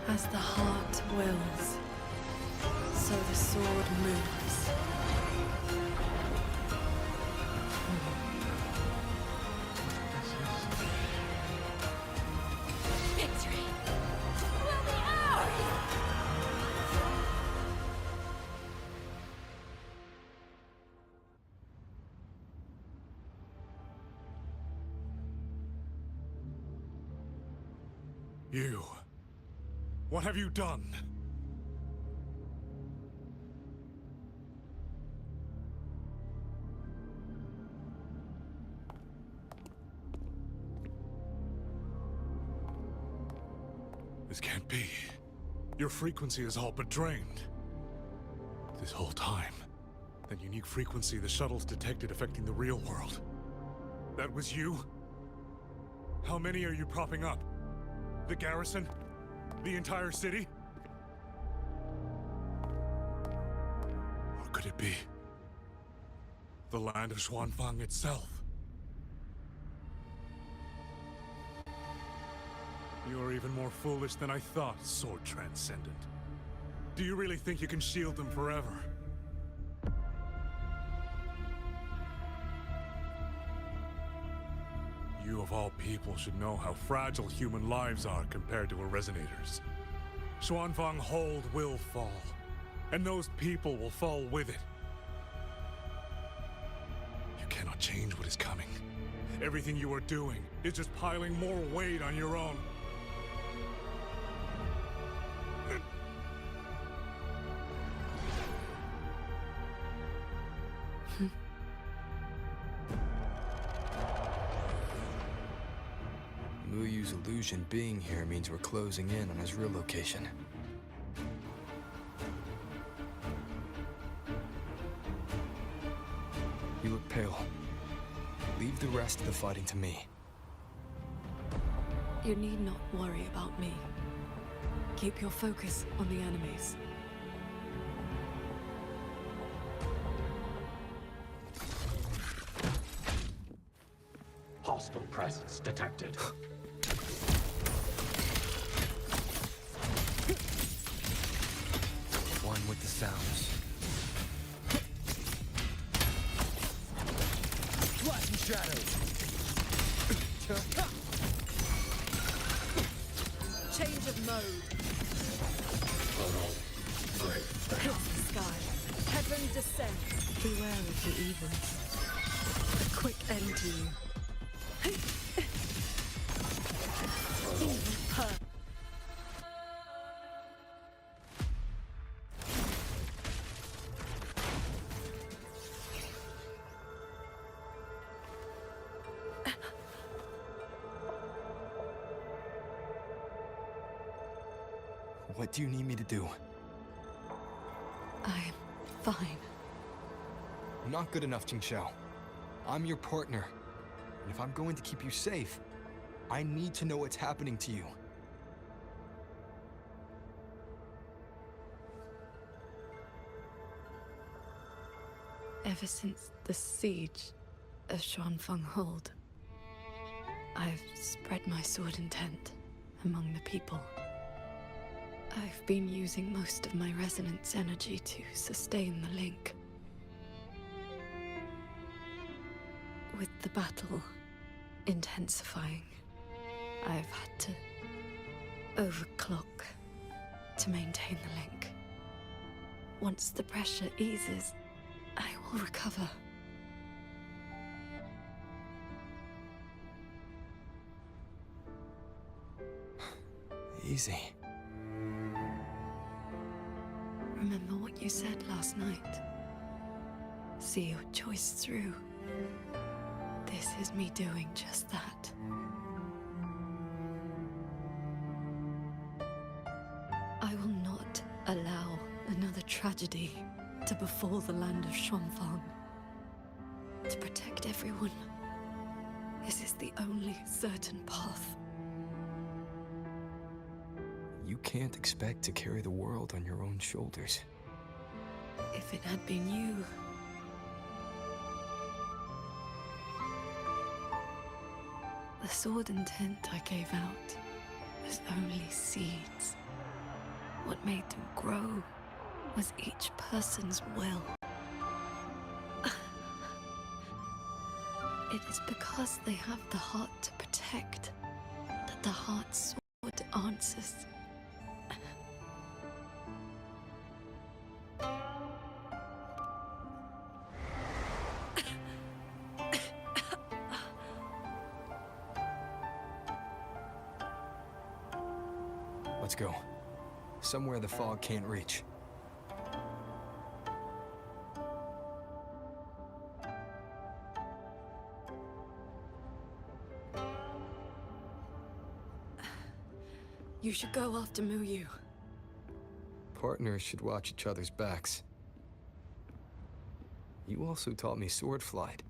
As the heart wills, so the sword moves. Victory will be ours! You. What have you done? This can't be. Your frequency is all but drained. This whole time, that unique frequency the shuttles detected affecting the real world. That was you? How many are you propping up? The garrison? The entire city? Or could it be the land of Xuanfang itself? You are even more foolish than I thought, Sword Transcendent. Do you really think you can shield them forever? You of all people should know how fragile human lives are compared to a Resonators. Xuanfang Hold will fall, and those people will fall with it. You cannot change what is coming. Everything you are doing is just piling more weight on your own. Muyu's illusion being here means we're closing in on his real location. You look pale. Leave the rest of the fighting to me. You need not worry about me. Keep your focus on the enemies. Hostile presence detected. One with the sounds. Flashing shadows. Change of mode. Hits the sky. Heaven descends. Beware of the evils. A quick end to you. Evil per. What do you need me to do? I'm fine. Not good enough, Qingxiao. I'm your partner. And if I'm going to keep you safe, I need to know what's happening to you. Ever since the siege of Xuanfeng Hold, I've spread my sword intent among the people. I've been using most of my resonance energy to sustain the link. With the battle intensifying, I've had to overclock to maintain the link. Once the pressure eases, I will recover. Easy. Remember what you said last night. See your choice through. This is me doing just that. I will not allow another tragedy to befall the land of Xuanfeng. To protect everyone, this is the only certain path. You can't expect to carry the world on your own shoulders. If it had been you, the sword intent I gave out was only seeds. What made them grow was each person's will. It is because they have the heart to protect that the heart sword answers. Let's go. Somewhere the fog can't reach. You should go after Muyu. Partners should watch each other's backs. You also taught me sword flight.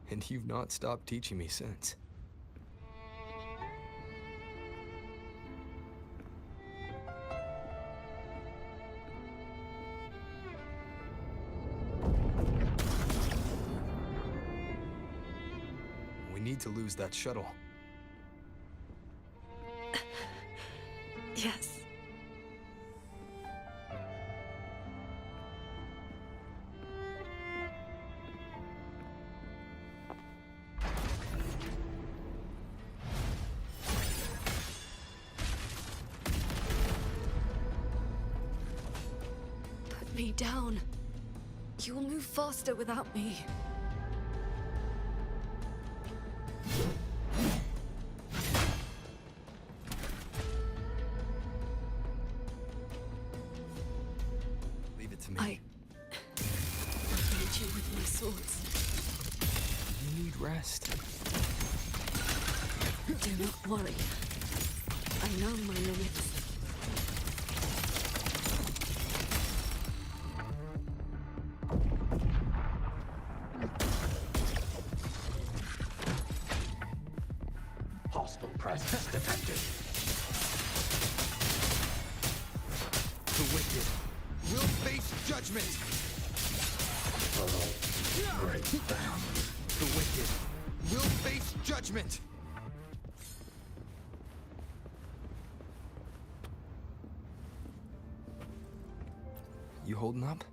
And you've not stopped teaching me since. We need to lose that shuttle. Yes. Put me down. You will move faster without me. I hit you with my swords. You need rest. Do not worry. I know my limits. Hostile presence detected. The wicked will face judgment. Break down. The wicked will face judgment! You holding up?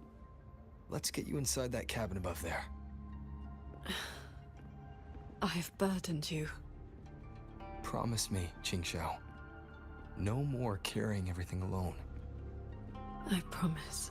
Let's get you inside that cabin above there. I've burdened you. Promise me, Qingxiao. No more carrying everything alone. I promise.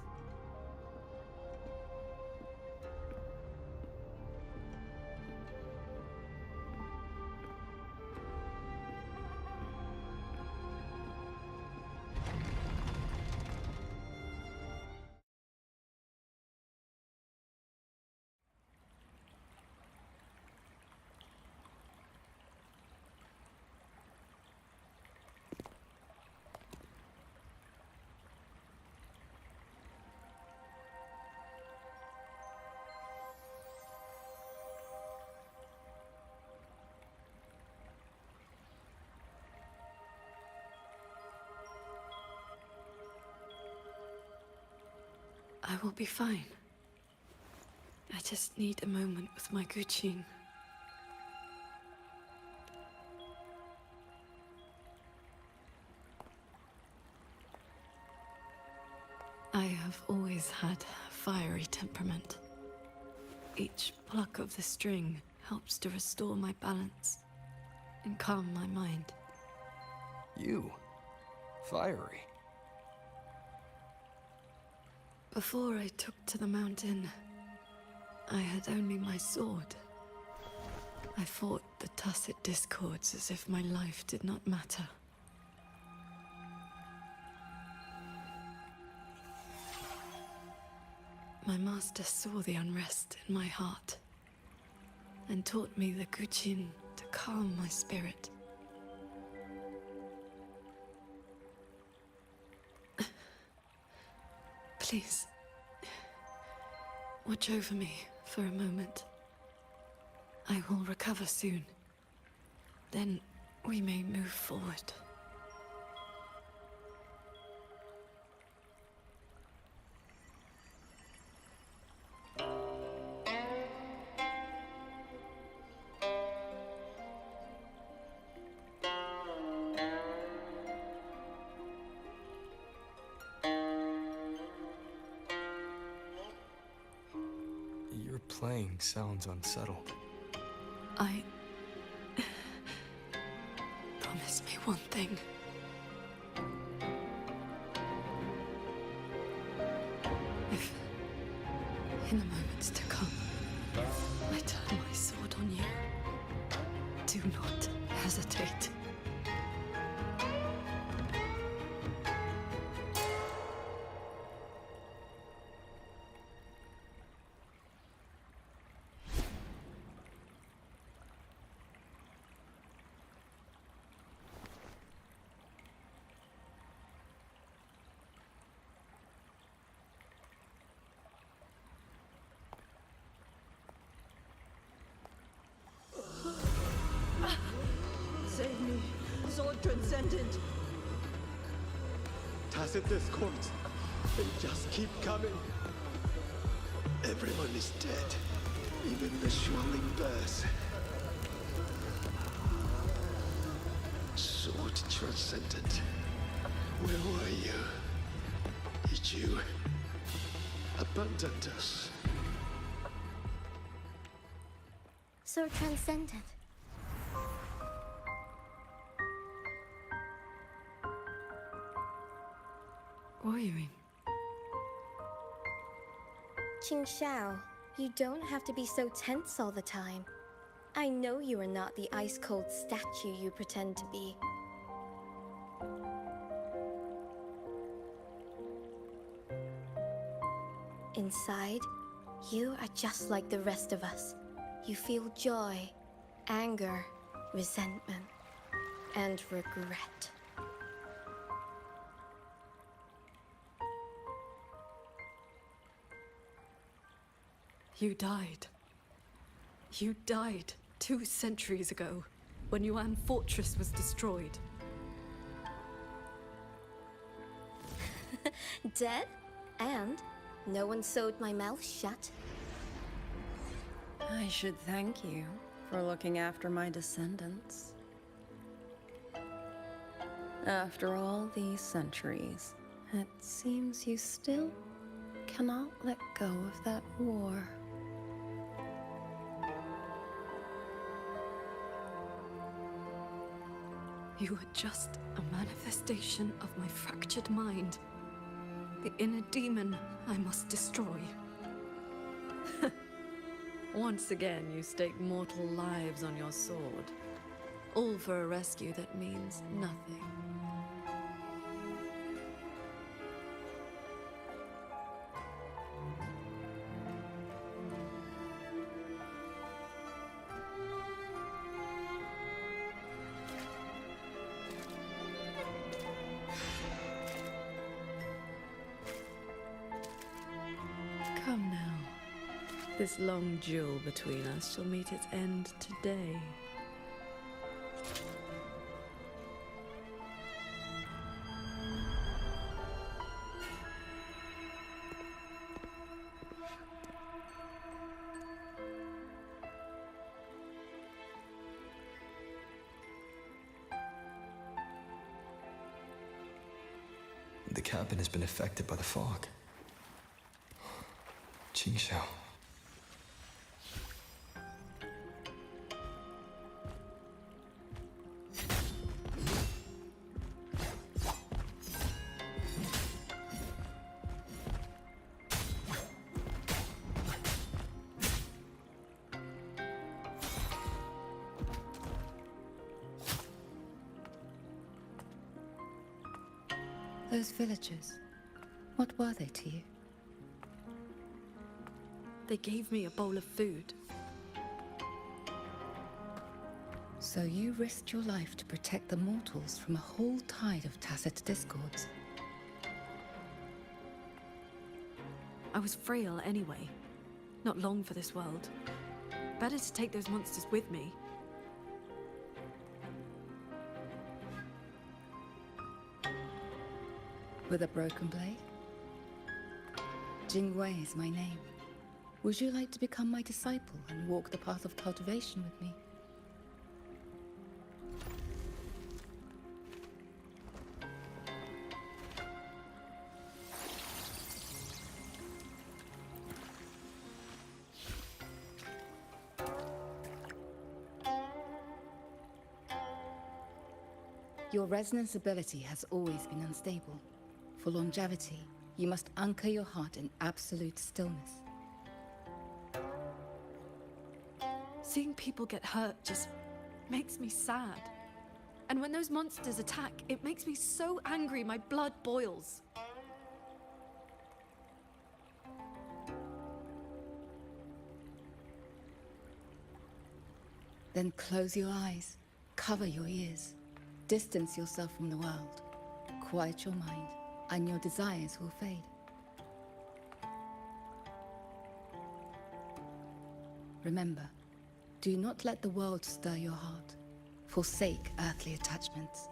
I will be fine. I just need a moment with my Guqin. I have always had a fiery temperament. Each pluck of the string helps to restore my balance and calm my mind. You? Fiery? Before I took to the mountain, I had only my sword. I fought the tacit discords as if my life did not matter. My master saw the unrest in my heart and taught me the Guqin to calm my spirit. Please, watch over me for a moment. I will recover soon. Then we may move forward. Your playing sounds unsettled. Promise me one thing. If, in the moments to come, I turn my sword on you, do not hesitate. Save me, Sword Transcendent! Tacit discords. They just keep coming. Everyone is dead. Even the Xuanling bears. Sword Transcendent. Where were you? Did you abandon us? So transcendent. Wuthering. Qingxiao, you don't have to be so tense all the time. I know you are not the ice-cold statue you pretend to be. Inside, you are just like the rest of us. You feel joy, anger, resentment, and regret. You died. You died 2 centuries ago, when Yuan Fortress was destroyed. Dead? And no one sewed my mouth shut. I should thank you for looking after my descendants. After all these centuries, it seems you still cannot let go of that war. You were just a manifestation of my fractured mind. The inner demon I must destroy. Once again, you stake mortal lives on your sword. All for a rescue that means nothing. Come now. This long duel between us shall meet its end today. The cabin has been affected by the fog. Qingxiao. Those villagers, what were they to you? They gave me a bowl of food. So you risked your life to protect the mortals from a whole tide of tacit discords. I was frail anyway. Not long for this world. Better to take those monsters with me. With a broken blade? Jingwei is my name. Would you like to become my disciple and walk the path of cultivation with me? Your resonance ability has always been unstable. For longevity, you must anchor your heart in absolute stillness. Seeing people get hurt just makes me sad. And when those monsters attack, it makes me so angry my blood boils. Then close your eyes, cover your ears, distance yourself from the world, quiet your mind, and your desires will fade. Remember, do not let the world stir your heart. Forsake earthly attachments.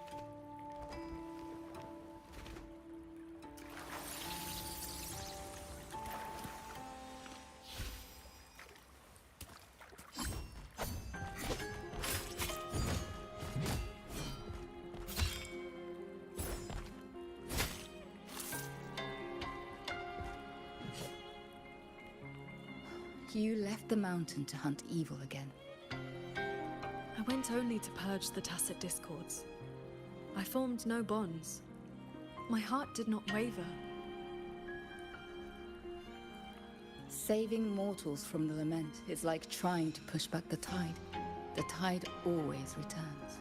You left the mountain to hunt evil again. I went only to purge the tacit discords. I formed no bonds. My heart did not waver. Saving mortals from the lament is like trying to push back the tide. The tide always returns.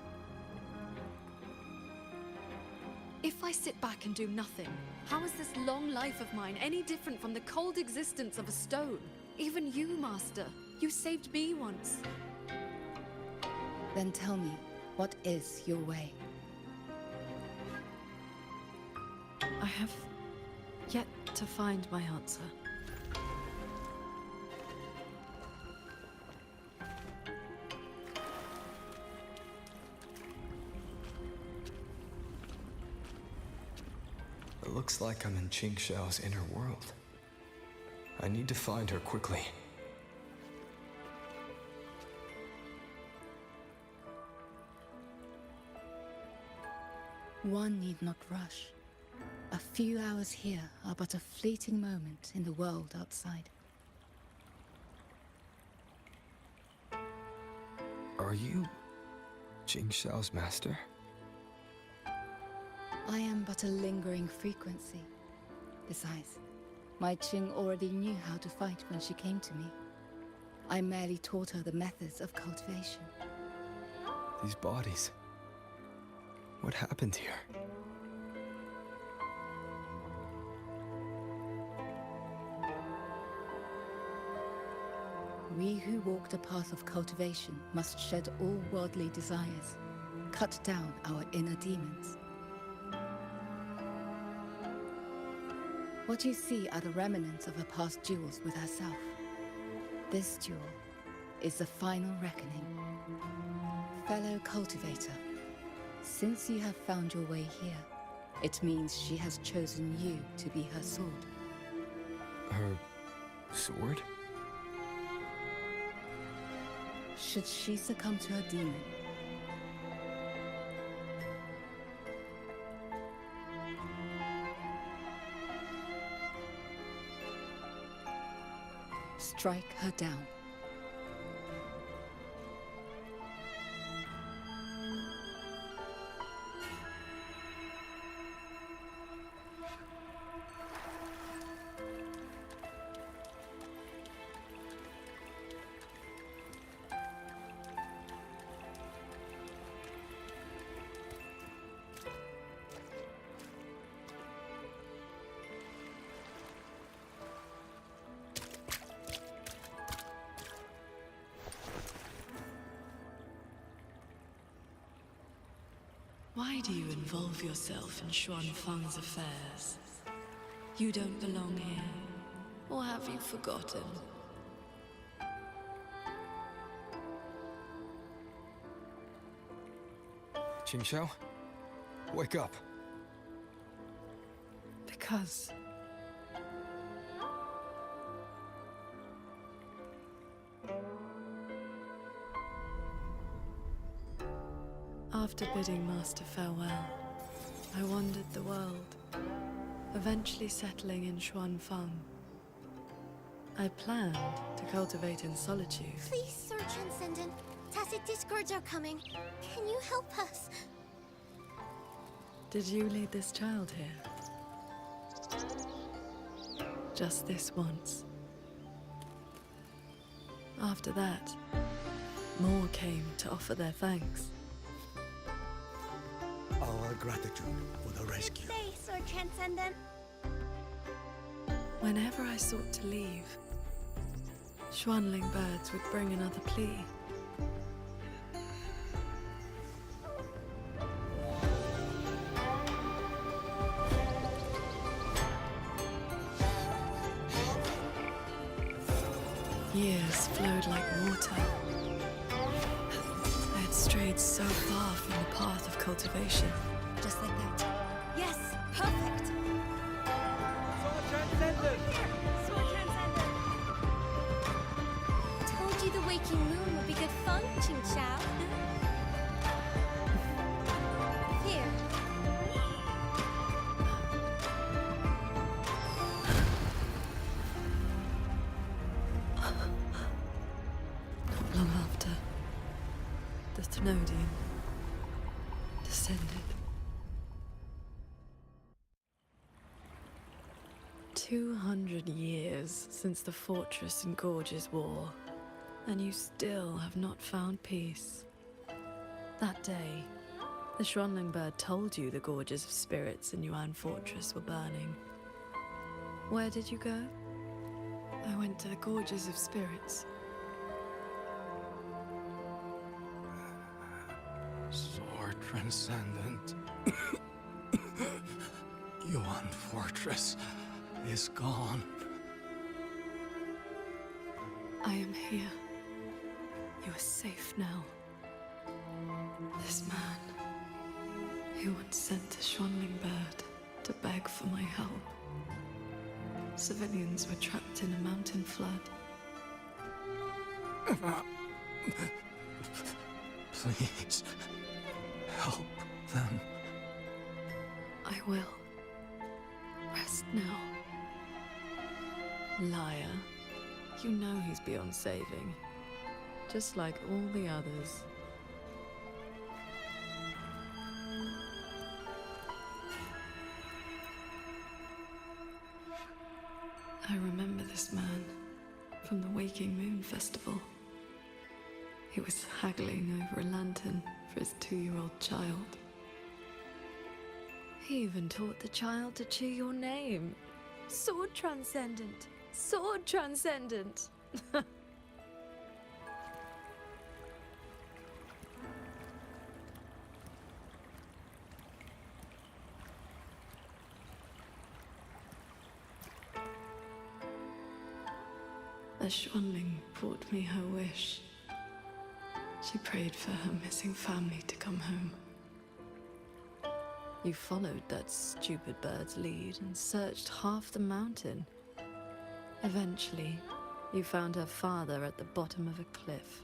If I sit back and do nothing, how is this long life of mine any different from the cold existence of a stone? Even you, Master. You saved me once. Then tell me, what is your way? I have yet to find my answer. It looks like I'm in Qingxiao's inner world. I need to find her quickly. One need not rush. A few hours here are but a fleeting moment in the world outside. Are you Jing Xiao's master? I am but a lingering frequency. Besides, my Qing already knew how to fight when she came to me. I merely taught her the methods of cultivation. These bodies. What happened here? We who walk the path of cultivation must shed all worldly desires, cut down our inner demons. What you see are the remnants of her past duels with herself. This duel is the final reckoning. Fellow cultivator, since you have found your way here, it means she has chosen you to be her sword. Her sword? Should she succumb to her demon, strike her down. Why do you involve yourself in Xuanfang's affairs? You don't belong here. Or have you forgotten? Jing Xiao? Wake up. Because... After bidding Master farewell, I wandered the world, eventually settling in Xuanfang. I planned to cultivate in solitude. Please, Sir Transcendent. Tacit discords are coming. Can you help us? Did you lead this child here? Just this once. After that, more came to offer their thanks. Our gratitude for the rescue. Stay, Sir Transcendent. Whenever I sought to leave, Xuanling birds would bring another plea. Years flowed like water. I had strayed so far from the path of cultivation. Just like that. Yes, perfect. Sword Transcendent! Sword Transcendent! Told you the waking moon would be good fun, Ching Xiao. Here. Long after, the Thenodian descended. 200 years since the Fortress and Gorges War, and you still have not found peace. That day, the Xuanling bird told you the Gorges of Spirits in Yuan Fortress were burning. Where did you go? I went to the Gorges of Spirits. Sword Transcendent. Yuan Fortress is gone. I am here. You are safe now. This man, who once sent a Xuanling bird to beg for my help. Civilians were trapped in a mountain flood. Please, help them. I will. Rest now. Liar. You know he's beyond saving. Just like all the others. I remember this man from the Waking Moon Festival. He was haggling over a lantern for his 2-year-old child. He even taught the child to cheer your name. Sword Transcendent! Sword Transcendent! A Xuanling brought me her wish. She prayed for her missing family to come home. You followed that stupid bird's lead and searched half the mountain. Eventually, you found her father at the bottom of a cliff.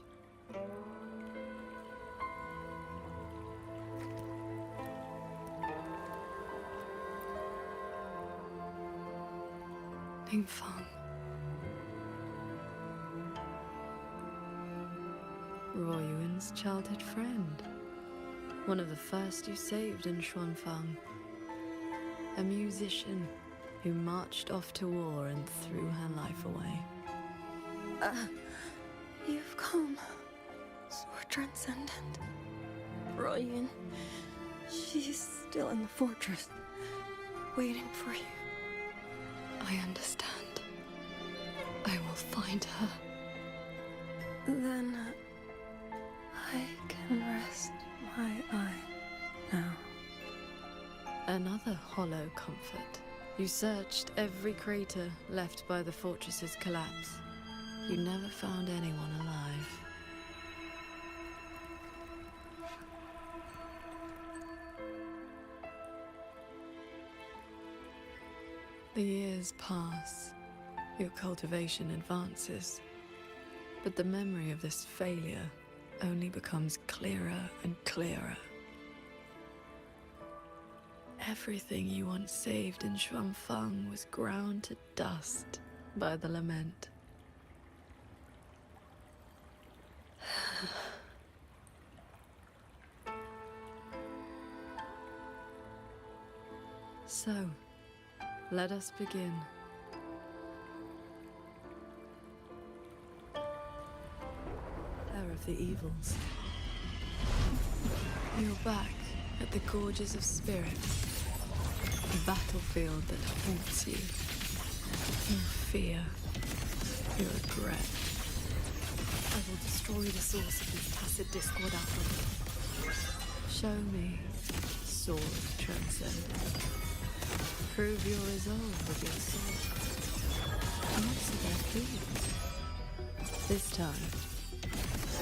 Ningfang. Ruoyuan's childhood friend. One of the first you saved in Xuanfang. A musician who marched off to war and threw her life away. You've come. Sword Transcendent. Ruoyuan. She's still in the fortress, waiting for you. I understand. I will find her. Then I can rest my eye now. Another hollow comfort. You searched every crater left by the fortress's collapse. You never found anyone alive. The years pass. Your cultivation advances. But the memory of this failure only becomes clearer and clearer. Everything you once saved in Xuanfang was ground to dust by the lament. So, let us begin. Of the evils. You're back at the Gorges of Spirits, the battlefield that haunts you. Your fear, your regret. I will destroy the source of this tacit discord out of you. Show me Sword Transcendent. Prove your resolve with your sword. Answer their pleas. This time,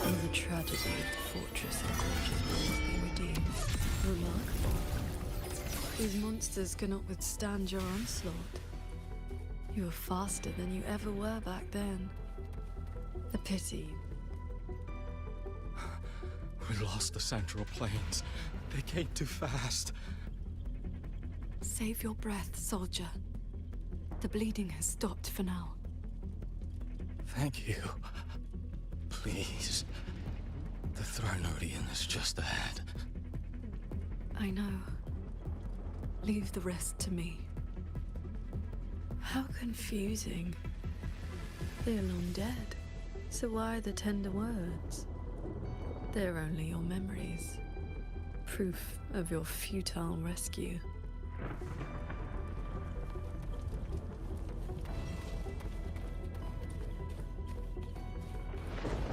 all the tragedy of the fortress and gorges will be redeemed. Remarkable. These monsters cannot withstand your onslaught. You are faster than you ever were back then. A pity. We lost the Central Plains. They came too fast. Save your breath, soldier. The bleeding has stopped for now. Thank you. Please. The Thronodian is just ahead. I know. Leave the rest to me. How confusing. They're long dead. So why the tender words? They're only your memories. Proof of your futile rescue.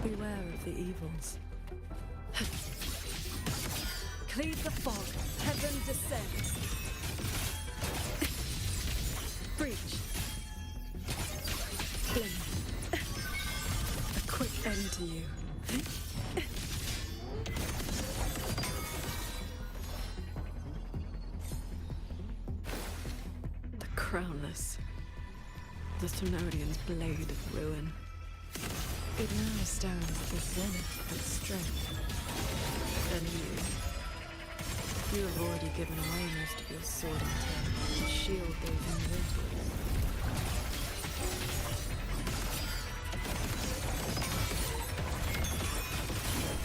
Beware of the evils. Cleave the fog. Heaven descends. Breach. Glim. A quick end to you. The Crownless. The Thronodian's blade of ruin. It now stands at the zenith of its strength. And You have already given away most of your sword intel to shield those individuals.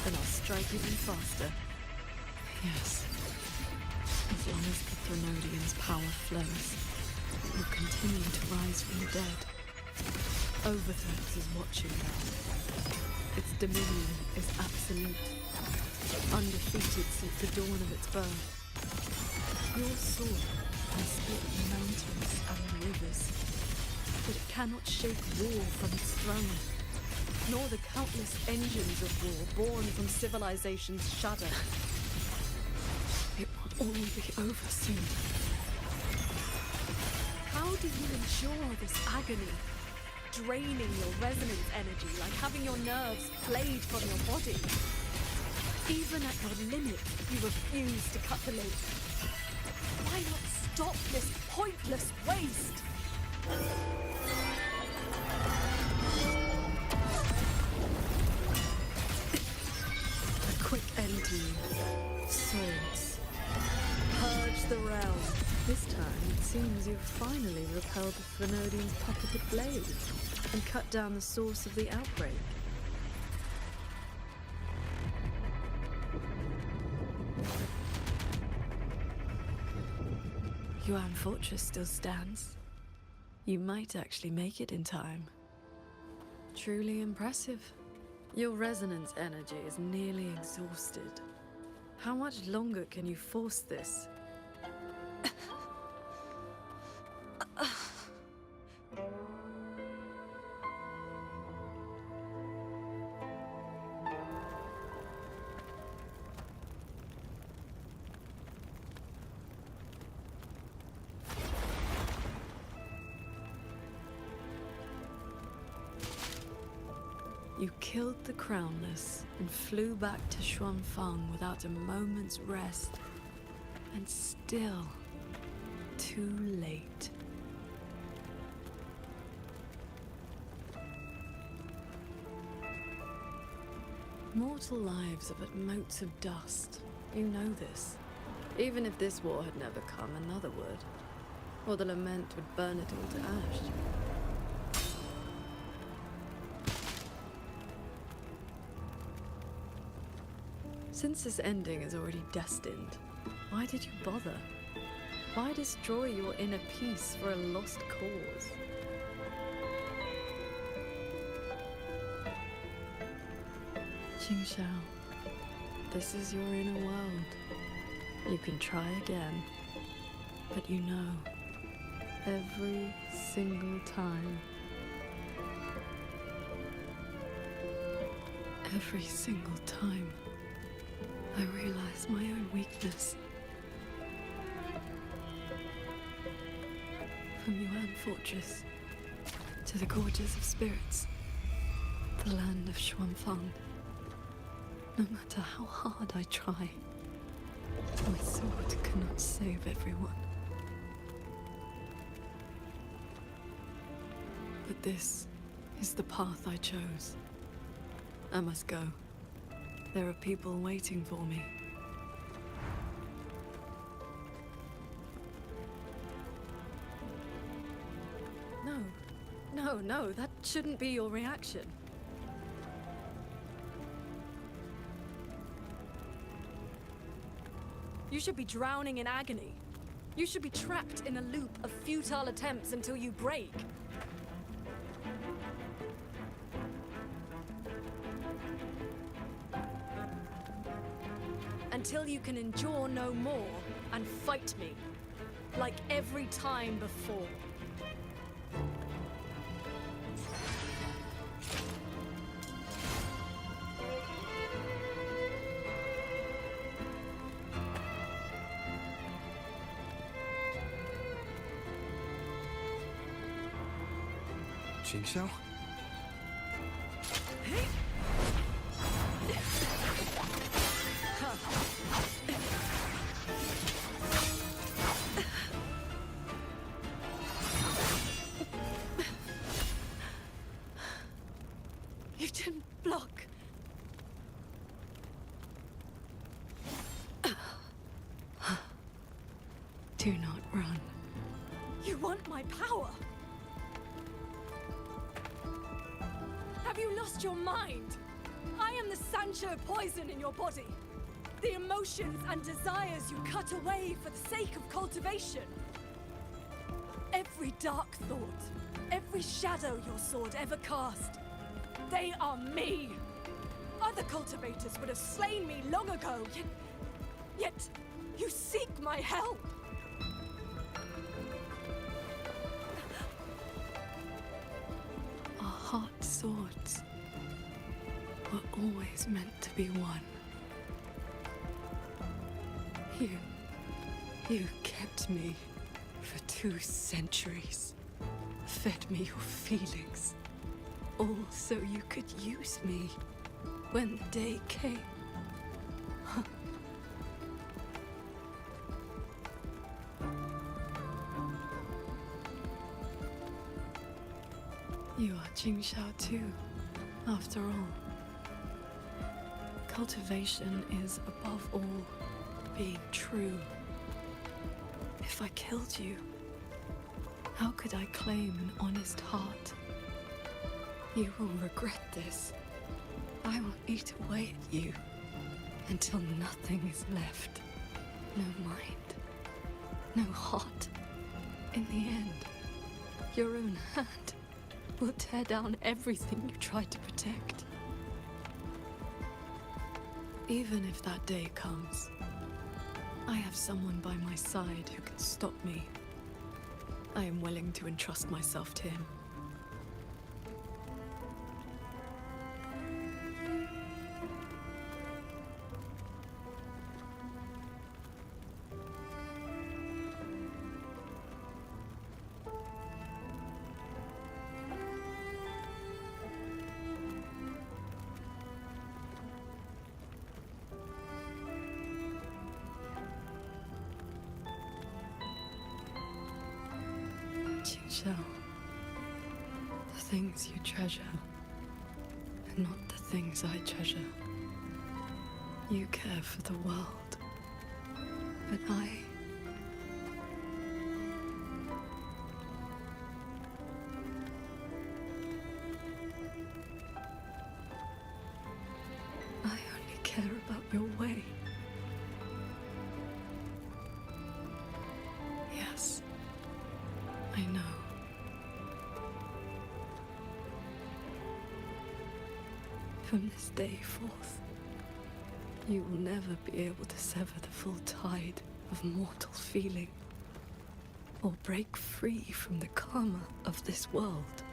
Then I'll strike even faster. Yes. As long as the Threnodian's power flows, it will continue to rise from the dead. Overthrex is watching now. Its dominion is absolute, undefeated since the dawn of its birth. Your sword can split mountains and rivers, but it cannot shake war from its throne, nor the countless engines of war born from civilization's shudder. It will all be over soon. How do you endure this agony? Draining your resonance energy like having your nerves flayed from your body. Even at your limit, you refuse to cut the link. Why not stop this pointless waste? A quick end to you. Swords. Purge the realm. This time, it seems you've finally repelled the Threnodian's puppeted blade and cut down the source of the outbreak. Yuan Fortress still stands. You might actually make it in time. Truly impressive. Your resonance energy is nearly exhausted. How much longer can you force this? You killed the Crownless and flew back to Xuanfang without a moment's rest. And still, too late. Mortal lives are but motes of dust. You know this. Even if this war had never come, another would. Or the lament would burn it all to ash. Since this ending is already destined, why did you bother? Why destroy your inner peace for a lost cause? Qingxiao, this is your inner world. You can try again, but you know, every single time, every single time, I realize my own weakness. From Yuan Fortress to the Gorges of Spirits, the land of Xuanfang. No matter how hard I try, my sword cannot save everyone. But this is the path I chose. I must go. There are people waiting for me. No, that shouldn't be your reaction. You should be drowning in agony. You should be trapped in a loop of futile attempts until you break. Until you can endure no more and fight me, like every time before. Qingxiao? You didn't block. Do not run. You want my power? Have you lost your mind? I am the Sancho poison in your body. The emotions and desires you cut away for the sake of cultivation. Every dark thought, every shadow your sword ever cast, they are me. Other cultivators would have slain me long ago, yet you seek my help. Our hot swords were always meant to be one. You kept me for 2 centuries. Fed me your feelings. All so you could use me when the day came. You are Jingxiao too, after all. Cultivation is, above all, being true. If I killed you, how could I claim an honest heart? You will regret this. I will eat away at you until nothing is left. No mind, no heart. In the end, your own hand will tear down everything you tried to protect. Even if that day comes, I have someone by my side who can stop me. I am willing to entrust myself to him. Jingxiao, the things you treasure are not the things I treasure. You care for the world, but I only care about your way. Yes, I know. From this day forth, you will never be able to sever the full tide of mortal feeling, or break free from the karma of this world.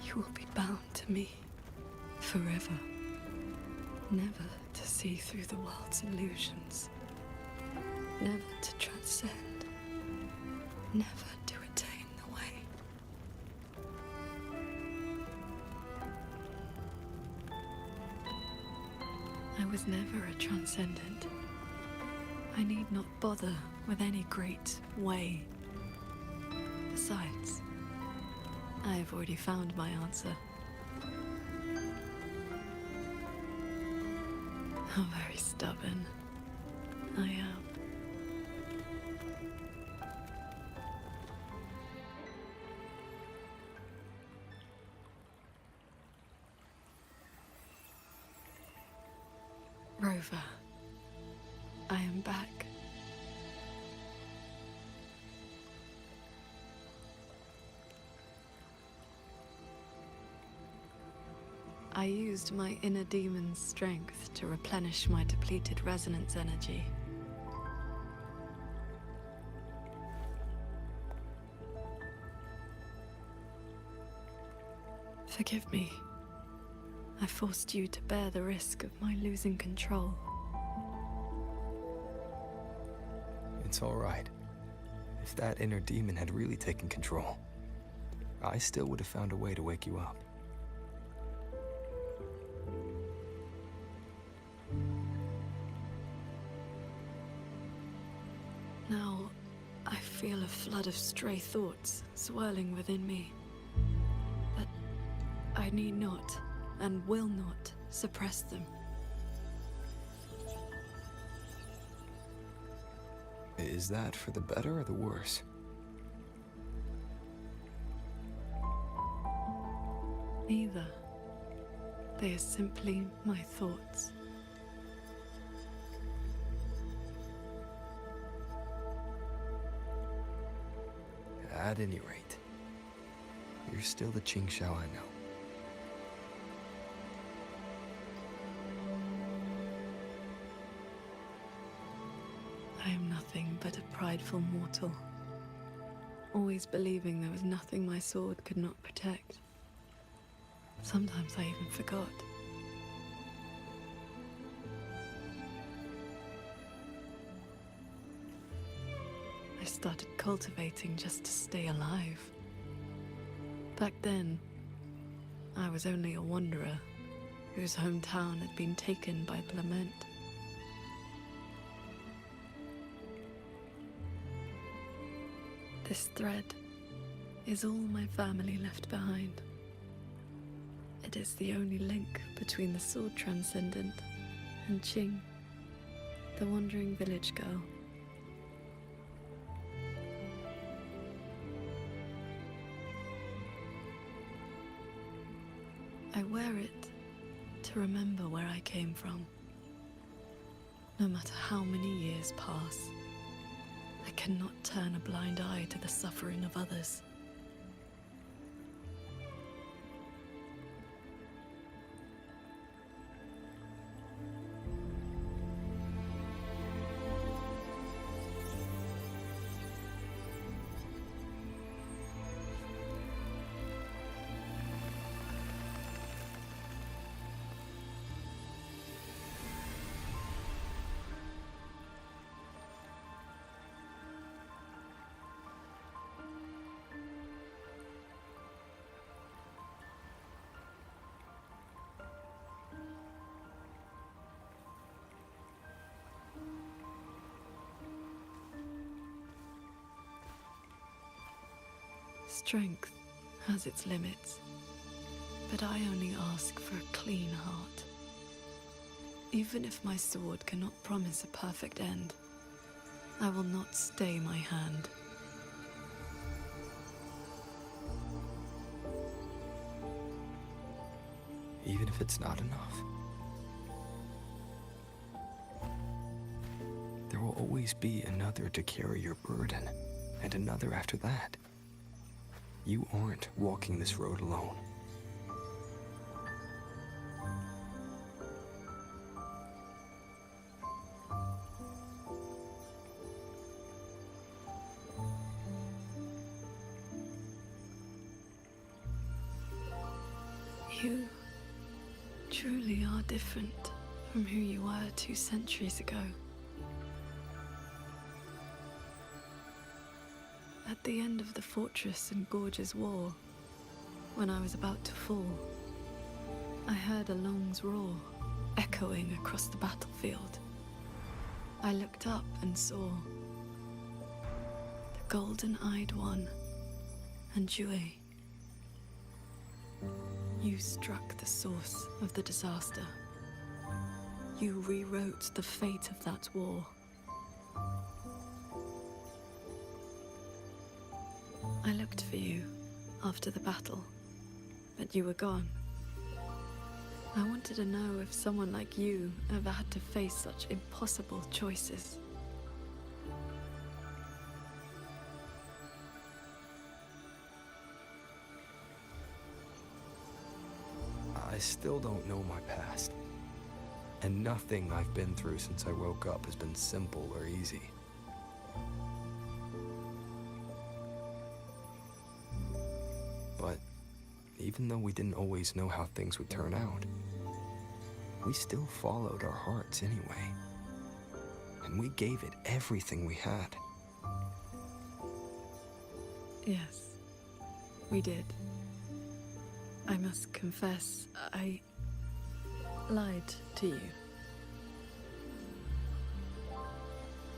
You will be bound to me forever, never to see through the world's illusions, never to transcend, never to attain the way. I was never a transcendent. I need not bother with any great way. Besides, I have already found my answer. How very stubborn I am. Rover, I am back. I used my inner demon's strength to replenish my depleted resonance energy. Forgive me. I forced you to bear the risk of my losing control. It's all right. If that inner demon had really taken control, I still would have found a way to wake you up. Now, I feel a flood of stray thoughts swirling within me. But I need not and will not suppress them. Is that for the better or the worse? Neither. They are simply my thoughts. At any rate, you're still the Qingxiao I know. I am nothing but a prideful mortal, always believing there was nothing my sword could not protect. Sometimes I even forgot. I started cultivating just to stay alive. Back then, I was only a wanderer whose hometown had been taken by Clement. This thread is all my family left behind. It is the only link between the sword transcendent and Qing, the wandering village girl. I wear it to remember where I came from. No matter how many years pass, I cannot turn a blind eye to the suffering of others. Strength has its limits, but I only ask for a clean heart. Even if my sword cannot promise a perfect end, I will not stay my hand. Even if it's not enough. There will always be another to carry your burden, and another after that. You aren't walking this road alone. You truly are different from who you were 2 centuries ago. At the end of the Fortress and Gorge's War, when I was about to fall, I heard Along's roar echoing across the battlefield. I looked up and saw the golden-eyed one and Jue. You struck the source of the disaster. You rewrote the fate of that war. I looked for you after the battle, but you were gone. I wanted to know if someone like you ever had to face such impossible choices. I still don't know my past. And nothing I've been through since I woke up has been simple or easy. But even though we didn't always know how things would turn out, we still followed our hearts anyway. And we gave it everything we had. Yes, we did. I must confess, I lied to you.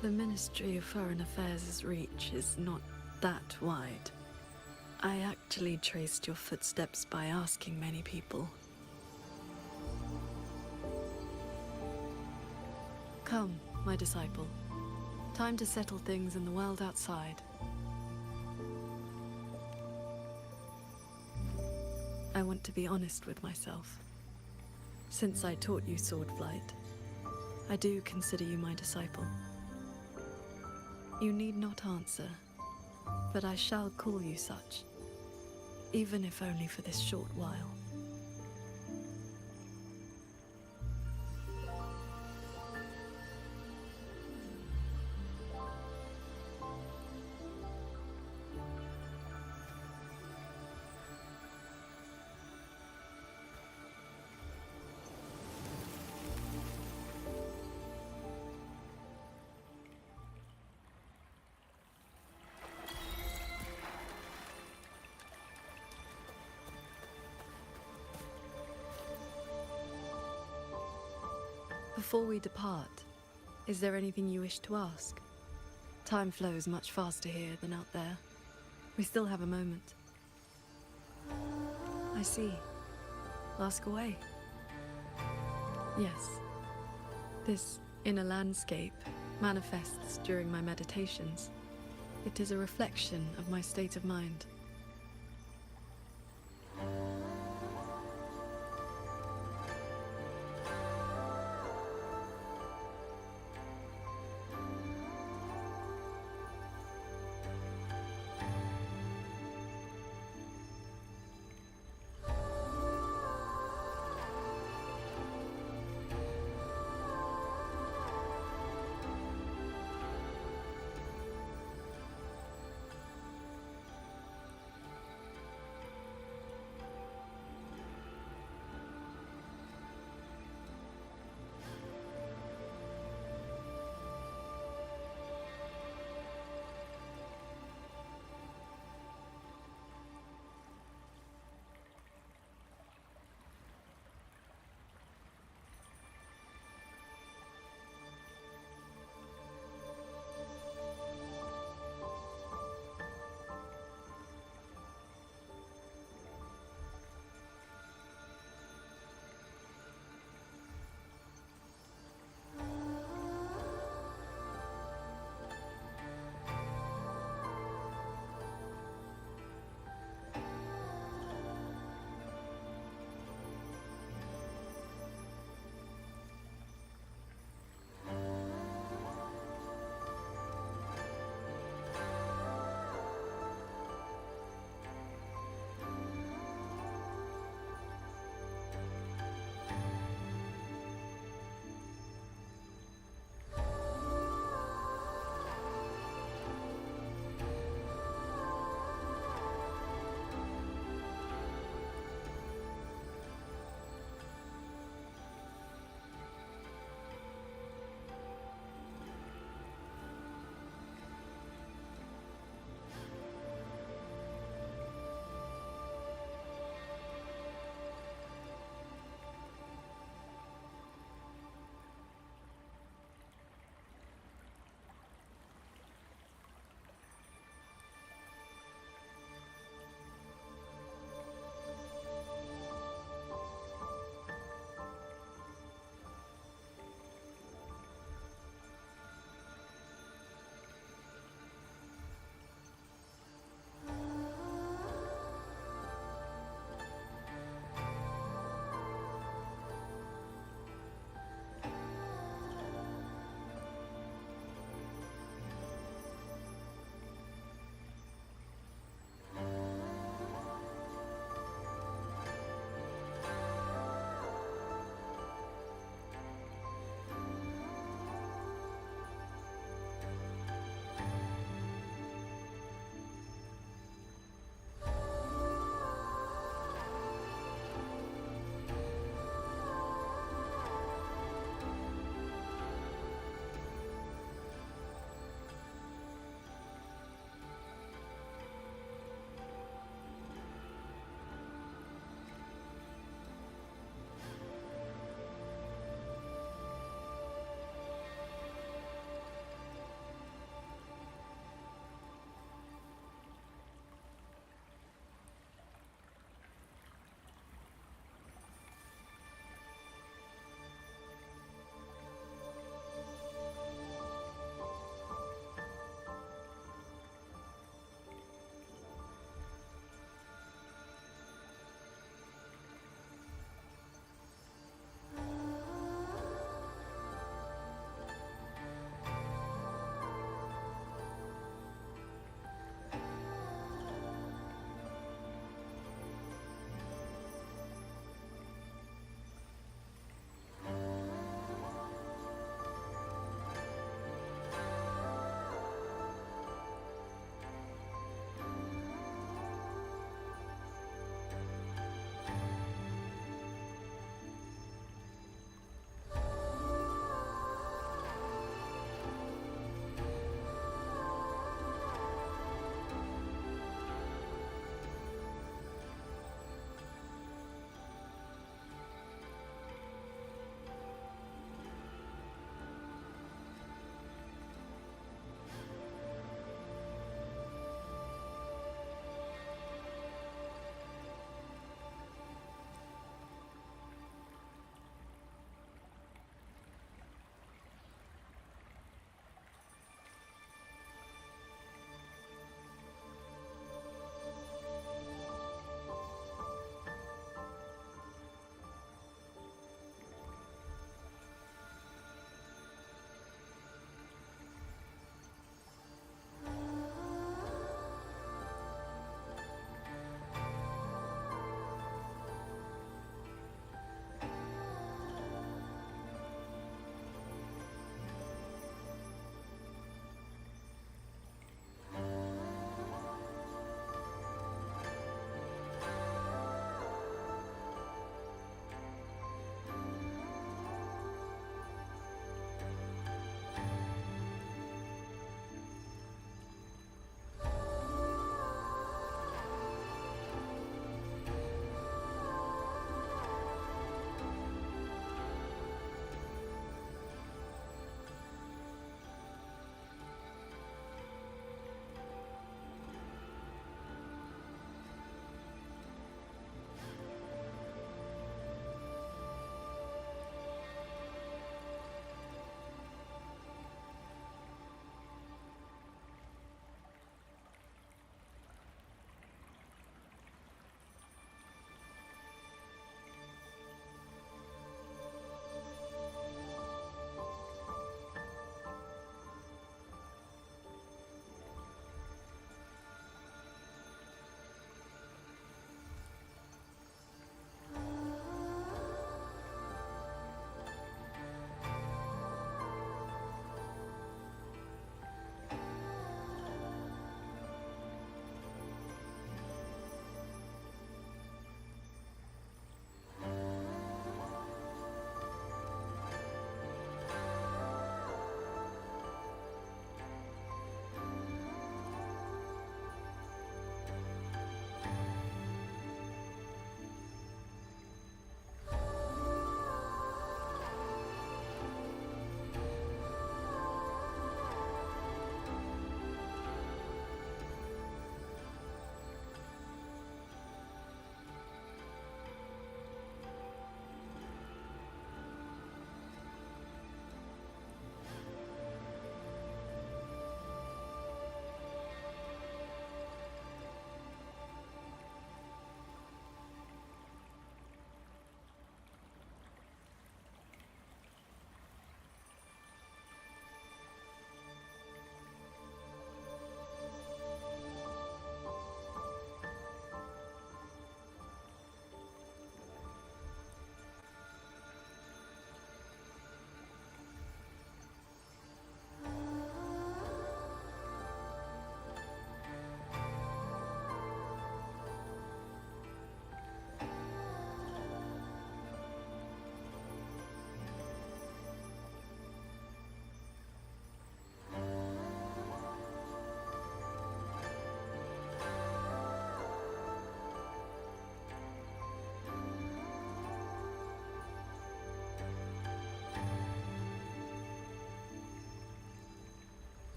The Ministry of Foreign Affairs' reach is not that wide. I actually traced your footsteps by asking many people. Come, my disciple. Time to settle things in the world outside. I want to be honest with myself. Since I taught you sword flight, I do consider you my disciple. You need not answer, but I shall call you such, even if only for this short while. Before we depart, is there anything you wish to ask? Time flows much faster here than out there. We still have a moment. I see. Ask away. Yes. This inner landscape manifests during my meditations. It is a reflection of my state of mind.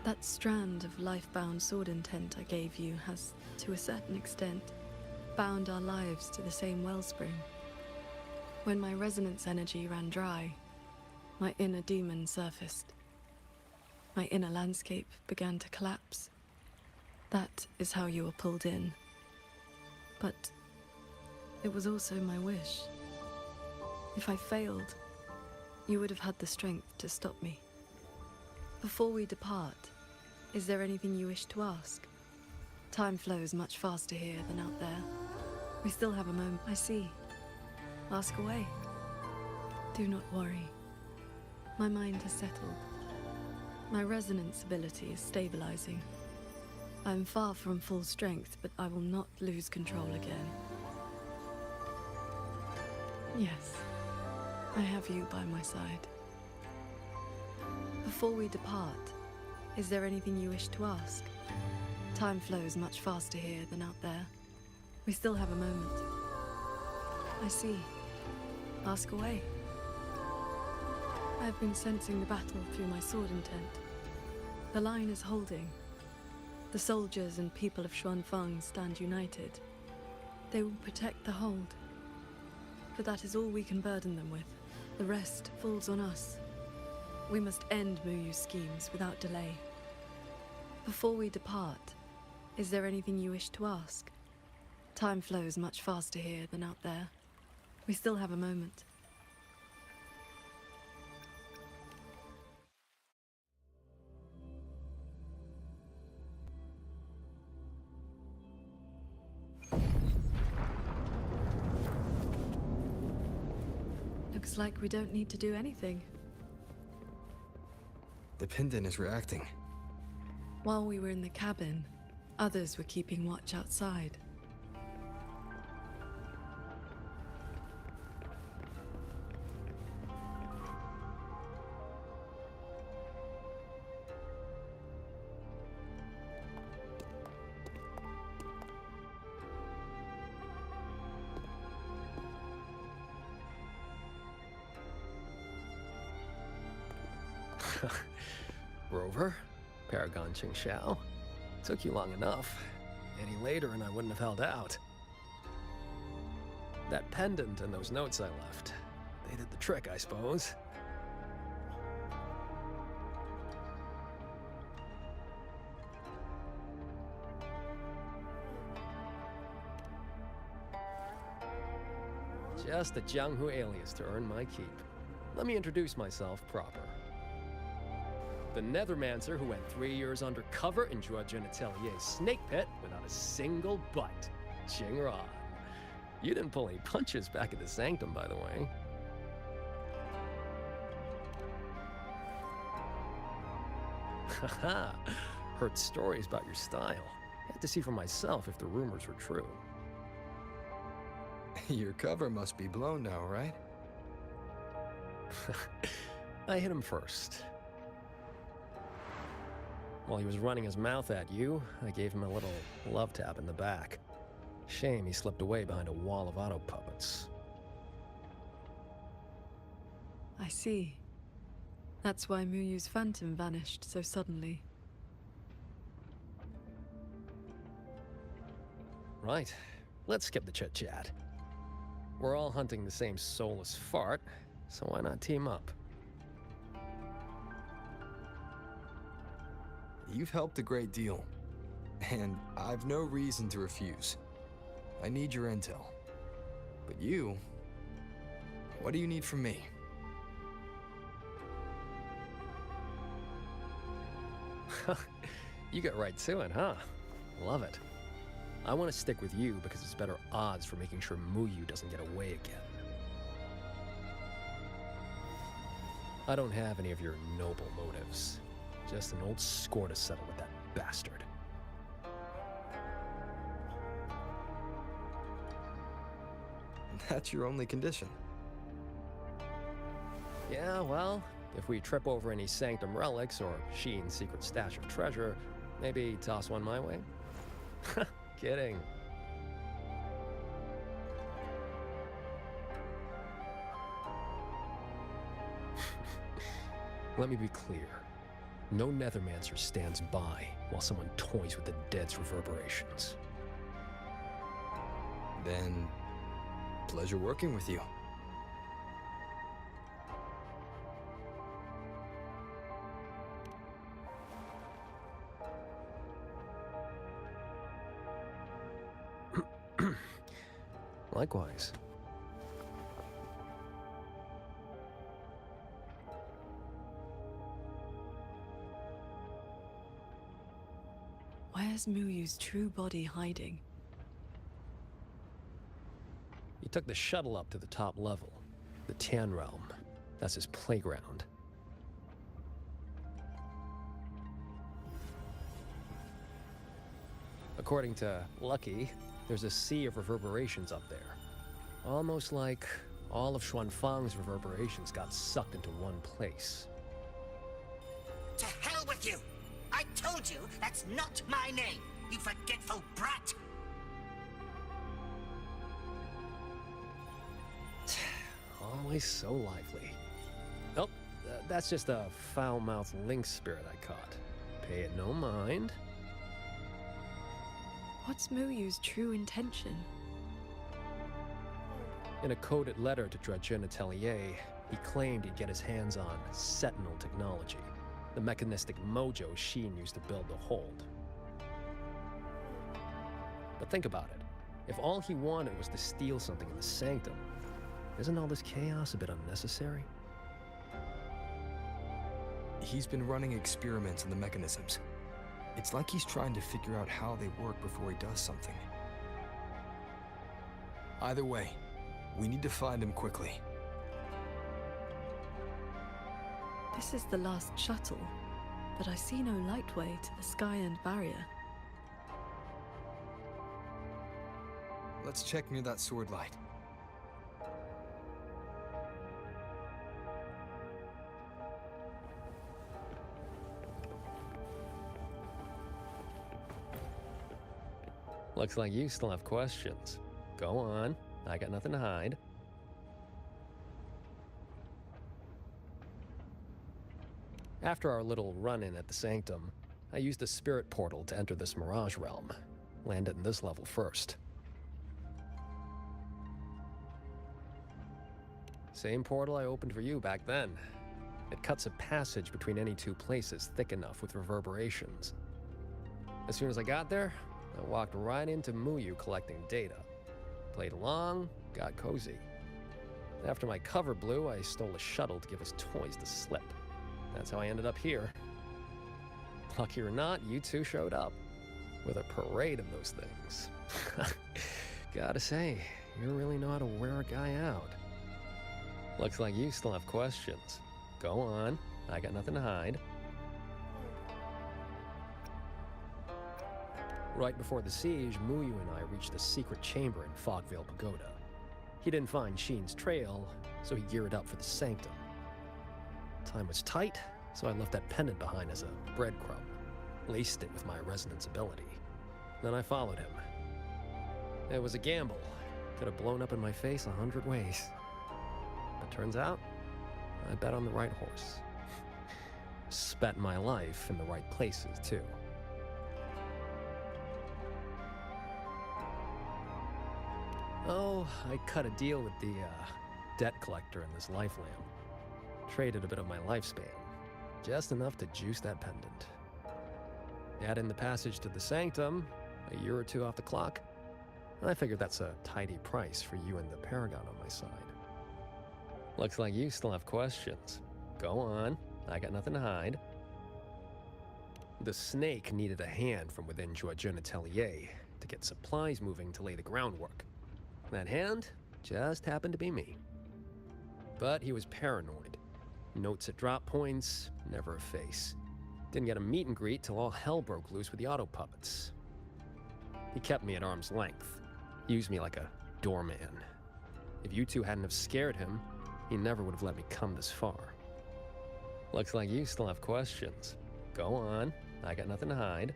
That strand of life-bound sword intent I gave you has, to a certain extent, bound our lives to the same wellspring. When my resonance energy ran dry, my inner demon surfaced. My inner landscape began to collapse. That is how you were pulled in. But it was also my wish. If I failed, you would have had the strength to stop me. Before we depart, is there anything you wish to ask? Time flows much faster here than out there. We still have a moment. I see. Ask away. Do not worry. My mind has settled. My resonance ability is stabilizing. I am far from full strength, but I will not lose control again. Yes, I have you by my side. Before we depart, is there anything you wish to ask? Time flows much faster here than out there. We still have a moment. I see. Ask away. I have been sensing the battle through my sword intent. The line is holding. The soldiers and people of Xuanfeng stand united. They will protect the hold. But that is all we can burden them with. The rest falls on us. We must end Muyu's schemes without delay. Before we depart, is there anything you wish to ask? Time flows much faster here than out there. We still have a moment. Looks like we don't need to do anything. The pendant is reacting. While we were in the cabin, others were keeping watch outside. Rover, Paragon Qingxiao. Took you long enough. Any later and I wouldn't have held out. That pendant and those notes I left, they did the trick, I suppose. Just a Jianghu alias to earn my keep. Let me introduce myself proper. The Nethermancer who went 3 years undercover in Zhuojun Atelier's snake pit without a single bite. Qingran. You didn't pull any punches back at the Sanctum, by the way. Haha. Heard stories about your style. Had to see for myself if the rumors were true. Your cover must be blown now, right? I hit him first. While he was running his mouth at you, I gave him a little love tap in the back. Shame he slipped away behind a wall of auto puppets. I see. That's why Muyu's phantom vanished so suddenly. Right. Let's skip the chit-chat. We're all hunting the same soulless fart, so why not team up? You've helped a great deal, and I've no reason to refuse. I need your intel. But you, what do you need from me? You get right to it, huh? Love it. I want to stick with you because it's better odds for making sure Muyu doesn't get away again. I don't have any of your noble motives. Just an old score to settle with that bastard. That's your only condition. Yeah, well, if we trip over any Sanctum relics or Sheen's secret stash of treasure, maybe toss one my way? Kidding. Let me be clear. No Nethermancer stands by while someone toys with the dead's reverberations. Then, pleasure working with you. Likewise. Where's Muyu's true body hiding? He took the shuttle up to the top level, the Tian Realm. That's his playground. According to Lucky, there's a sea of reverberations up there. Almost like all of Xuanfang's reverberations got sucked into one place. To hell with you! I told you that's not my name, you forgetful brat! Always so lively. Oh, that's just a foul-mouthed lynx spirit I caught. Pay it no mind. What's Muyu's true intention? In a coded letter to Dredgen Atelier, he claimed he'd get his hands on Sentinel technology, the mechanistic mojo Sheen used to build the hold. But think about it. If all he wanted was to steal something in the Sanctum, isn't all this chaos a bit unnecessary? He's been running experiments on the mechanisms. It's like he's trying to figure out how they work before he does something. Either way, we need to find him quickly. This is the last shuttle, but I see no lightway to the sky and barrier. Let's check near that sword light. Looks like you still have questions. Go on. I got nothing to hide. After our little run-in at the Sanctum, I used the spirit portal to enter this Mirage realm. Landed in this level first. Same portal I opened for you back then. It cuts a passage between any two places thick enough with reverberations. As soon as I got there, I walked right into Muyu collecting data. Played along, got cozy. After my cover blew, I stole a shuttle to give us toys to slip. That's how I ended up here. Lucky or not, you two showed up. With a parade of those things. Gotta say, you really know how to wear a guy out. Looks like you still have questions. Go on, I got nothing to hide. Right before the siege, Muyu and I reached a secret chamber in Fogvale Pagoda. He didn't find Sheen's trail, so he geared up for the Sanctum. Time was tight, so I left that pendant behind as a breadcrumb. Laced it with my resonance ability. Then I followed him. It was a gamble. Could have blown up in my face 100 ways. But turns out, I bet on the right horse. Spent my life in the right places, too. Oh, I cut a deal with the, debt collector in this life lamp. Traded a bit of my lifespan. Just enough to juice that pendant. Add in the passage to the Sanctum, a year or two off the clock. I figured that's a tidy price for you and the Paragon on my side. Looks like you still have questions. Go on, I got nothing to hide. The snake needed a hand from within Dredgen Atelier to get supplies moving to lay the groundwork. That hand just happened to be me. But he was paranoid. Notes at drop points, never a face. Didn't get a meet and greet till all hell broke loose with the auto puppets. He kept me at arm's length, used me like a doorman. If you two hadn't have scared him, he never would have let me come this far. Looks like you still have questions. Go on, I got nothing to hide.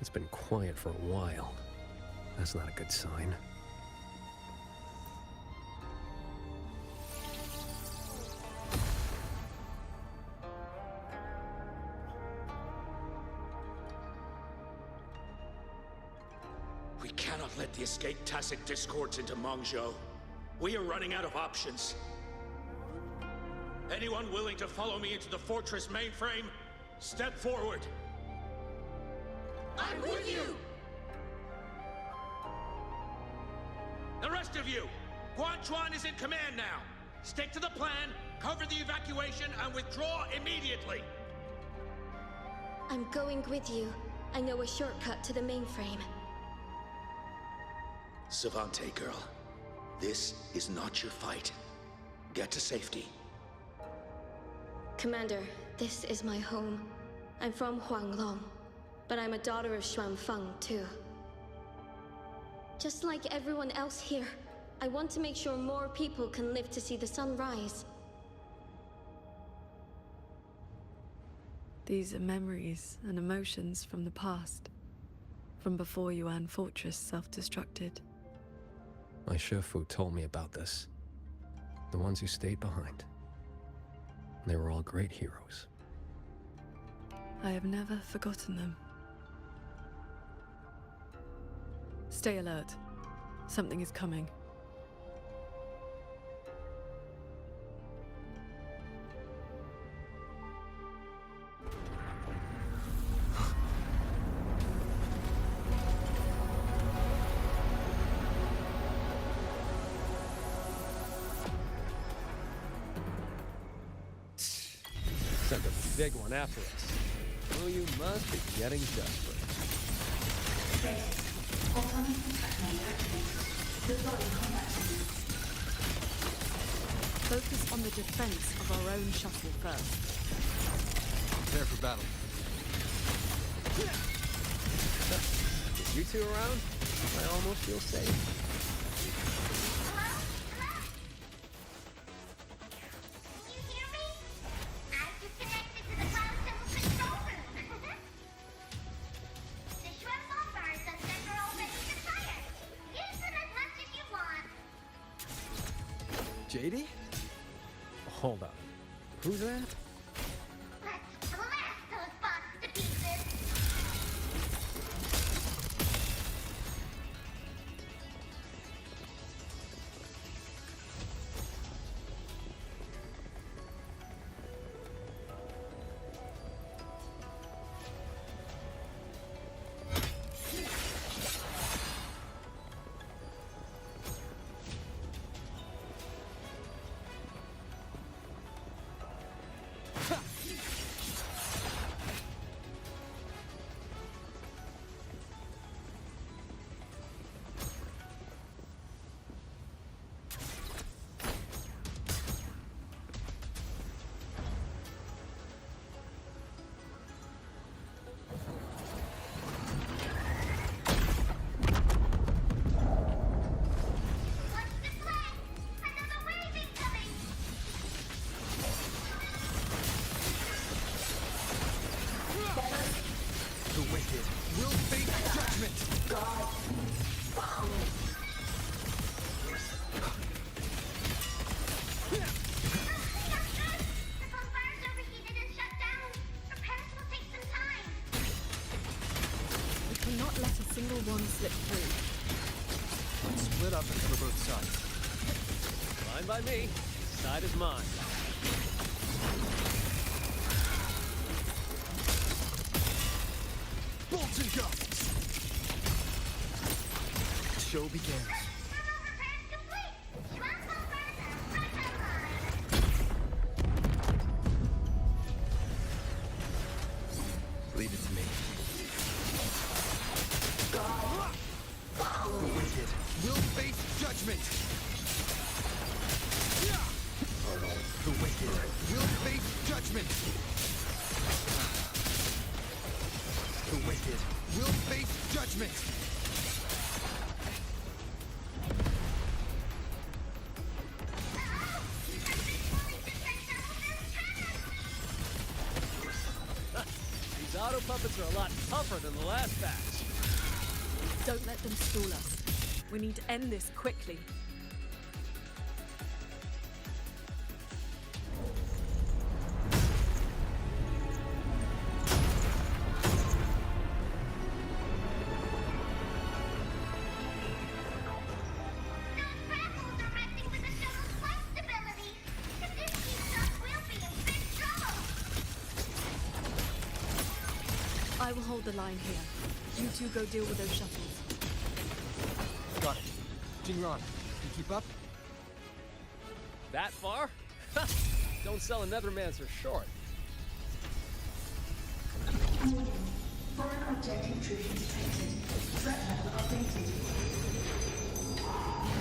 It's been quiet for a while. That's not a good sign. We cannot let the escaped tacit discords into Mengzhou. We are running out of options. Anyone willing to follow me into the fortress mainframe? Step forward. I'm with you! The rest of you, Guan Chuan is in command now. Stick to the plan, cover the evacuation, and withdraw immediately. I'm going with you. I know a shortcut to the mainframe. Savante girl, this is not your fight. Get to safety. Commander, this is my home. I'm from Huanglong, but I'm a daughter of Xuanfeng, too. Just like everyone else here, I want to make sure more people can live to see the sun rise. These are memories and emotions from the past. From before Yuan Fortress self-destructed. My Shifu told me about this. The ones who stayed behind. They were all great heroes. I have never forgotten them. Stay alert. Something is coming. Send a big one after us. Oh, you must be getting desperate. Focus on the defense of our own shuttle first. Prepare for battle. With you two around, I almost feel safe. JD? Hold on. Who's that? Let's blast those bots to pieces! One slip through. Let's split up and cover both sides. Fine by me. Side is mine. Bolts and guns! Show begins. Leave it to me. The wicked will face judgment! The wicked will face judgment! The wicked will face judgment! These auto puppets are a lot tougher than the last batch. Don't let them stall us. We need to end this quickly. I will hold the line here. You two go deal with those shuttles. Got it. Jinran, you keep up? That far? Don't sell a Nethermancer short. Warning. Foreign object intrusion detected. Threat level updated.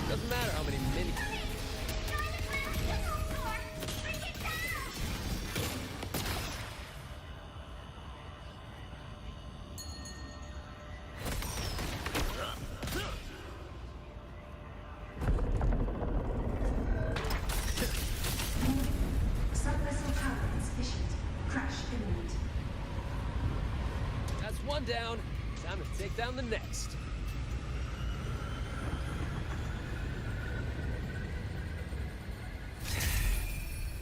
Doesn't matter how many mini... One down. Time to take down the next.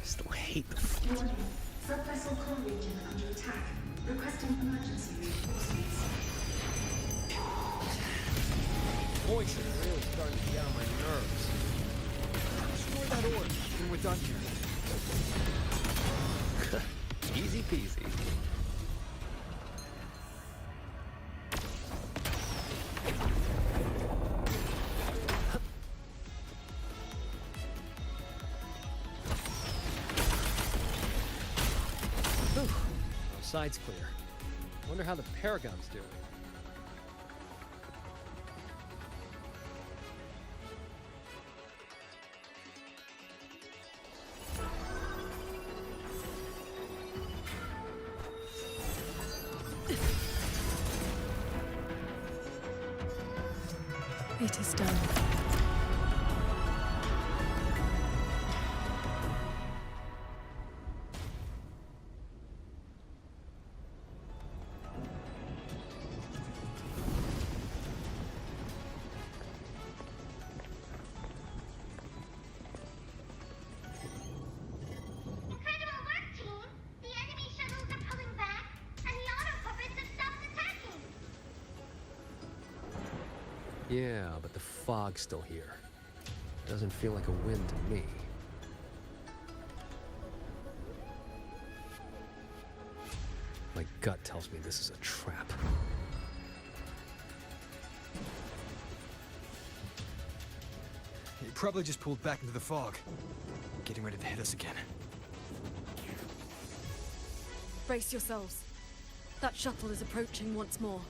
Still hate the... Warning. Sub-vessel core region under attack. Requesting emergency reinforcements. Voice is really starting to get on my nerves. Destroy that orb, and we're done here. Easy peasy. Side's clear. Wonder how the Paragon's doing. It is done. Yeah, but the fog's still here. Doesn't feel like a win to me. My gut tells me this is a trap. He probably just pulled back into the fog. Getting ready to hit us again. Brace yourselves. That shuttle is approaching once more.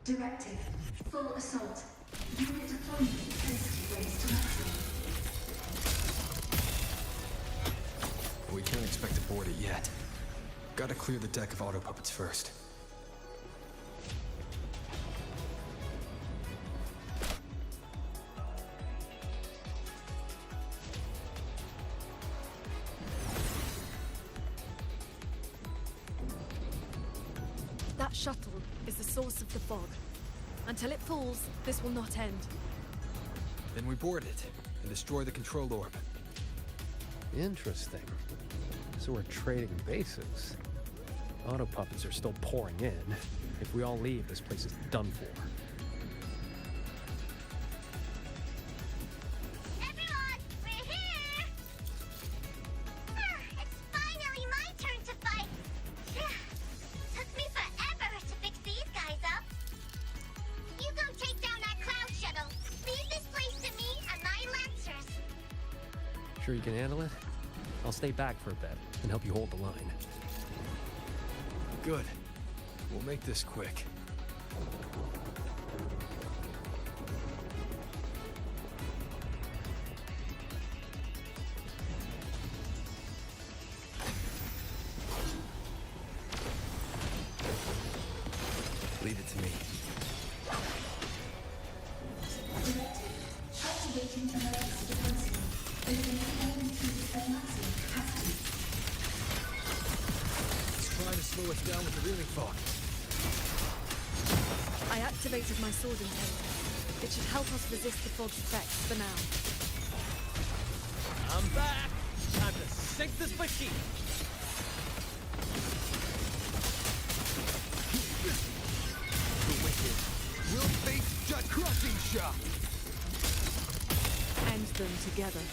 Directive. Full assault. Unit deployment intensity raised to maximum. We can't expect to board it yet. Gotta clear the deck of auto puppets first. That shuttle is the source of the fog. Until it falls, this will not end. Then we board it and destroy the control orb. Interesting. So we're trading bases. Auto puppets are still pouring in. If we all leave, this place is done for. Everyone, we're here! It's finally my turn to fight! Took me forever to fix these guys up. You go take down that cloud shuttle. Leave this place to me and my lancers. Sure you can handle it? I'll stay back for a bit and help you hold the line. Good. We'll make this quick. Leave it to me. Activating emergency devices. Opening LMT's maximum capacity. It's trying to slow us down with the reeling fog. I activated my sword intake. It should help us resist the fog's effects for now. I'm back! Time to sink this machine! The wicked will face a crushing shock! End them together.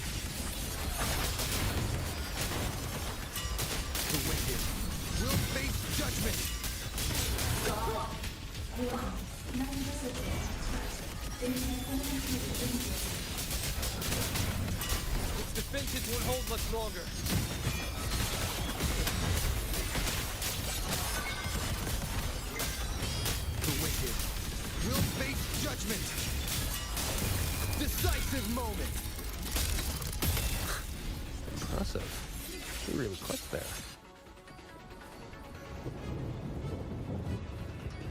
The wicked will face judgment! Its defenses won't hold much longer. The wicked will face judgment! Decisive moment! Impressive. You really clicked there.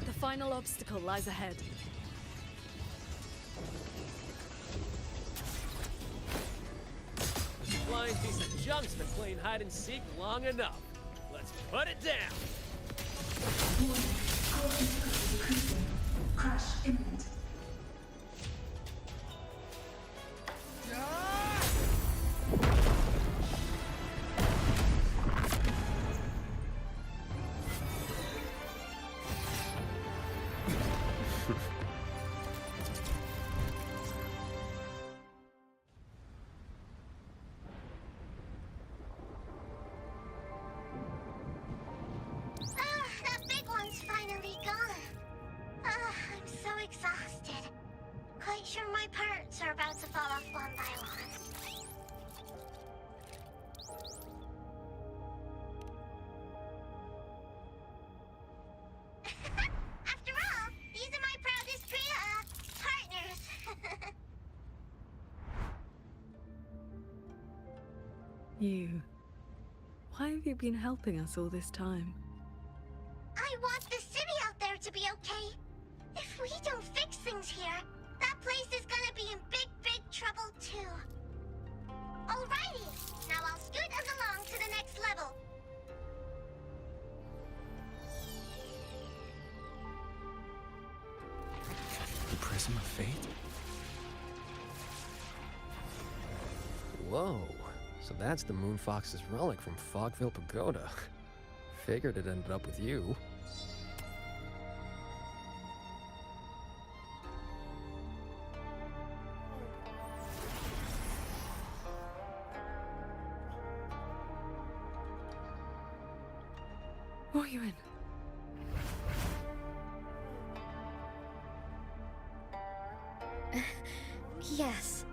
The final obstacle lies ahead. This flying piece of junk's been playing hide and seek long enough. Let's put it down! Crash imminent. That big one's finally gone. I'm so exhausted. Quite sure my parts are about to fall off one by one. After all, these are my proudest partners. You. Why have you been helping us all this time? I want the city out there to be okay. If we don't fix things here, that place is gonna be in big, big trouble too. Alrighty, now I'll scoot us along to the next level. The Prism of Fate? Whoa. So that's the Moon Fox's relic from Fogville Pagoda. Figured it ended up with you. What are you in? Yes,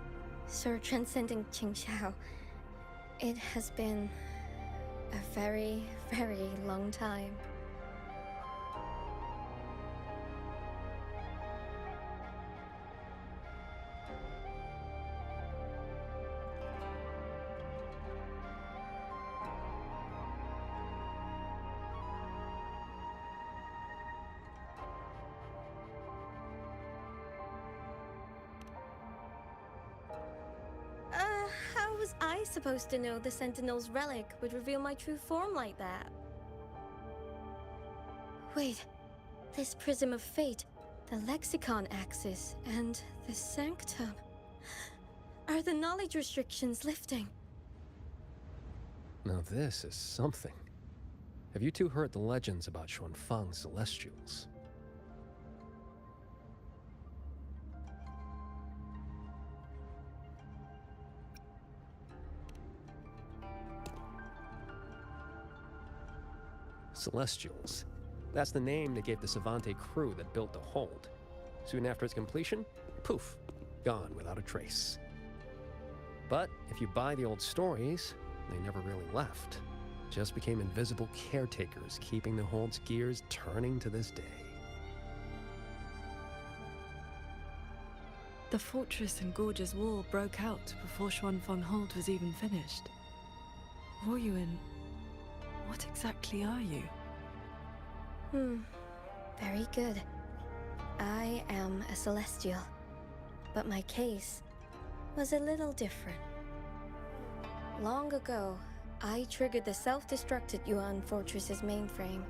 Sir Transcending Qingxiao. It has been a very, very long time. How was I supposed to know the Sentinel's relic would reveal my true form like that? Wait, this Prism of Fate, the Lexicon Axis, and the Sanctum. Are the knowledge restrictions lifting? Now this is something. Have you two heard the legends about Xuanfang's Celestials? Celestials. That's the name they gave the Savante crew that built the hold. Soon after its completion, poof, gone without a trace. But if you buy the old stories, they never really left. Just became invisible caretakers, keeping the hold's gears turning to this day. The fortress and gorgeous wall broke out before Xuanfang Hold was even finished. Woyuan, what exactly are you? Very good. I am a Celestial, but my case was a little different. Long ago, I triggered the self-destructed Yuan Fortress's mainframe.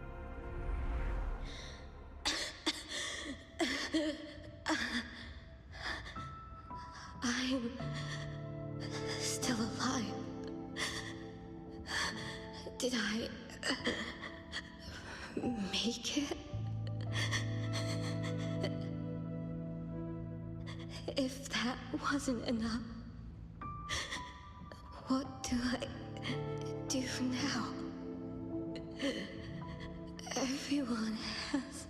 I'm still alive. Did I make it? If that wasn't enough, what do I do now? Everyone has.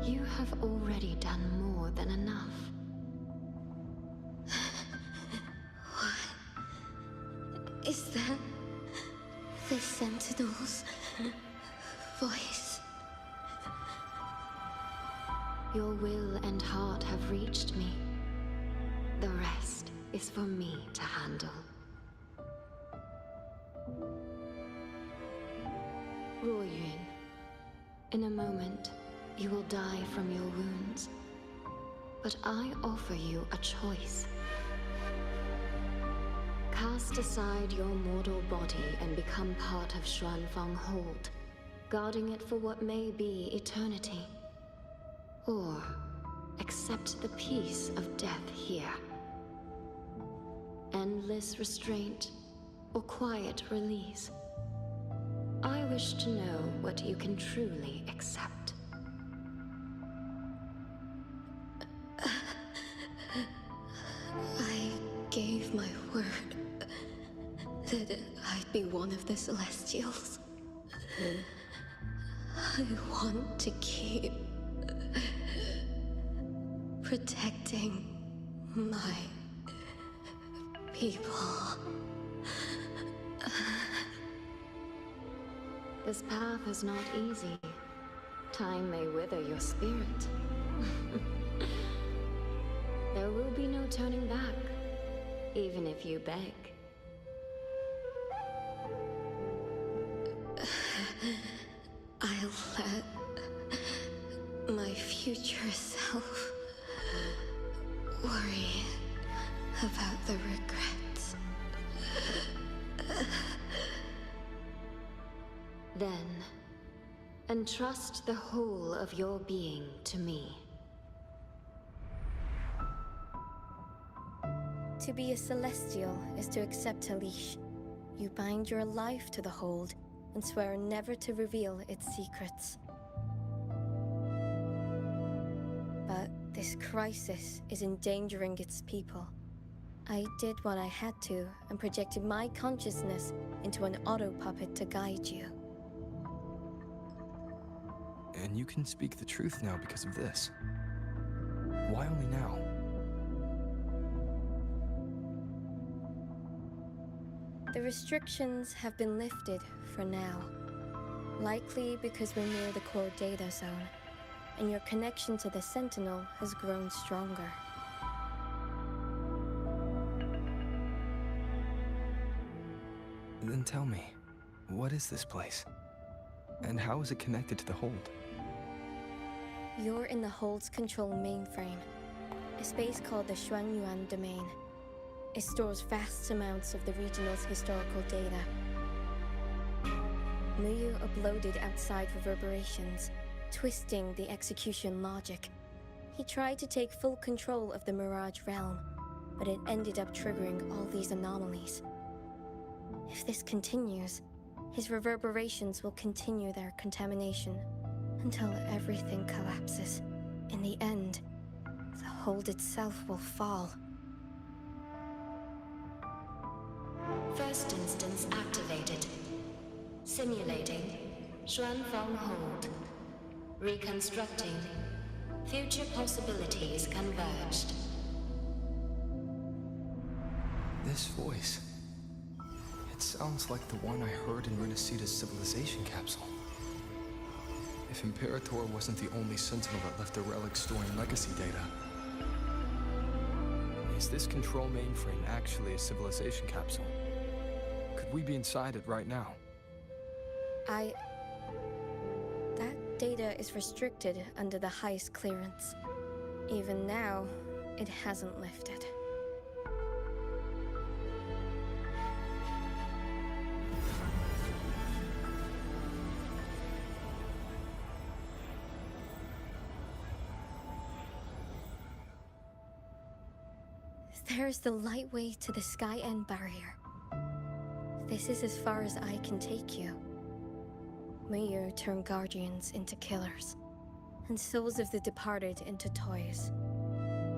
You have already done more than enough. What is that? The Sentinel's voice. Your will and heart have reached me. The rest is for me to handle. Ruoyun, in a moment, you will die from your wounds. But I offer you a choice. Cast aside your mortal body and become part of Xuanfang Hold, guarding it for what may be eternity. Or accept the peace of death here. Endless restraint or quiet release. I wish to know what you can truly accept. I gave my word that I'd be one of the Celestials. I want to keep protecting my people. This path is not easy. Time may wither your spirit. There will be no turning back, even if you beg. I'll let my future self worry about the regrets. Then, entrust the whole of your being to me. To be a Celestial is to accept a leash. You bind your life to the hold and swear never to reveal its secrets. But this crisis is endangering its people. I did what I had to and projected my consciousness into an auto-puppet to guide you. And you can speak the truth now because of this. Why only now? The restrictions have been lifted for now. Likely because we're near the core data zone, and your connection to the Sentinel has grown stronger. Then tell me, what is this place? And how is it connected to the Hold? You're in the Hold's control mainframe, a space called the Xuanyuan Domain. It stores vast amounts of the regional's historical data. Muyu uploaded outside reverberations, twisting the execution logic. He tried to take full control of the Mirage realm, but it ended up triggering all these anomalies. If this continues, his reverberations will continue their contamination until everything collapses. In the end, the Hold itself will fall. First instance activated. Simulating. Xuanfang Hold. Reconstructing. Future possibilities converged. This voice. It sounds like the one I heard in Renacita's civilization capsule. If Imperator wasn't the only Sentinel that left a relic storing legacy data, is this control mainframe actually a civilization capsule? Could we be inside it right now? That data is restricted under the highest clearance. Even now, it hasn't lifted. There's the lightway to the Sky End barrier. This is as far as I can take you. May you turn guardians into killers, and souls of the departed into toys.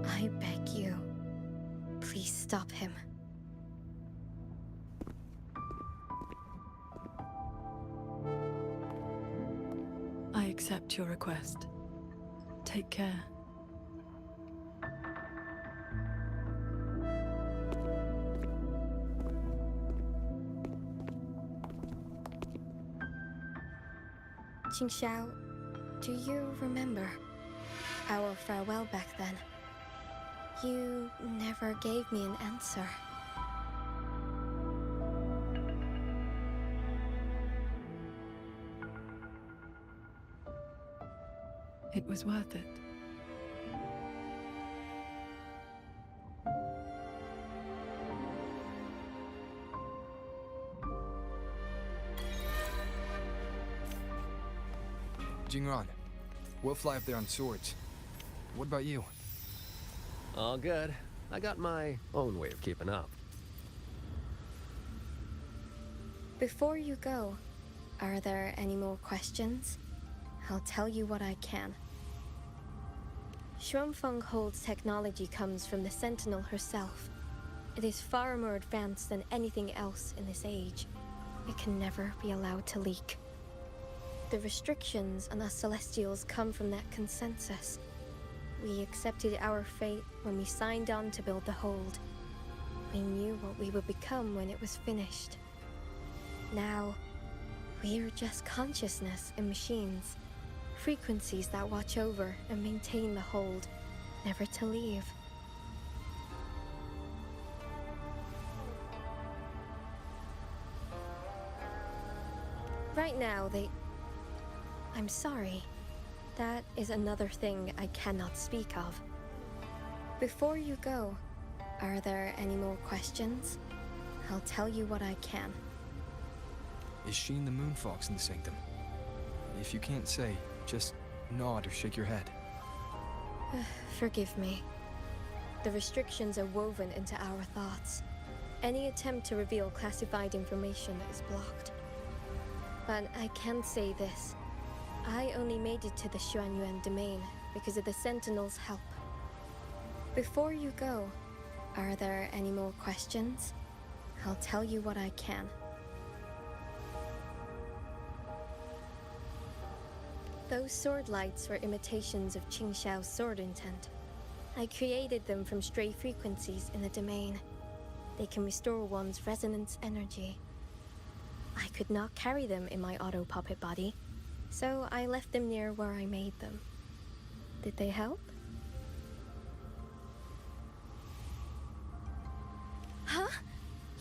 I beg you, please stop him. I accept your request. Take care. Qingxiao, do you remember our farewell back then? You never gave me an answer. It was worth it. Jingran, we'll fly up there on swords. What about you? All good. I got my own way of keeping up. Before you go, are there any more questions? I'll tell you what I can. Xuanfeng Hold's technology comes from the Sentinel herself. It is far more advanced than anything else in this age. It can never be allowed to leak. The restrictions on us Celestials come from that consensus. We accepted our fate when we signed on to build the Hold. We knew what we would become when it was finished. Now, we are just consciousness in machines. Frequencies that watch over and maintain the Hold, never to leave. Right now, I'm sorry. That is another thing I cannot speak of. Before you go, are there any more questions? I'll tell you what I can. Is Sheen the Moonfox in the Sanctum? If you can't say, just nod or shake your head. Forgive me. The restrictions are woven into our thoughts. Any attempt to reveal classified information is blocked. But I can say this. I only made it to the Xuanyuan domain because of the Sentinel's help. Before you go, are there any more questions? I'll tell you what I can. Those sword lights were imitations of Qingxiao's sword intent. I created them from stray frequencies in the domain. They can restore one's resonance energy. I could not carry them in my auto-puppet body, so I left them near where I made them. Did they help? Huh?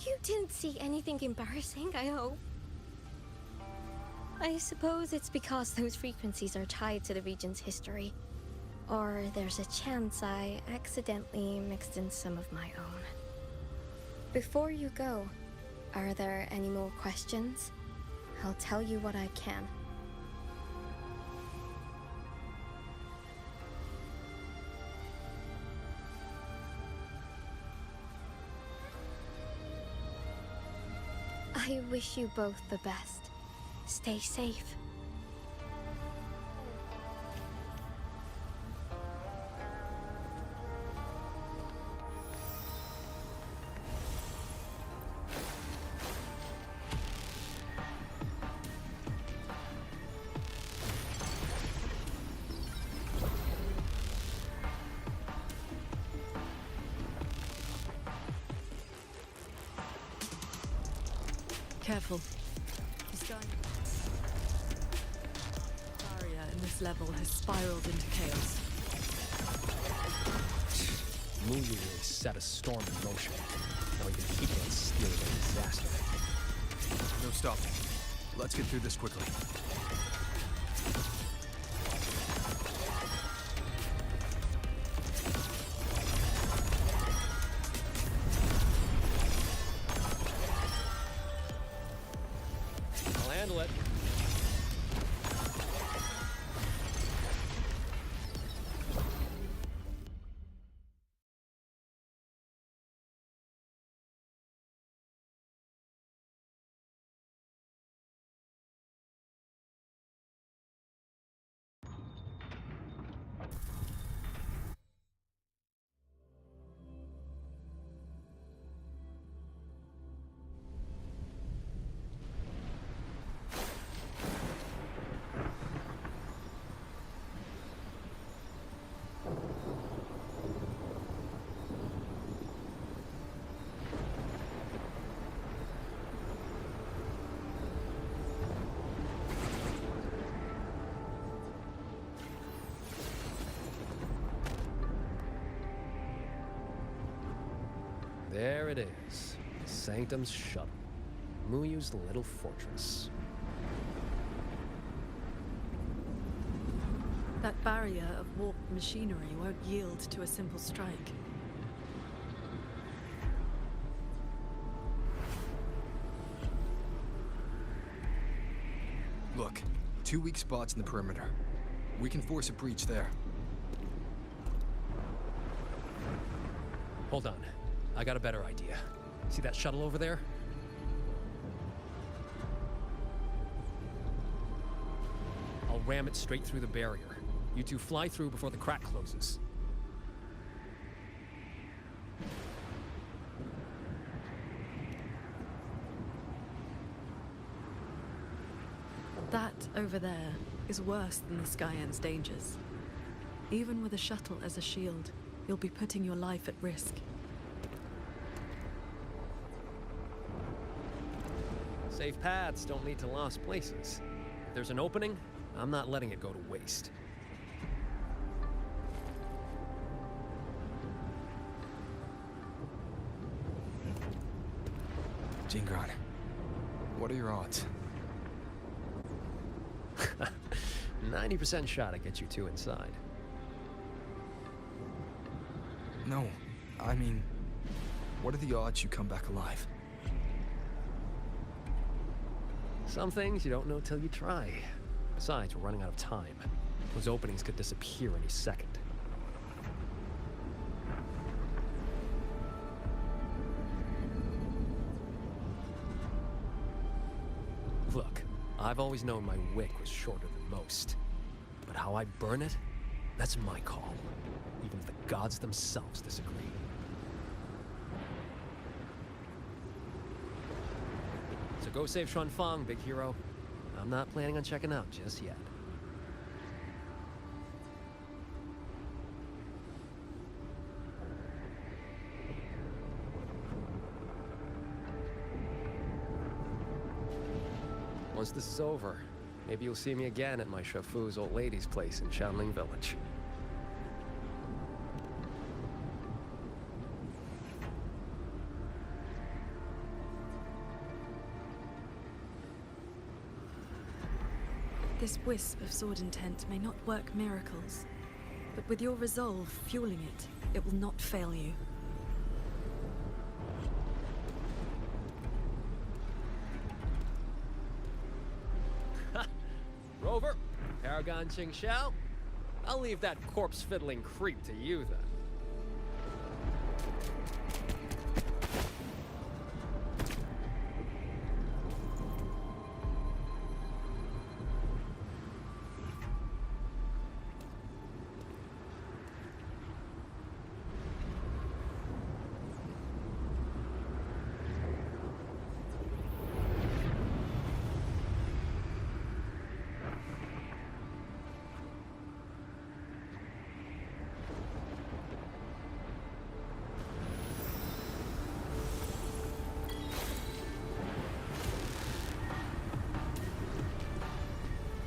You didn't see anything embarrassing, I hope? I suppose it's because those frequencies are tied to the region's history. Or there's a chance I accidentally mixed in some of my own. Before you go, are there any more questions? I'll tell you what I can. I wish you both the best. Stay safe. Careful. The sky barrier in this level has spiraled into chaos. Mu Yi set a storm in motion. Now even he can't steer the disaster. No stopping. Let's get through this quickly. I'll handle it. There it is. Sanctum's shuttle. Muyu's little fortress. That barrier of warped machinery won't yield to a simple strike. Look, 2 weak spots in the perimeter. We can force a breach there. Hold on. I got a better idea. See that shuttle over there? I'll ram it straight through the barrier. You two fly through before the crack closes. That over there is worse than the Skyend's dangers. Even with a shuttle as a shield, you'll be putting your life at risk. Safe paths don't lead to lost places. If there's an opening, I'm not letting it go to waste. Jingron, what are your odds? 90% shot to get you two inside. No, I mean, what are the odds you come back alive? Some things you don't know till you try. Besides, we're running out of time. Those openings could disappear any second. Look, I've always known my wick was shorter than most. But how I burn it, that's my call. Even if the gods themselves disagree. So go save Xuanfang, big hero. I'm not planning on checking out just yet. Once this is over, maybe you'll see me again at my Shafu's old lady's place in Xiangling Village. This wisp of sword intent may not work miracles, but with your resolve fueling it, it will not fail you. Rover, Paragon Ching Xiao, I'll leave that corpse-fiddling creep to you then.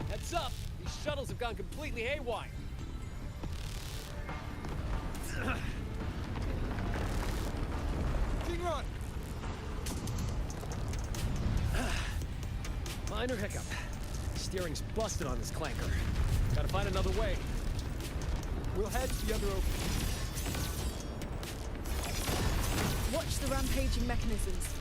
Heads up! These shuttles have gone completely haywire. Jingron! Minor hiccup. steering's busted on this clanker. Gotta find another way. We'll head to the other opening. Watch the rampaging mechanisms.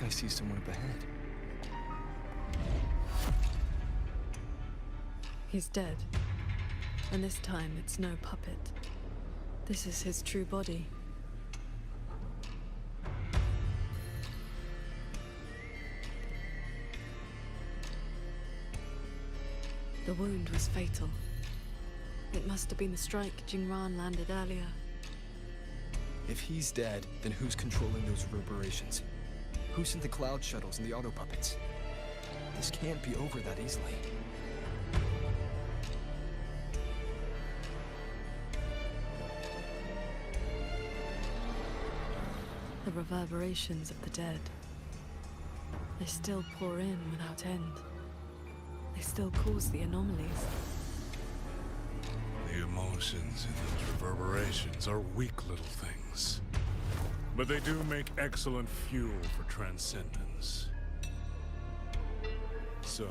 I see someone up ahead. He's dead. And this time, it's no puppet. This is his true body. The wound was fatal. It must have been the strike Jingran landed earlier. If he's dead, then who's controlling those reverberations? Who sent the cloud shuttles and the auto puppets? This can't be over that easily. The reverberations of the dead. They still pour in without end. They still cause the anomalies. The emotions in those reverberations are weak little things. But they do make excellent fuel for transcendence. So,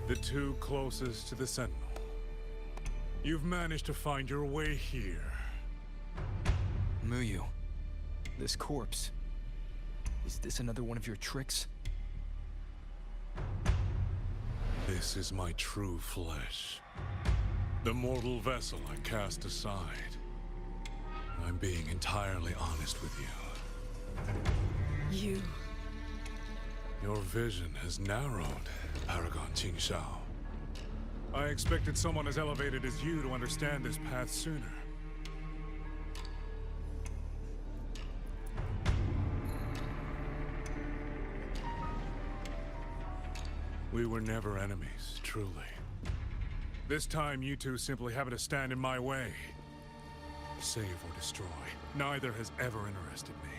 the two closest to the Sentinel. You've managed to find your way here. Muyu, this corpse. Is this another one of your tricks? This is my true flesh. The mortal vessel I cast aside. I'm being entirely honest with you. You. Your vision has narrowed, Paragon Qingshao. I expected someone as elevated as you to understand this path sooner. We were never enemies, truly. This time, you two simply happen to stand in my way. Save or destroy. Neither has ever interested me.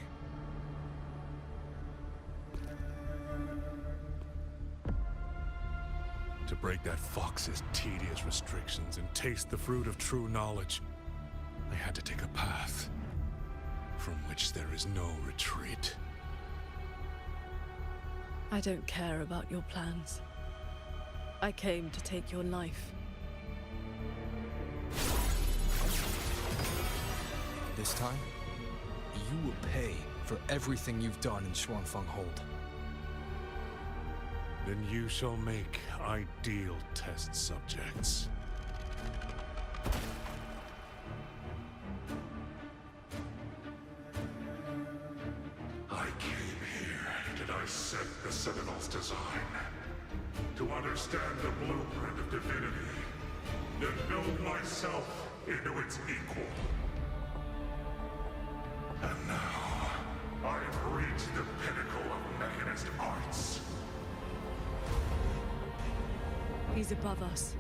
To break that fox's tedious restrictions and taste the fruit of true knowledge, I had to take a path from which there is no retreat. I don't care about your plans. I came to take your life. This time, you will pay for everything you've done in Xuanfeng Hold. Then you shall make ideal test subjects. I came here to dissect the Sentinel's design. To understand the blueprint of divinity. To know myself into its equal. And now, I have reached the pinnacle of mechanist arts. He's above us.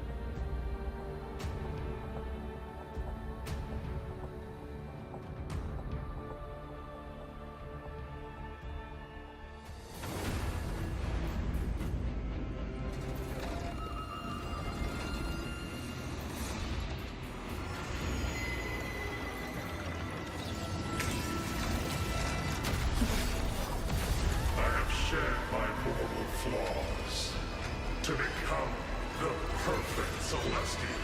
Flaws to become the perfect Celestial.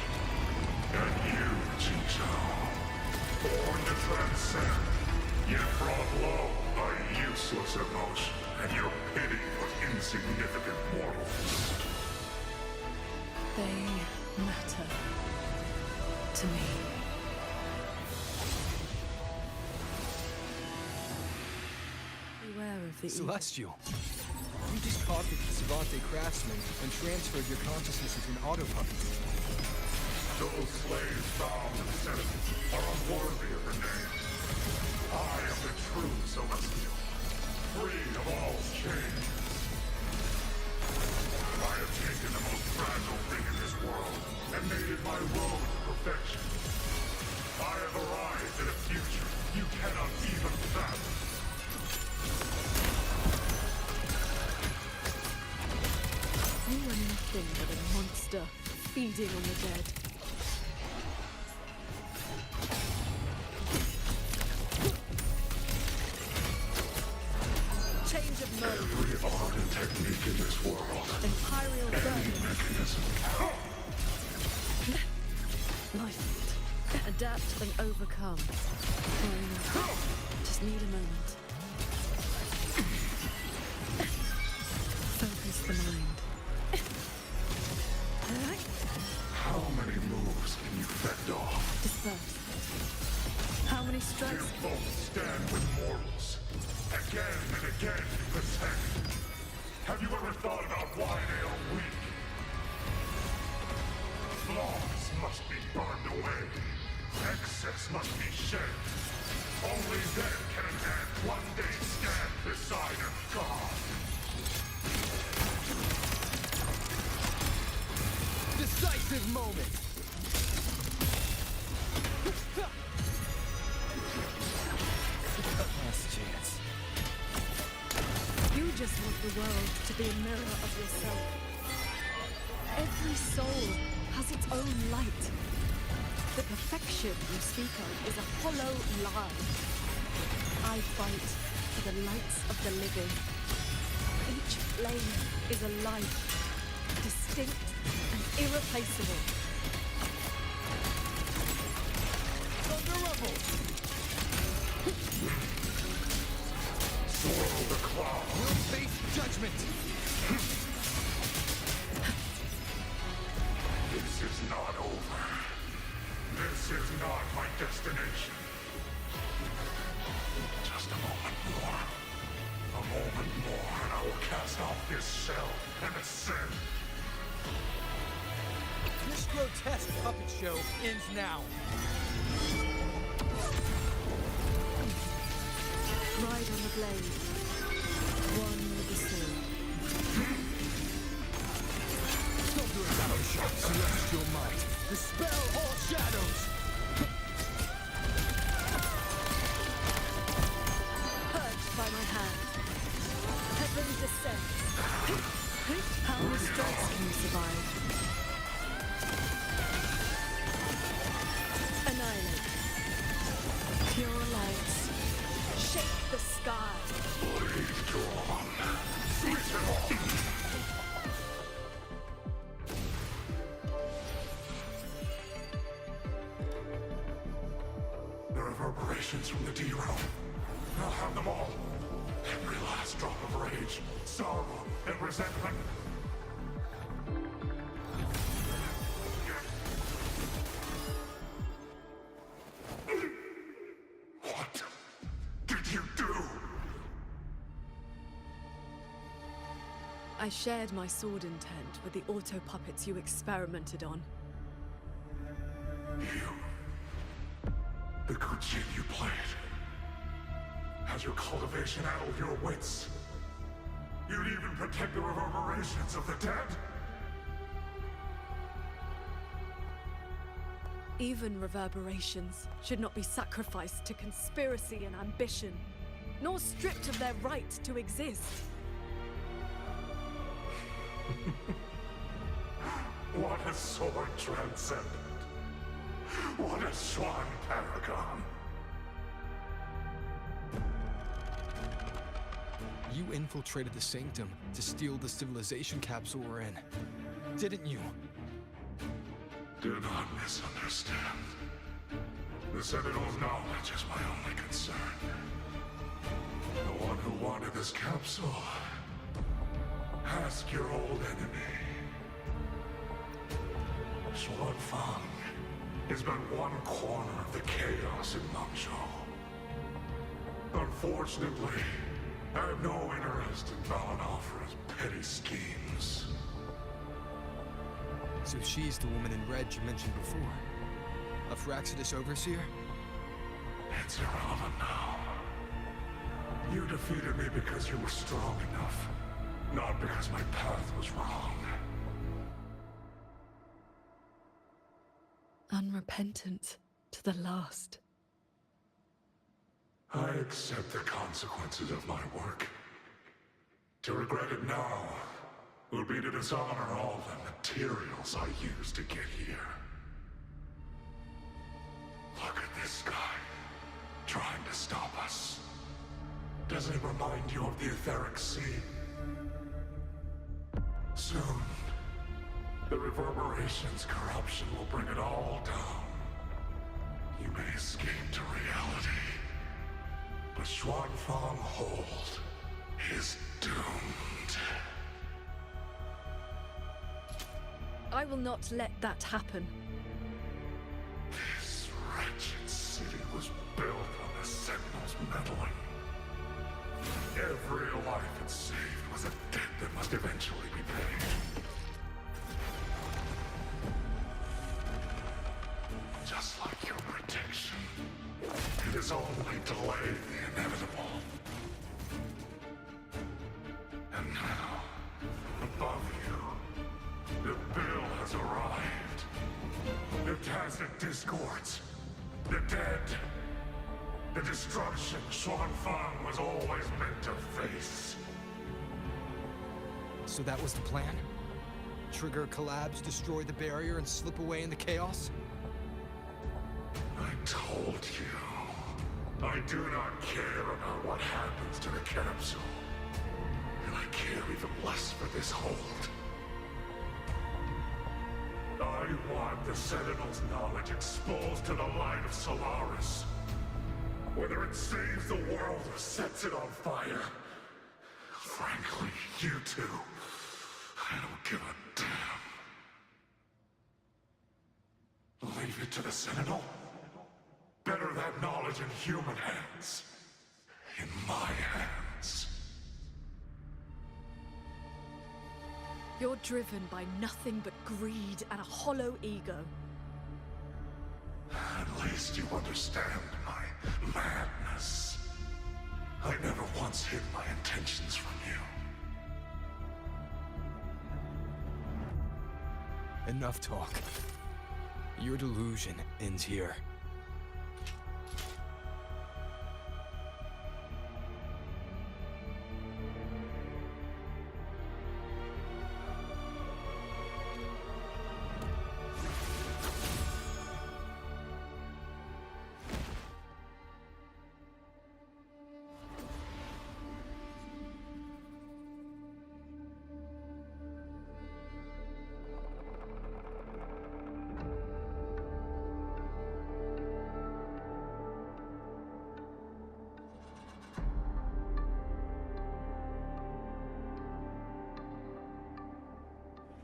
And you, Qingshao, born to transcend, yet brought low by you useless emotion, and your pity for insignificant mortals. They matter to me. Beware of the Celestial! You just copied the Savante craftsman and transferred your consciousness into an auto puppet. Those slaves bound and sent are unworthy of the name. I am the true Celestial, free of all chains. I have taken the most fragile thing in this world and made it my road to perfection. I have arrived at a future you cannot even fathom. You are nothing but a monster feeding on the dead. Change of mode. Every art and technique in this world. Imperial burning. Mechanism. Life. Adapt and overcome. Just need a moment. Focus the mind. How many moves can you fend off? Disperse. How many strikes? You both stand with mortals. Again and again you protect. Have you ever thought about why they are weak? Flaws must be burned away. Excess must be shed. Only then can a man one day stand beside a god. Decisive moment! Last chance. You just want the world to be a mirror of yourself. Every soul has its own light. The perfection you speak of is a hollow lie. I fight for the lights of the living. Each flame is a life, distinct and irreplaceable. Thunder Rebel! Swirl the cloud. We'll face judgment! This is not over. This is not my destination. Just a moment more. A moment more, and I will cast off this shell and ascend. This grotesque puppet show ends now. Ride on the blade. One with the sword. Thunder Battleship, celestial might. Dispel all shadows! Purged by my hand. Heaven descends. How many strikes can you survive? Annihilate. Pure lights. Shake the sky. Blade drawn. Freeze them all. The reverberations from the D-realm. I'll have them all. Every last drop of rage, sorrow, and resentment. What did you do? I shared my sword intent with the auto-puppets you experimented on. The good shit you played. Has your cultivation addled your wits? You'd even protect the reverberations of the dead? Even reverberations should not be sacrificed to conspiracy and ambition, nor stripped of their right to exist. What a sword transcendent. What a swan paragon. You infiltrated the Sanctum to steal the civilization capsule we're in, didn't you? Do not misunderstand. The Sentinel's knowledge is my only concern. The one who wanted this capsule. Ask your old enemy. Shuan Fang is but one corner of the chaos in Mengzhou. Unfortunately, I have no interest in Val Alfred's petty schemes. So she's the woman in red you mentioned before? A Fraxidus overseer? It's irrelevant now. You defeated me because you were strong enough, not because my path was wrong. Unrepentant to the last. I accept the consequences of my work. To regret it now will be to dishonor all the materials I used to get here. Look at this guy, trying to stop us. Doesn't it remind you of the Etheric Sea? Soon, the reverberation's corruption will bring it all down. You may escape to reality, but Xuanfang Hold is doomed. I will not let that happen. This wretched city was built on the Sentinel's meddling. Every life it saved was a debt that must eventually be paid. Just like your protection, it has only delayed the inevitable. And now, above you, the bill has arrived. The tacit discords, the dead, the destruction Xuanfang was always meant to face. So that was the plan? Trigger collabs, destroy the barrier, and slip away in the chaos? I told you. I do not care about what happens to the capsule. And I care even less for this hold. I want the Sentinel's knowledge exposed to the light of Solaris. Whether it saves the world or sets it on fire. Frankly, you two, I don't give a damn. Leave it to the Sentinel? Better that knowledge in human hands. In my hands. You're driven by nothing but greed and a hollow ego. At least you understand my madness. I never once hid my intentions from you. Enough talk. Your delusion ends here.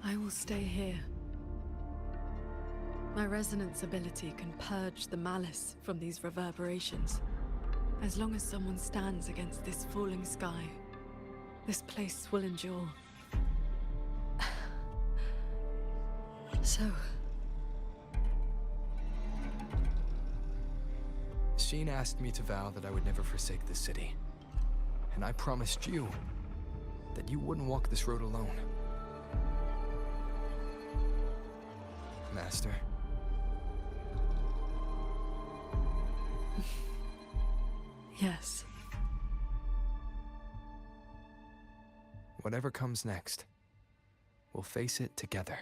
I will stay here. My resonance ability can purge the malice from these reverberations. As long as someone stands against this falling sky, this place will endure. So... Sheen asked me to vow that I would never forsake this city. And I promised you that you wouldn't walk this road alone. Master. Yes. Whatever comes next, we'll face it together.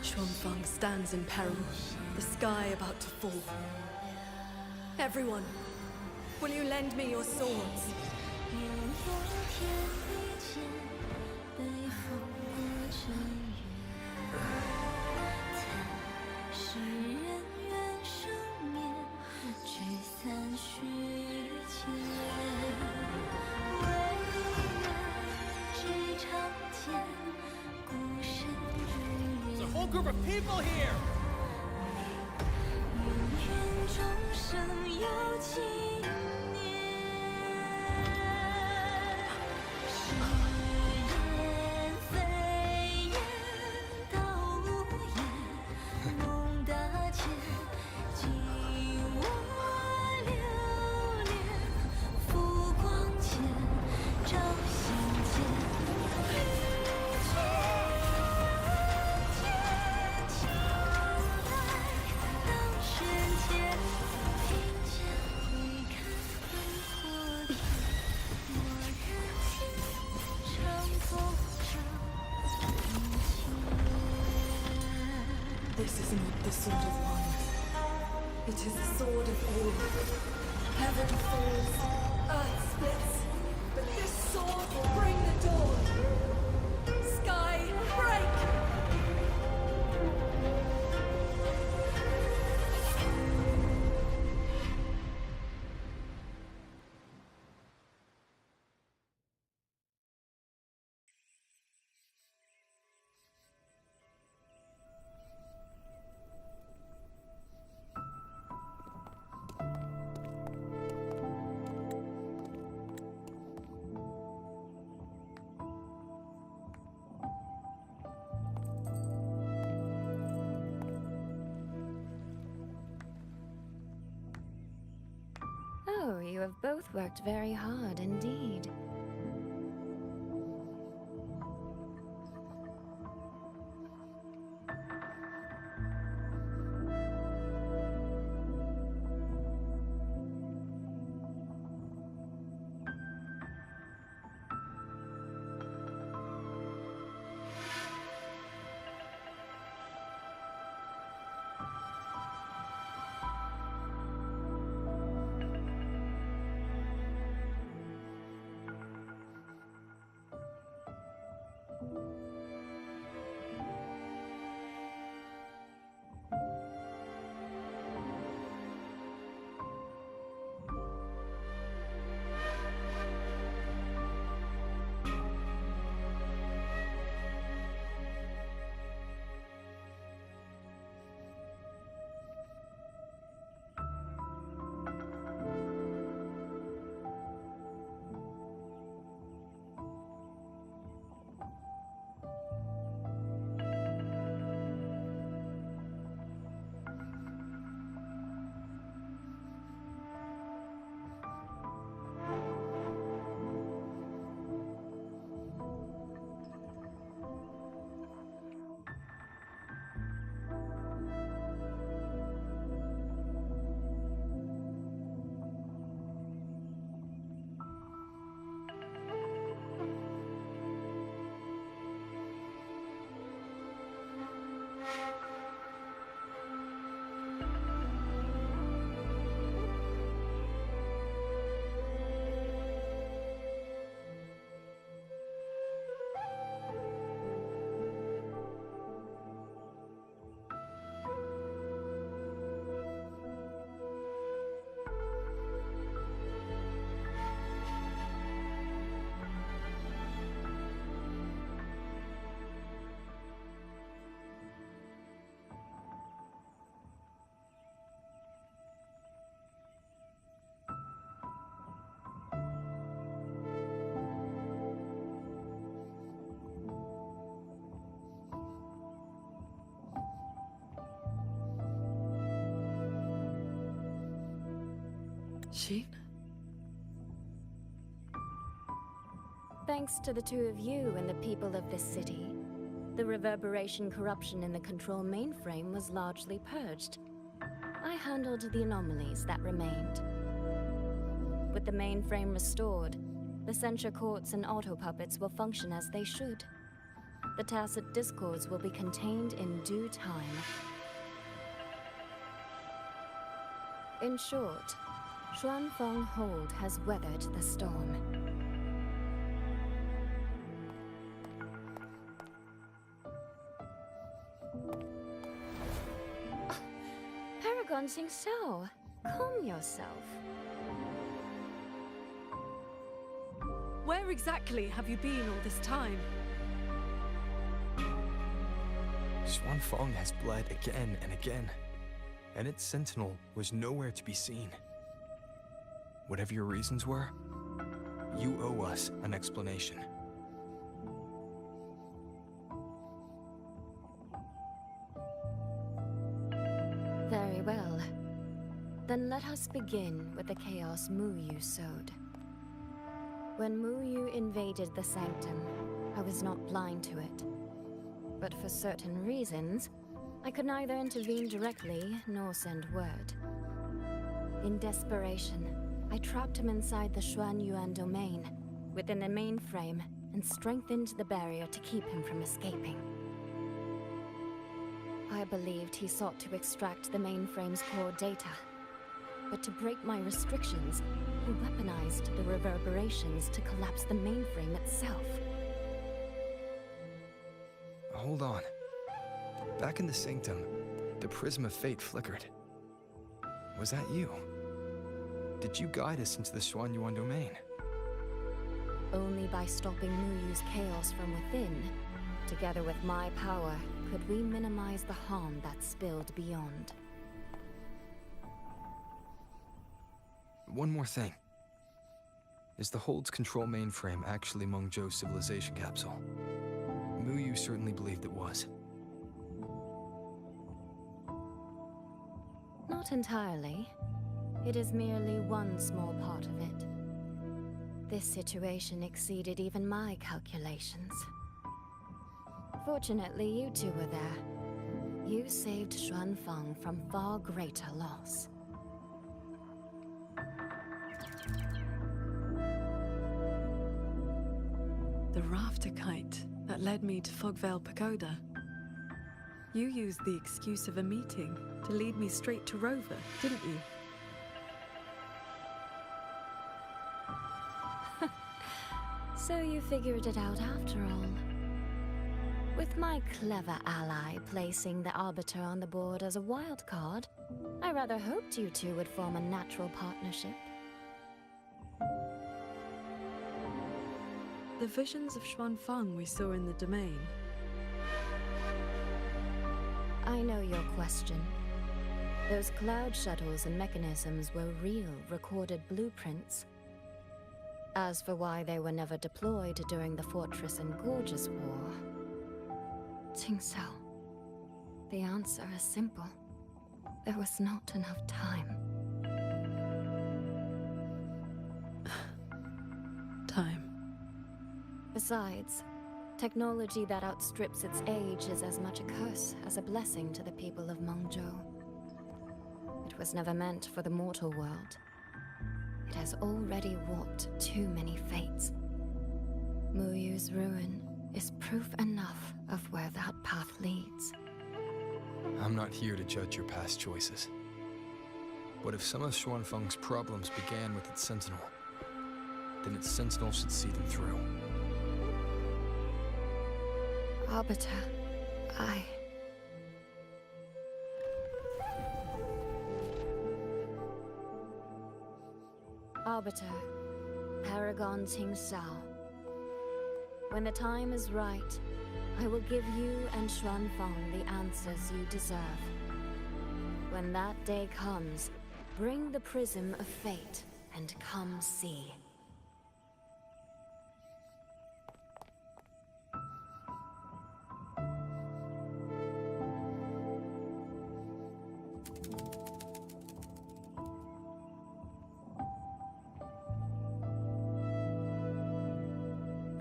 Xuanfang stands in peril, the sky about to fall. Everyone, will you lend me your swords? There's a whole group of people here! This is not the sword of one. It is the sword of all. Heaven falls, earth splits, but this sword will bring the dawn. Sky, break! Oh, you have both worked very hard indeed. Sheen? Thanks to the two of you and the people of this city, the reverberation corruption in the control mainframe was largely purged. I handled the anomalies that remained. With the mainframe restored, the censure courts and auto-puppets will function as they should. The tacit discords will be contained in due time. In short, Xuanfeng Hold has weathered the storm. Paragon Xingxiao, calm yourself. Where exactly have you been all this time? Xuanfeng has bled again and again, and its sentinel was nowhere to be seen. Whatever your reasons were, you owe us an explanation. Very well. Then let us begin with the chaos Mu Yu sowed. When Mu Yu invaded the Sanctum, I was not blind to it. But for certain reasons, I could neither intervene directly nor send word. In desperation, I trapped him inside the Xuanyuan domain, within the mainframe, and strengthened the barrier to keep him from escaping. I believed he sought to extract the mainframe's core data. But to break my restrictions, he weaponized the reverberations to collapse the mainframe itself. Hold on. Back in the Sanctum, the Prism of Fate flickered. Was that you? Did you guide us into the Xuanyuan domain? Only by stopping Mu Yu's chaos from within, together with my power, could we minimize the harm that spilled beyond. One more thing. Is the Hold's control mainframe actually Mengzhou's civilization capsule? Mu Yu certainly believed it was. Not entirely. It is merely one small part of it. This situation exceeded even my calculations. Fortunately, you two were there. You saved Xuanfeng from far greater loss. The rafter kite that led me to Fogvale Pagoda. You used the excuse of a meeting to lead me straight to Rover, didn't you? So you figured it out after all. With my clever ally placing the Arbiter on the board as a wild card, I rather hoped you two would form a natural partnership. The visions of Xuanfeng we saw in the domain. I know your question. Those cloud shuttles and mechanisms were real, recorded blueprints. As for why they were never deployed during the Fortress and Gorges War, Xingxiao, the answer is simple. There was not enough time. Time. Besides, technology that outstrips its age is as much a curse as a blessing to the people of Mengzhou. It was never meant for the mortal world. It has already warped too many fates. Mu Yu's ruin is proof enough of where that path leads. I'm not here to judge your past choices. But if some of Xuanfeng's problems began with its sentinel, then its sentinel should see them through. Arbiter, Arbiter, Paragon Xingxiao. When the time is right, I will give you and Xuanfeng the answers you deserve. When that day comes, bring the Prism of Fate and come see.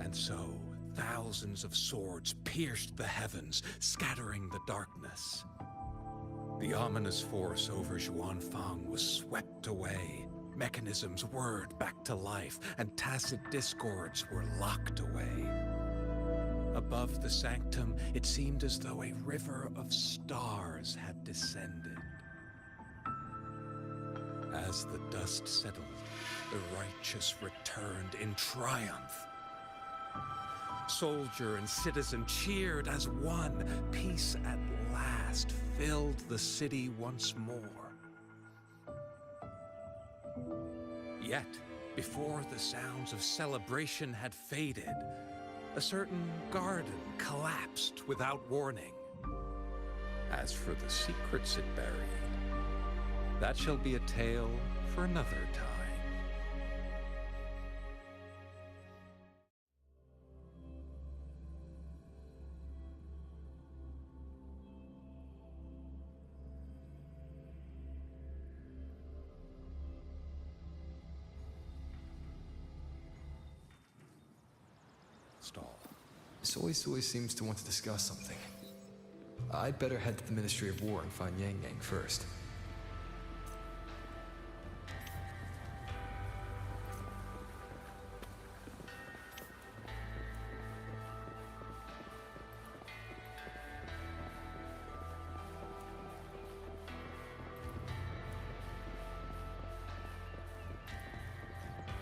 And so, thousands of swords pierced the heavens, scattering the darkness. The ominous force over Xuanfang was swept away. Mechanisms whirred back to life, and tacit discords were locked away. Above the sanctum, it seemed as though a river of stars had descended. As the dust settled, the righteous returned in triumph. Soldier and citizen cheered as one. Peace at last filled the city once more. Yet, before the sounds of celebration had faded, a certain garden collapsed without warning. As for the secrets it buried, that shall be a tale for another time. Stall. Soy Soy seems to want to discuss something. I'd better head to the Ministry of War and find Yang Yang first.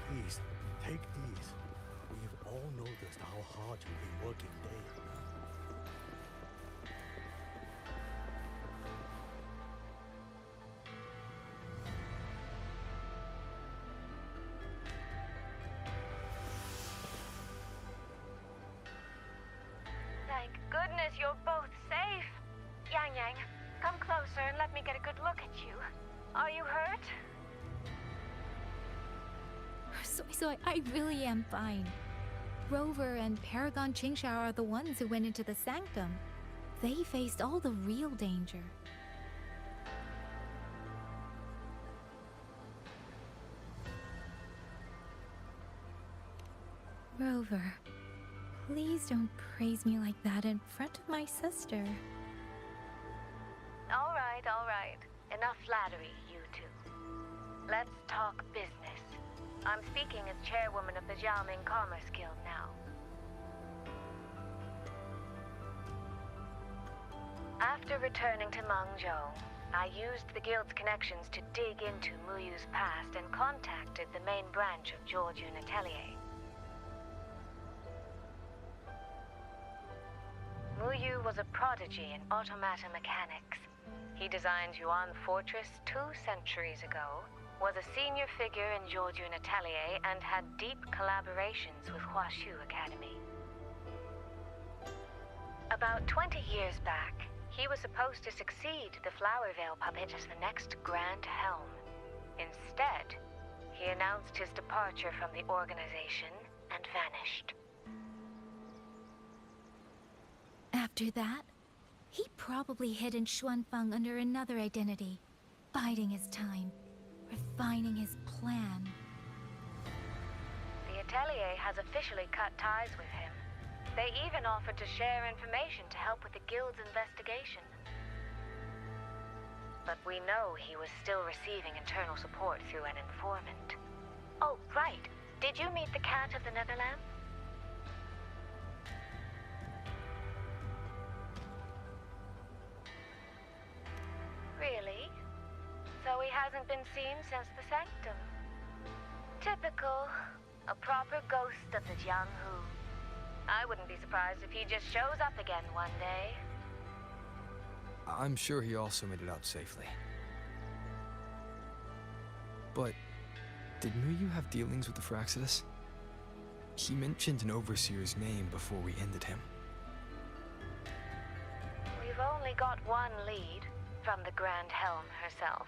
Please, take these. We've all noticed how hard you've been working day and night. Thank goodness you're both safe. Yang Yang, come closer and let me get a good look at you. Are you hurt? Soy Soy, I really am fine. Rover and Paragon Qingshao are the ones who went into the sanctum. They faced all the real danger. Rover, please don't praise me like that in front of my sister. All right. Enough flattery, you two. Let's talk business. I'm speaking as chairwoman of the Xiaoming Commerce Guild now. After returning to Mengzhou, I used the guild's connections to dig into Muyu's past and contacted the main branch of Georgian Atelier. Muyu was a prodigy in automata mechanics. He designed Yuan Fortress 2 centuries ago, was a senior figure in Georgian Atelier, and had deep collaborations with Huashu Academy. About 20 years back, he was supposed to succeed the Flower Veil puppet as the next Grand Helm. Instead, he announced his departure from the organization and vanished. After that, he probably hid in Xuanfang under another identity, biding his time, refining his plan. The Atelier has officially cut ties with him. They even offered to share information to help with the Guild's investigation. But we know he was still receiving internal support through an informant. Oh, right. Did you meet the cat of the Netherlands? Really? So he hasn't been seen since the sanctum. Typical. A proper ghost of the Jianghu. I wouldn't be surprised if he just shows up again one day. I'm sure he also made it out safely. But did Muyu have dealings with the Fraxidus? He mentioned an overseer's name before we ended him. We've only got one lead, from the Grand Helm herself.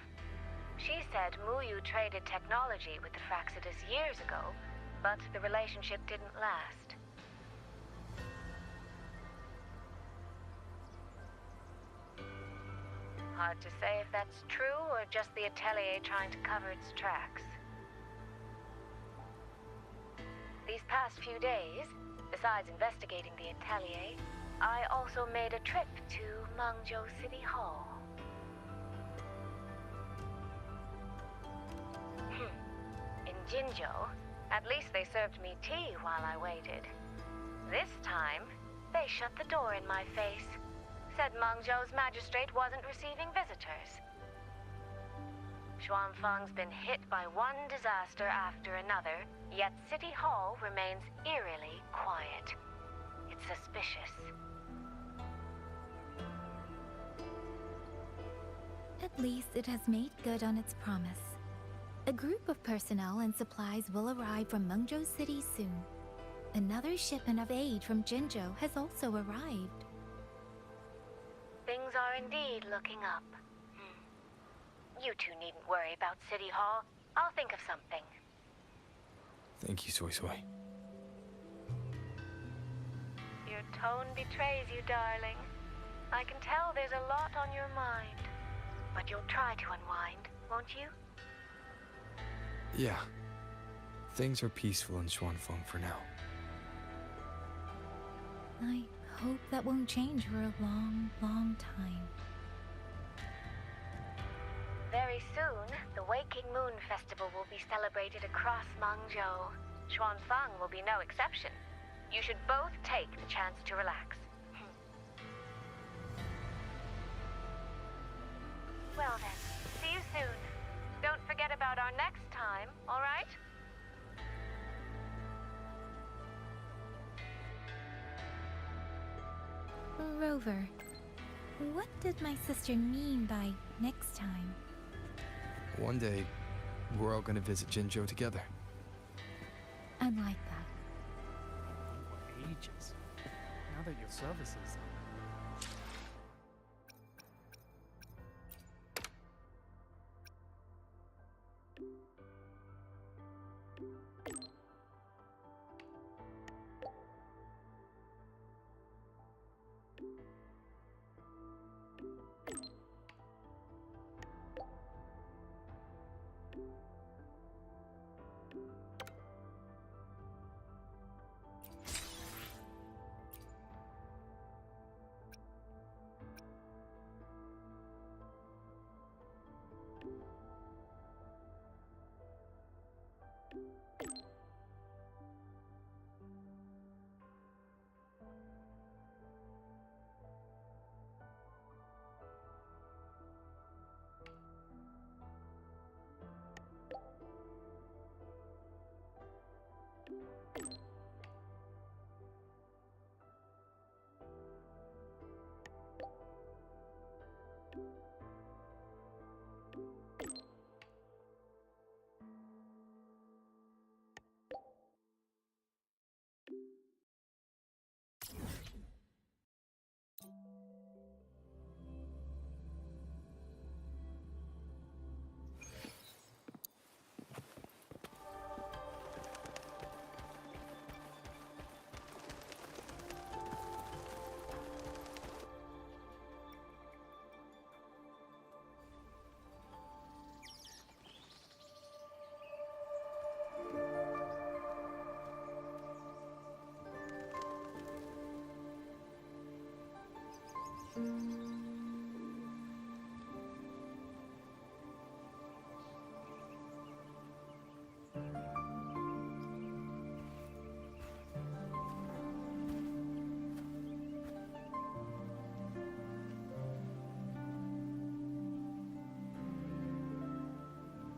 She said Muyu traded technology with the Fraxidus years ago, but the relationship didn't last. Hard to say if that's true or just the Atelier trying to cover its tracks. These past few days, the Besides investigating the atelier, I also made a trip to Mangzhou City Hall. In Jinzhou, at least they served me tea while I waited. This time, they shut the door in my face. Said Mangzhou's magistrate wasn't receiving visitors. Xuanfang's been hit by one disaster after another, yet City Hall remains eerily quiet. It's suspicious. At least it has made good on its promise. A group of personnel and supplies will arrive from Mengzhou City soon. Another shipment of aid from Jinzhou has also arrived. Things are indeed looking up. You two needn't worry about City Hall. I'll think of something. Thank you, Soy Soy. Your tone betrays you, darling. I can tell there's a lot on your mind. But you'll try to unwind, won't you? Yeah. Things are peaceful in Xuanfeng for now. I hope that won't change for a long, long time. Very soon, the Waking Moon Festival will be celebrated across Mangzhou. Xuanfang will be no exception. You should both take the chance to relax. Well then, see you soon. Don't forget about our next time, all right? Rover, what did my sister mean by next time? One day, we're all gonna visit Jinzhou together. I'd like that. For ages. Now that your services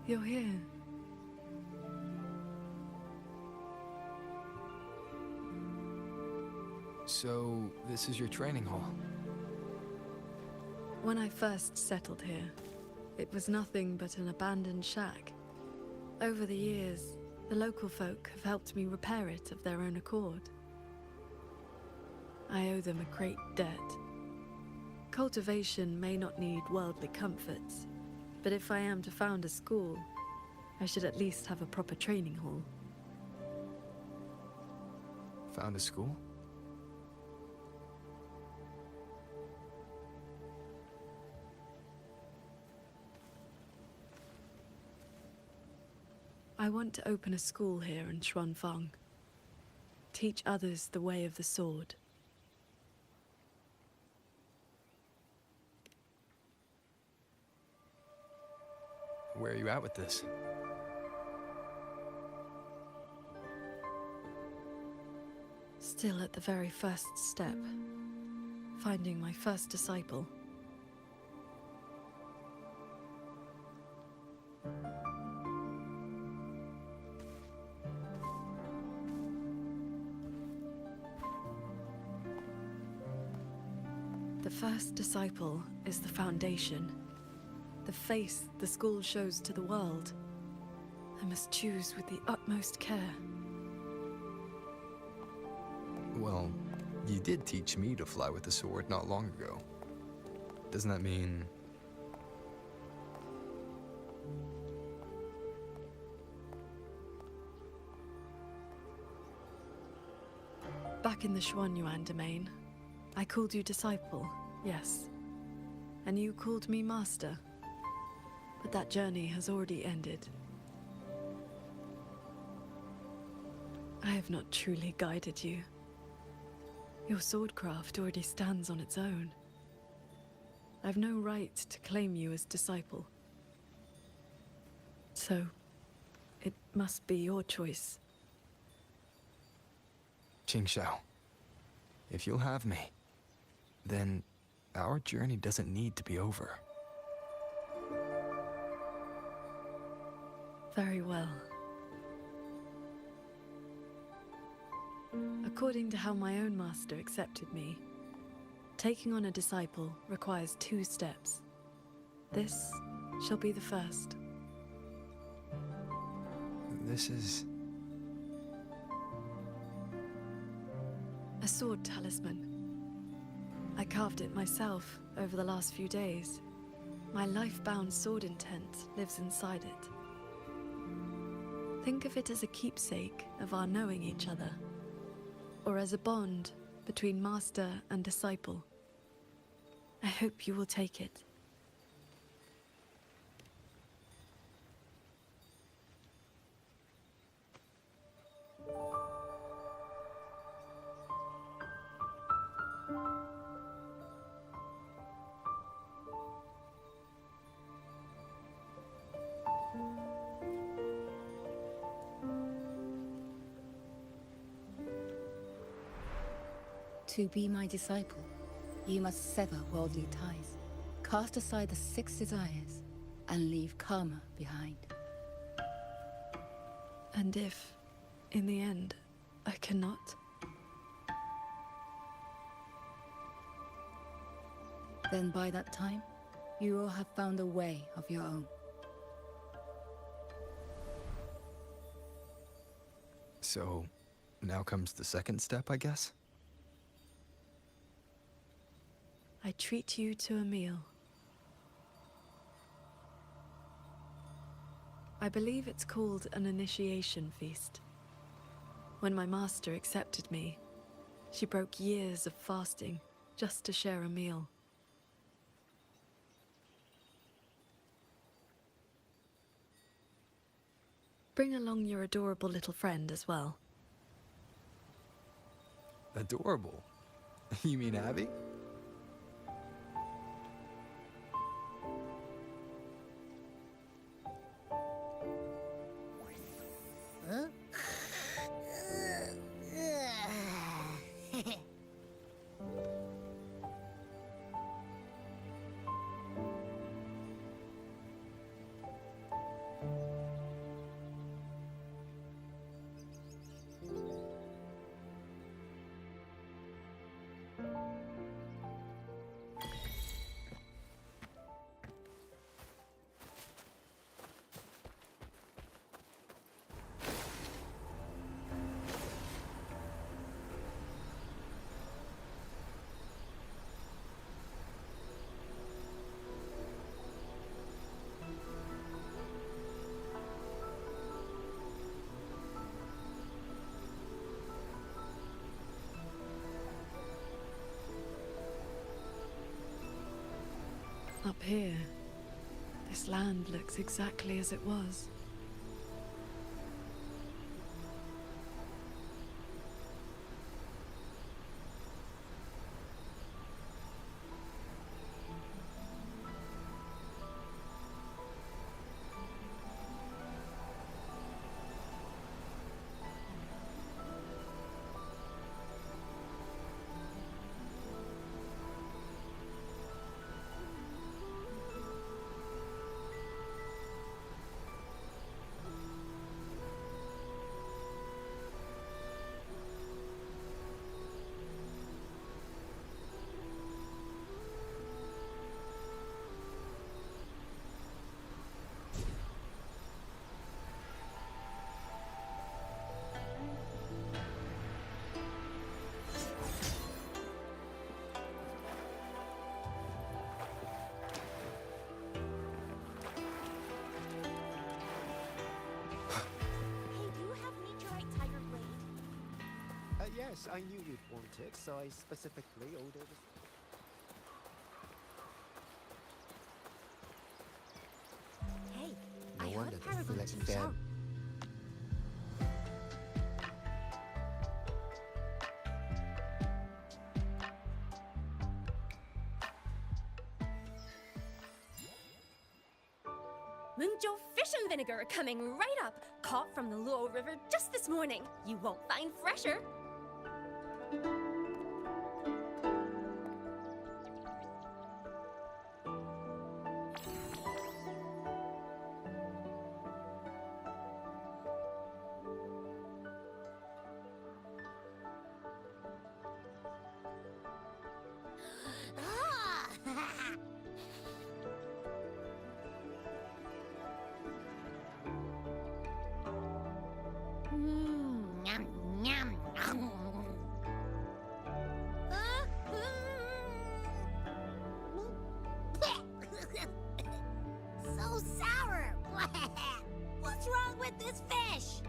You're here. So, this is your training hall. When I first settled here, it was nothing but an abandoned shack. Over the years, the local folk have helped me repair it of their own accord. I owe them a great debt. Cultivation may not need worldly comforts, but if I am to found a school, I should at least have a proper training hall. Found a school? I want to open a school here in Xuanfang. teach others the way of the sword. Where are you at with this? Still at the very first step. Finding my first disciple. The first disciple is the foundation. The face the school shows to the world. I must choose with the utmost care. Well, you did teach me to fly with the sword not long ago. Doesn't that mean... Back in the Xuanyuan domain, I called you disciple, yes. And you called me master. But that journey has already ended. I have not truly guided you. Your swordcraft already stands on its own. I've no right to claim you as disciple. So, it must be your choice. Qingxiao, if you'll have me, then our journey doesn't need to be over. Very well. According to how my own master accepted me, taking on a disciple requires 2 steps. This shall be the first. This is... a sword talisman. I carved it myself over the last few days. My life-bound sword intent lives inside it. Think of it as a keepsake of our knowing each other, or as a bond between master and disciple. I hope you will take it. To be my disciple, you must sever worldly ties, cast aside the 6 desires, and leave karma behind. And if, in the end, I cannot? Then by that time, you will have found a way of your own. So, now comes the second step, I guess? I treat you to a meal. I believe it's called an initiation feast. When my master accepted me, she broke years of fasting just to share a meal. Bring along your adorable little friend as well. Adorable? You mean Abby? Up here, this land looks exactly as it was. yes, I knew you'd want it, so I specifically ordered a... Hey, No I wonder heard they Paragon let you shout. down. Mungzhou fish and vinegar are coming right up. Caught from the Luo River just this morning. You won't find fresher. Yum, yum. So sour. What's wrong with this fish?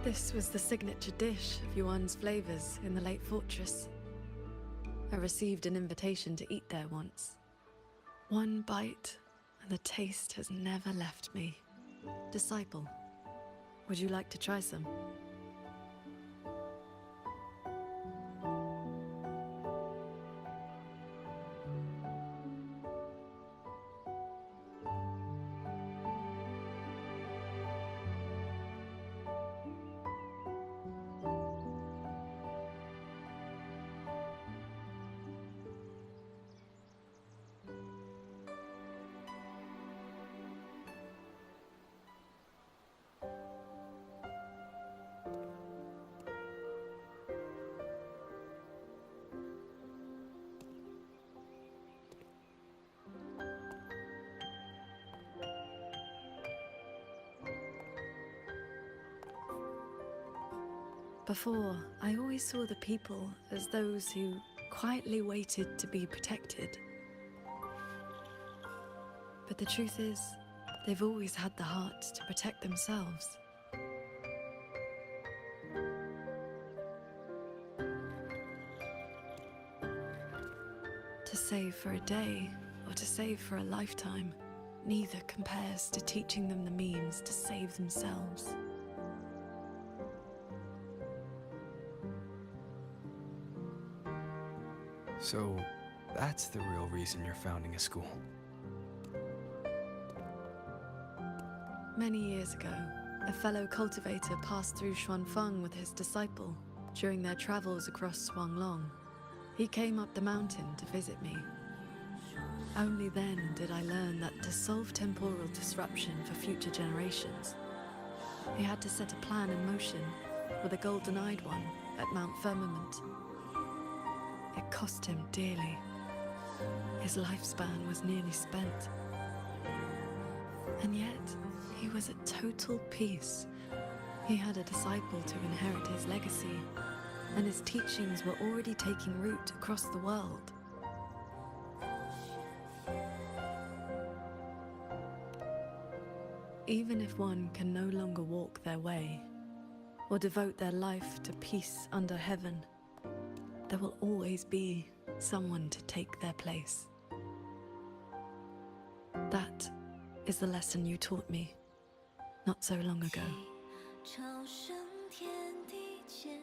This was the signature dish of Yuan's flavors in the late fortress. I received an invitation to eat there once. One bite, and the taste has never left me. Disciple, would you like to try some? Before, I always saw the people as those who quietly waited to be protected. But the truth is, they've always had the heart to protect themselves. To save for a day, or to save for a lifetime, neither compares to teaching them the means to save themselves. So, that's the real reason you're founding a school. Many years ago, a fellow cultivator passed through Xuanfeng with his disciple during their travels across Swanglong. He came up the mountain to visit me. Only then did I learn that to solve temporal disruption for future generations, he had to set a plan in motion with a golden-eyed one at Mount Firmament. It cost him dearly. His lifespan was nearly spent. And yet, he was at total peace. He had a disciple to inherit his legacy, and his teachings were already taking root across the world. Even if one can no longer walk their way, or devote their life to peace under heaven, there will always be someone to take their place. That is the lesson you taught me not so long ago.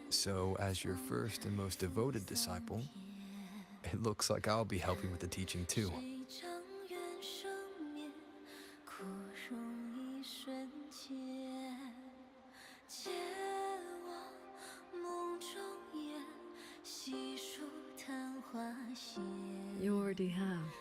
So, as your first and most devoted disciple, it looks like I'll be helping with the teaching too. You already have.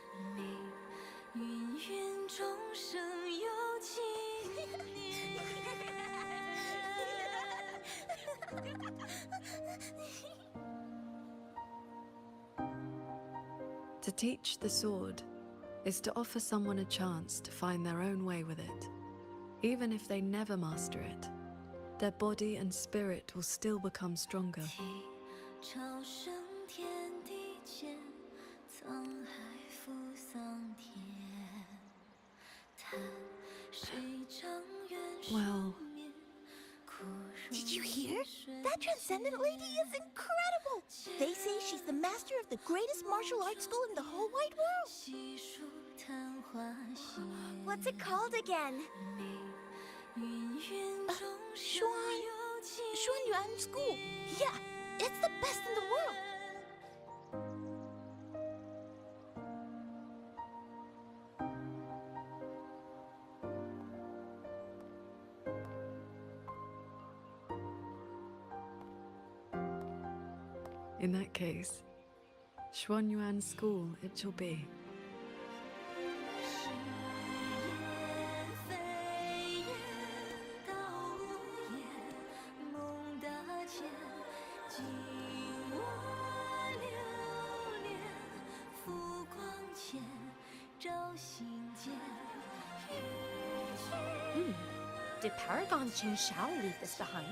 To teach the sword is to offer someone a chance to find their own way with it. Even if they never master it, their body and spirit will still become stronger. Well, did you hear? That Transcendent lady is incredible! They say she's the master of the greatest martial arts school in the whole wide world! What's it called again? Xuan Yuan School. Yeah, it's the best in the world! In that case, Xuanyuan School it shall be. Did Paragon Qin Shao leave this behind?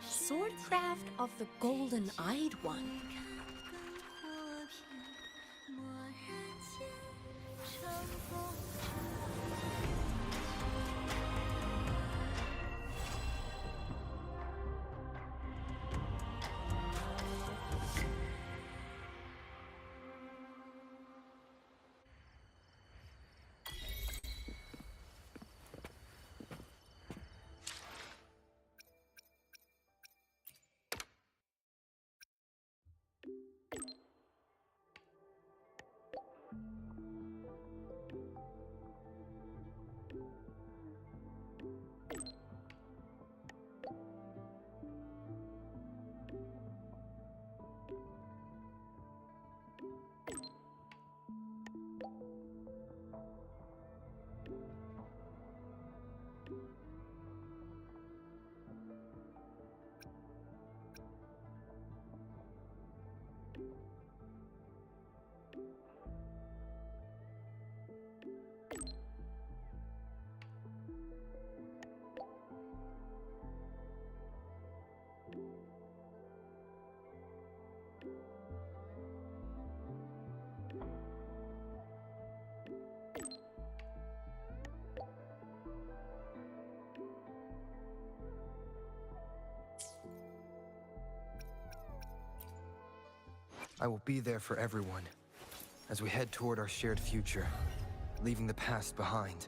Swordcraft of the Golden-Eyed One. I will be there for everyone as we head toward our shared future, leaving the past behind.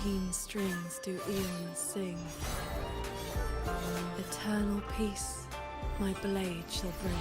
keen strings do eons sing. Eternal peace my blade shall bring.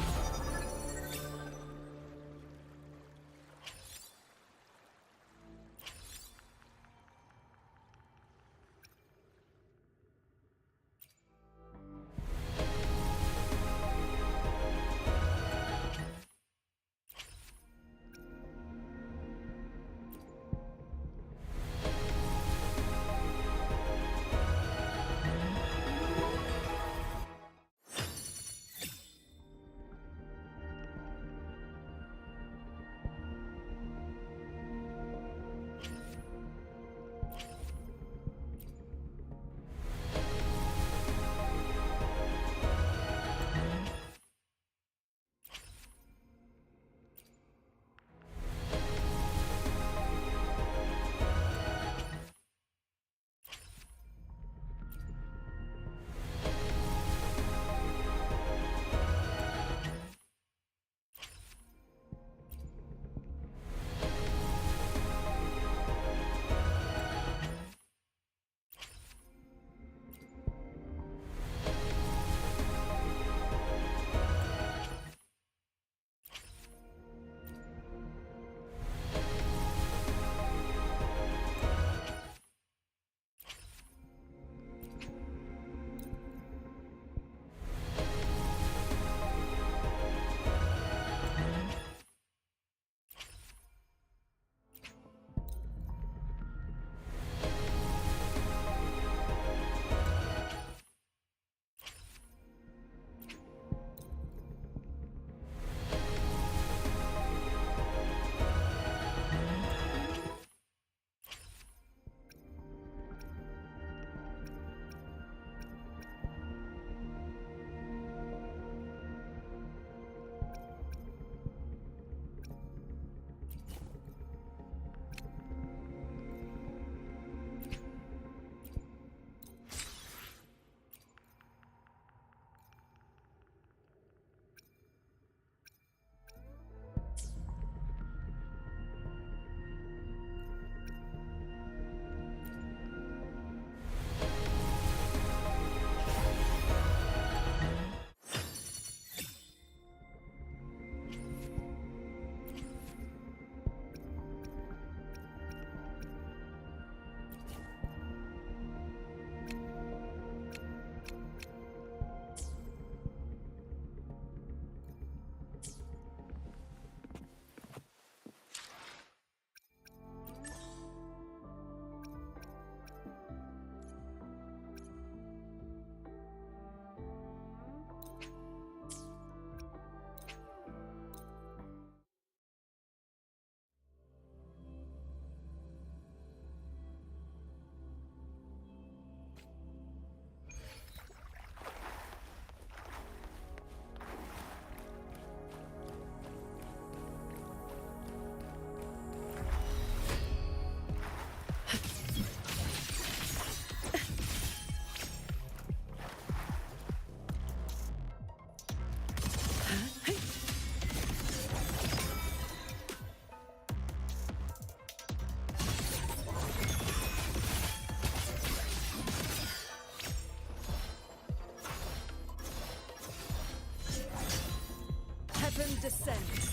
Heaven descends.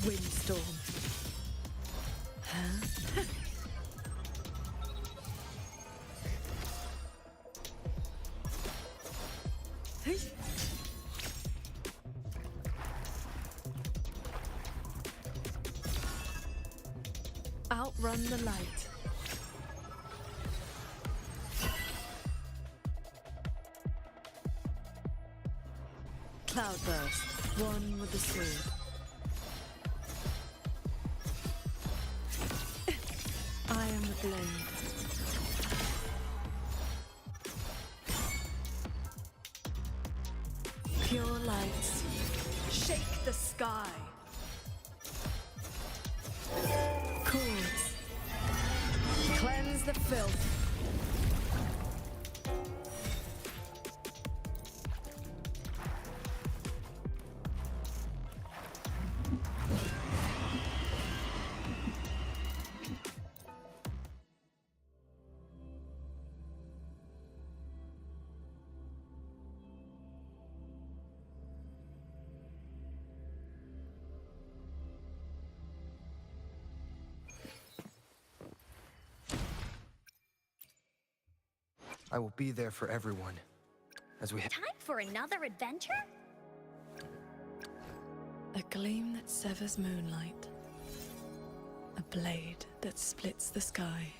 Windstorm. Outrun the light. Cloudburst, one with the sword. I am the blade. Pure lights. Shake the sky. Chords. Cleanse the filth. I will be there for everyone. As we Time for another adventure? A gleam that severs moonlight. A blade that splits the sky.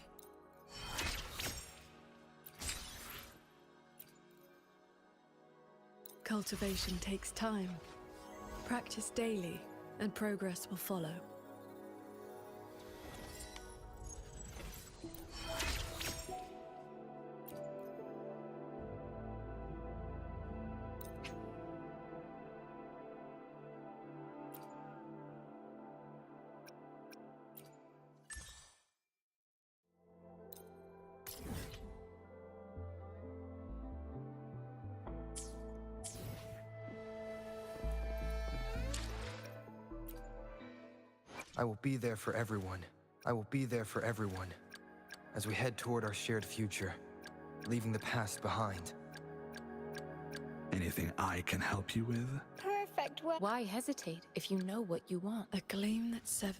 Cultivation takes time. Practice daily, and progress will follow. I will be there for everyone. I will be there for everyone. As we head toward our shared future, leaving the past behind. Anything I can help you with? Perfect. Well, Why hesitate if you know what you want? A gleam that severs...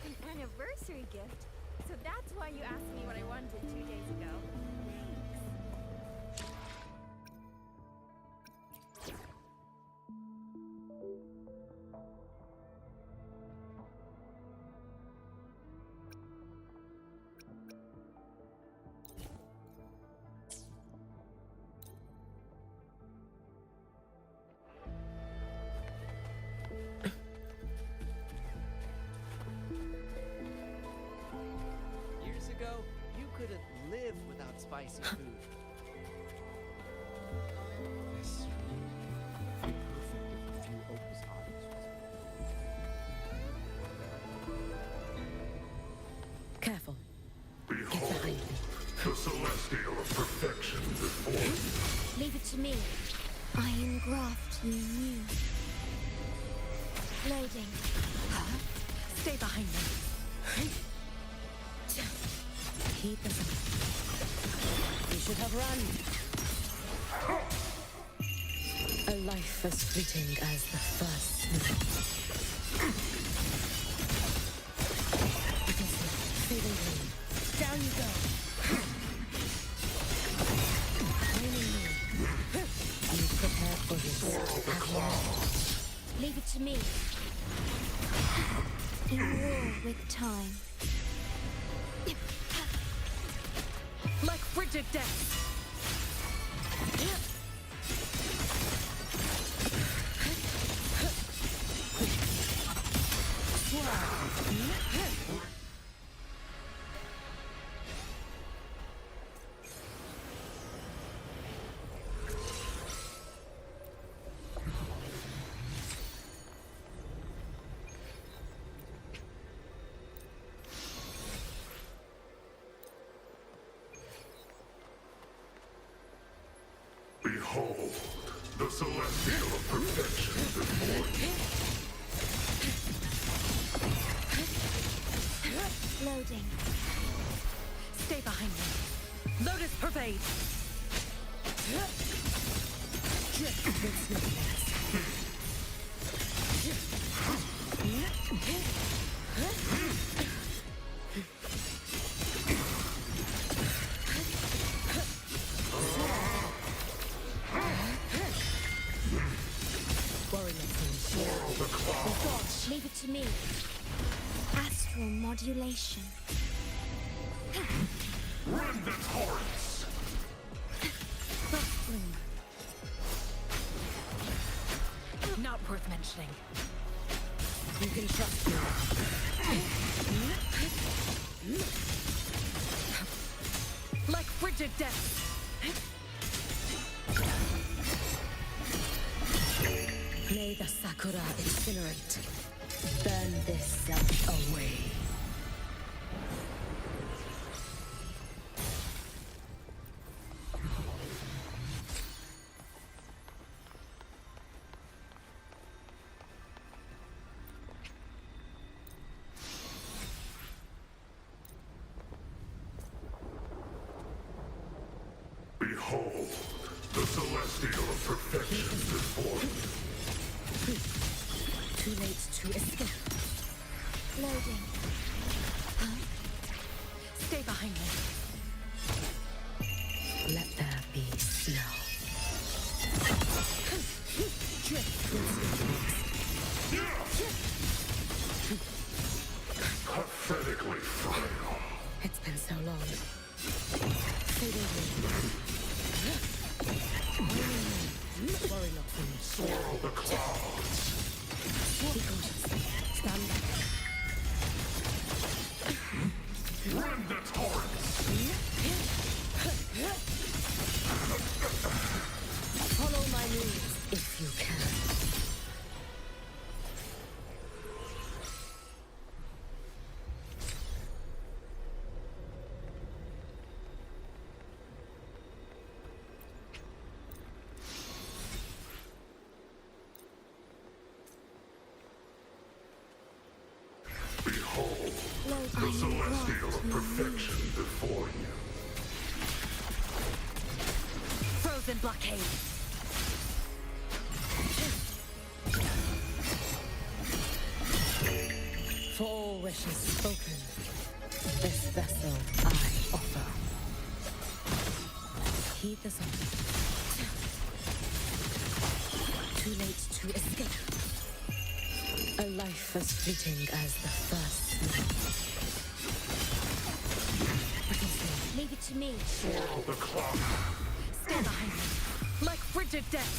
an anniversary gift. So that's why you asked me what I wanted 2 days ago. Thanks. Years ago, you couldn't live without spicy food. This would be perfect if a few Opus Autos was Careful. Behold, the celestial of perfection before you. Leave it to me. I engraft you new. Loading. Huh? Stay behind me. Keep this up. You should have run. A life as fleeting as the first snow. It is fading green. Down you go. Raining to me. A war with time. Like frigid death. Behold, the celestial of perfection before you. Loading. Stay behind me. Lotus pervade. Drift with Leave it to me. Astral modulation. Rend the torrents! Not worth mentioning. You can trust me. Like frigid death. May the Sakura incinerate. Burn this self away. Behold, the celestial of perfection before you. Too late to escape. Loading. Stay behind me. Let there be snow. Drift Pathetically frail. It's been so long. Fading Worry not for me. Swirl the clouds. Be cautious. Stand back. Rend the torrents. Follow my moves if you can. Behold, the celestial of perfection before you. Frozen blockade. For all wishes spoken, this vessel I offer. Heed the song. Too late to escape. A life as fleeting as the first night. Leave it to me. Swirl the cloud. Stay behind me. Like frigid death.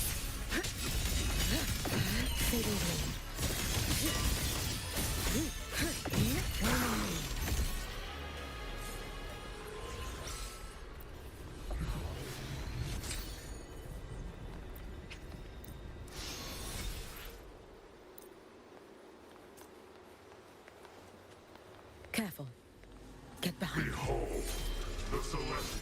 Fading away. Careful. Get behind me. Behold, the celestial.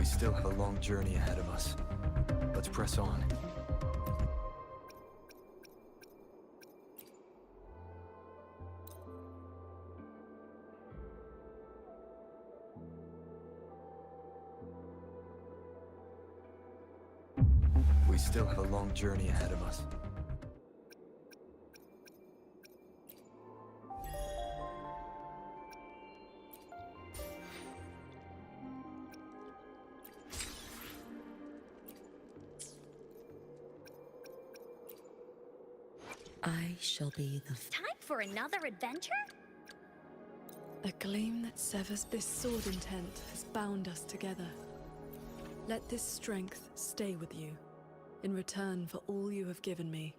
still have a long journey ahead of us. Let's press on. We still have a long journey ahead of us. I shall be the Time for another adventure? A gleam that severs this sword intent has bound us together. Let this strength stay with you, in return for all you have given me.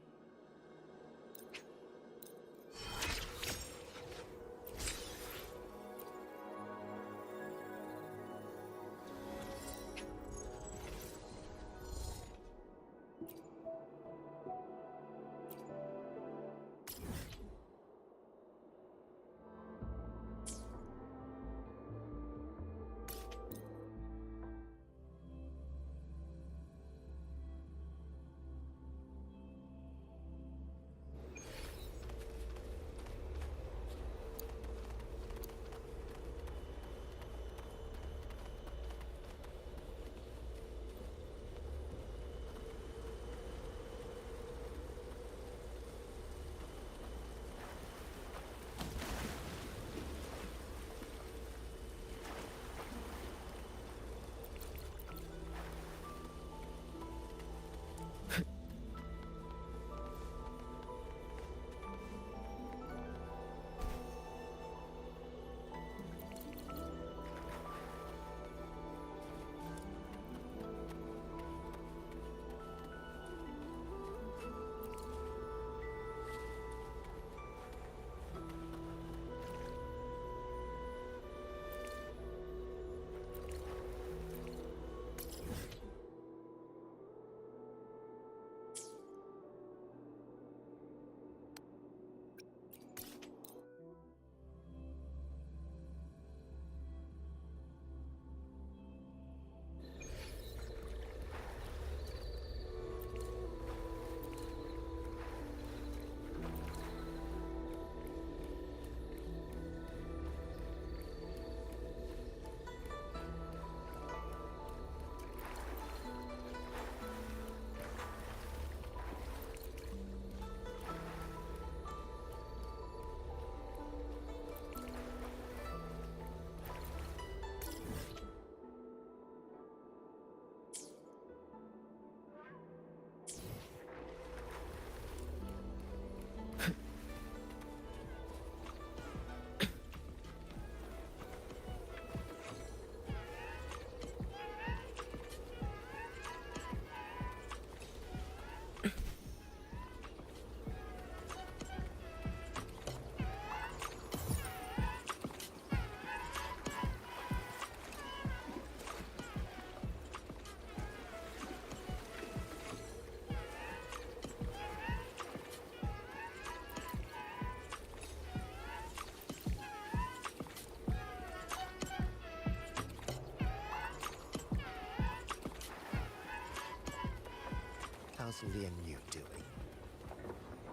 How's Liam Yu doing?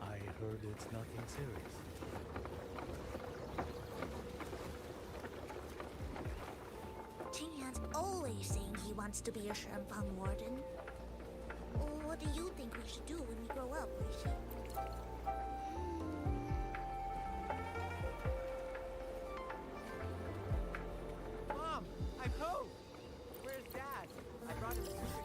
I heard it's nothing serious. Qingyan's always saying he wants to be a Shenfang warden. What do you think we should do when we grow up, Rishi? Mom, I'm home! Where's Dad? I brought him a souvenir.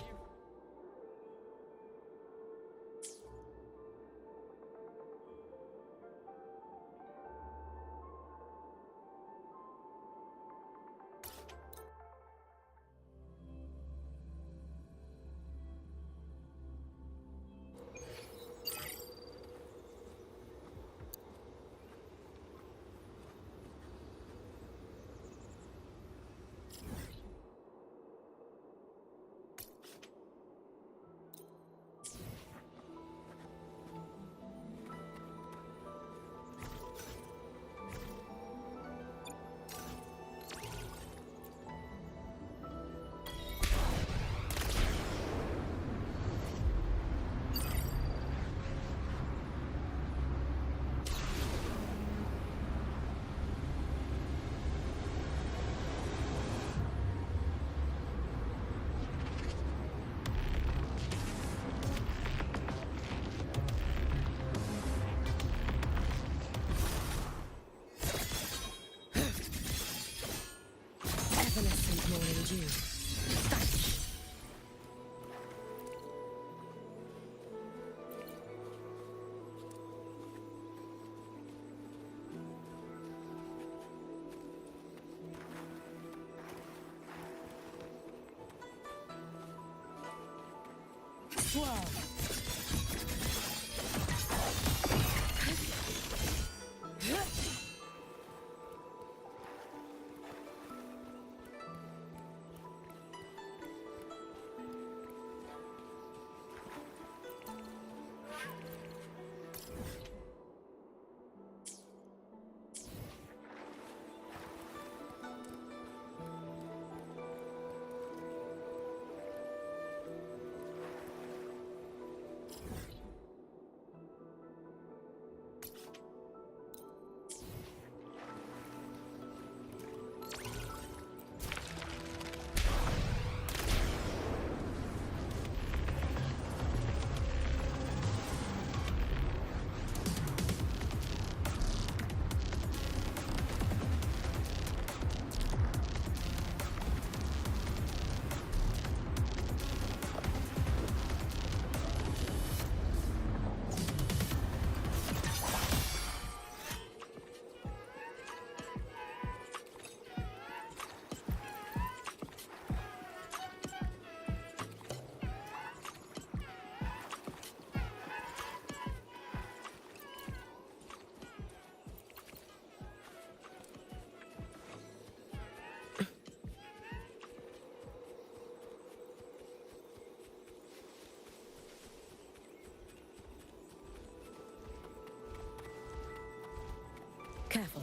Careful.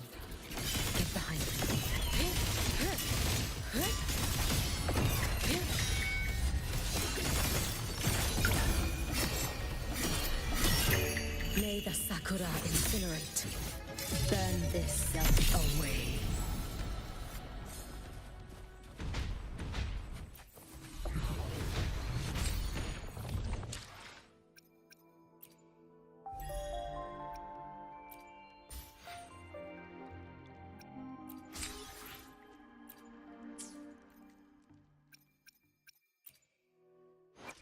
Get behind me. May the Sakura incinerate. Burn this self away.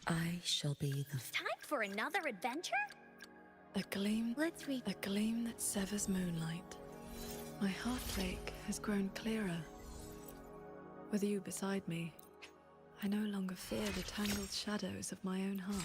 I shall be the... Time for another adventure? A gleam. Let's read. A gleam that severs moonlight. My heart lake has grown clearer. With you beside me, I no longer fear the tangled shadows of my own heart.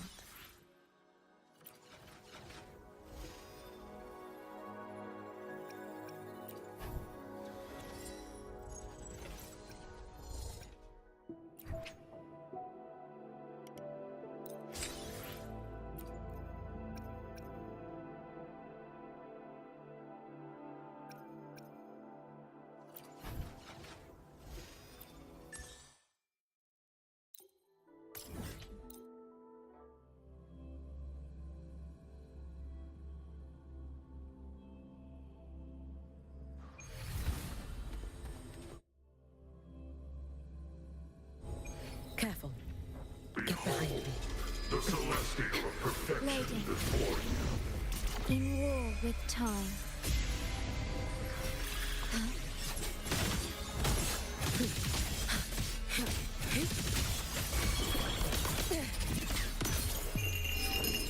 Careful. Get behind me. The celestial of perfection Lady. before you. In war with time.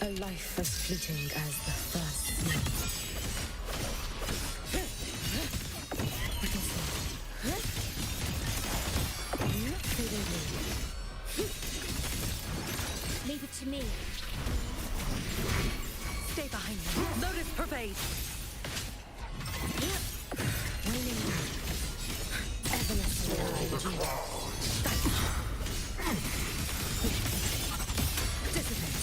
A life as fleeting as the first snow. Leave it to me. Stay behind me. Lotus pervade. Waning light. Evanescent dissipate.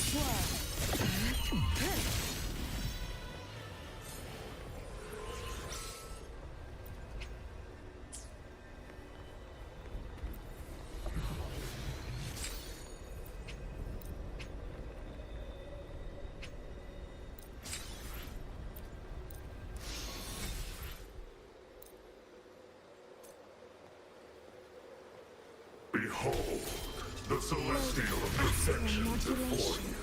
Behold, the celestial of perfection before you.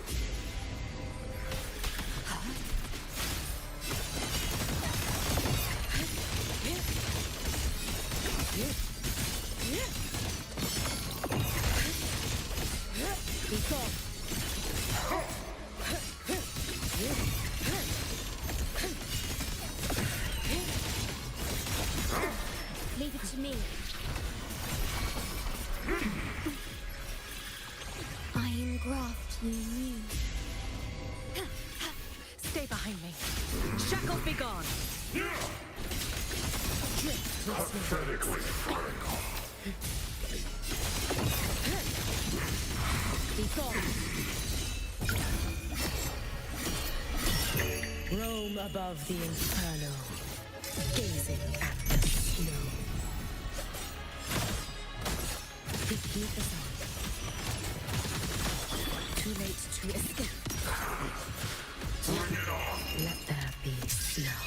Leave it to me. I am graft you knew. Stay behind me. Shackles be gone. Pathetically frank. Be gone. Roam above the inferno, gazing at the snow. Repeat the song. Too late to escape. Bring it on. Let there be snow.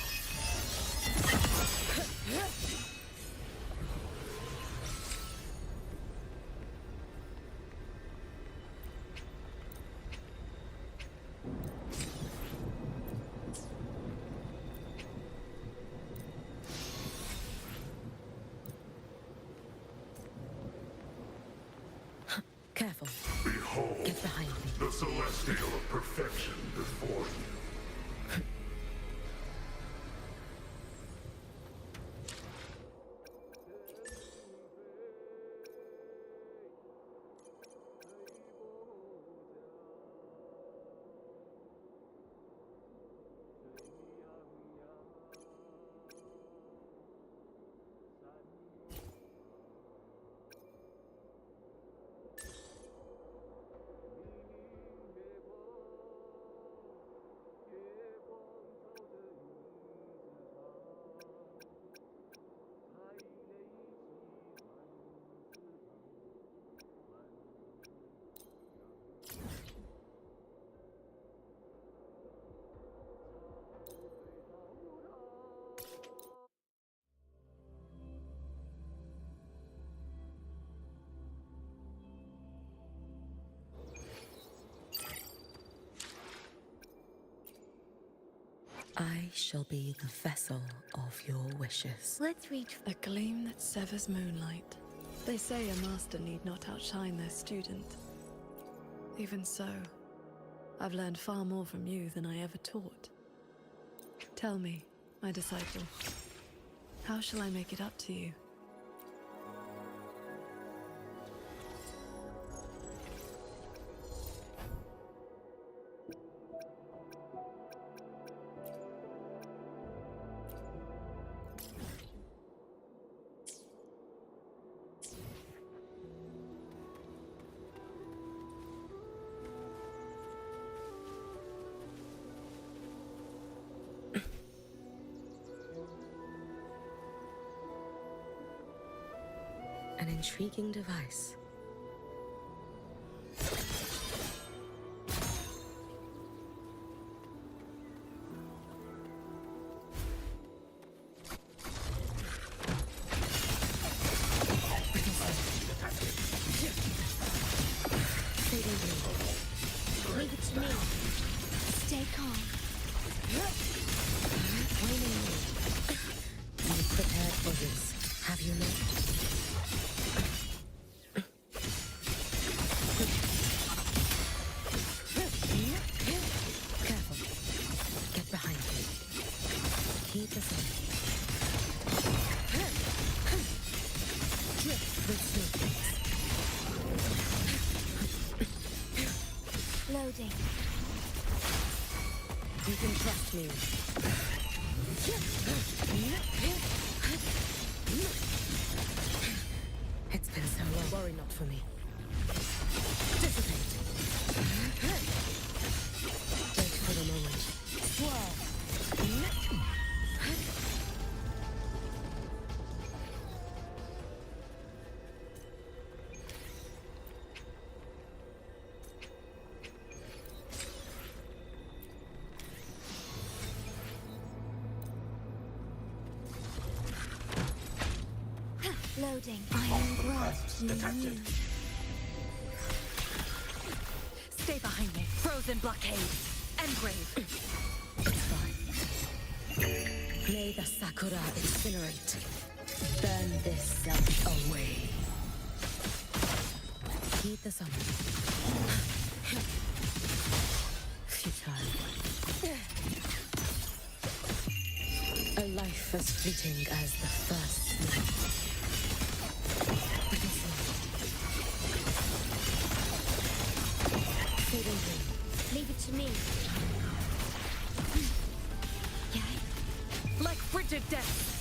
Careful. Behold, Get behind me. the celestial of perfection before you. I shall be the vessel of your wishes. Let's reach A gleam that severs moonlight. They say a master need not outshine their student. Even so, I've learned far more from you than I ever taught. Tell me, my disciple, how shall I make it up to you? An intriguing device. Leave it to me. Stay calm. You prepared for this, have you not? Careful. Get behind me. Keep us on. Drift with snowflakes. Loading. You can trust me. It's been so long. Worry not for me. Dissipate. Wait for the moment. Swirl. Loading. Iron graft you knew. Stay behind me. Frozen blockade. Engrave. It's fine. May the Sakura incinerate. Burn this self away. Heed the summon. Futile. A life as fleeting as the first night. to me. Like frigid death.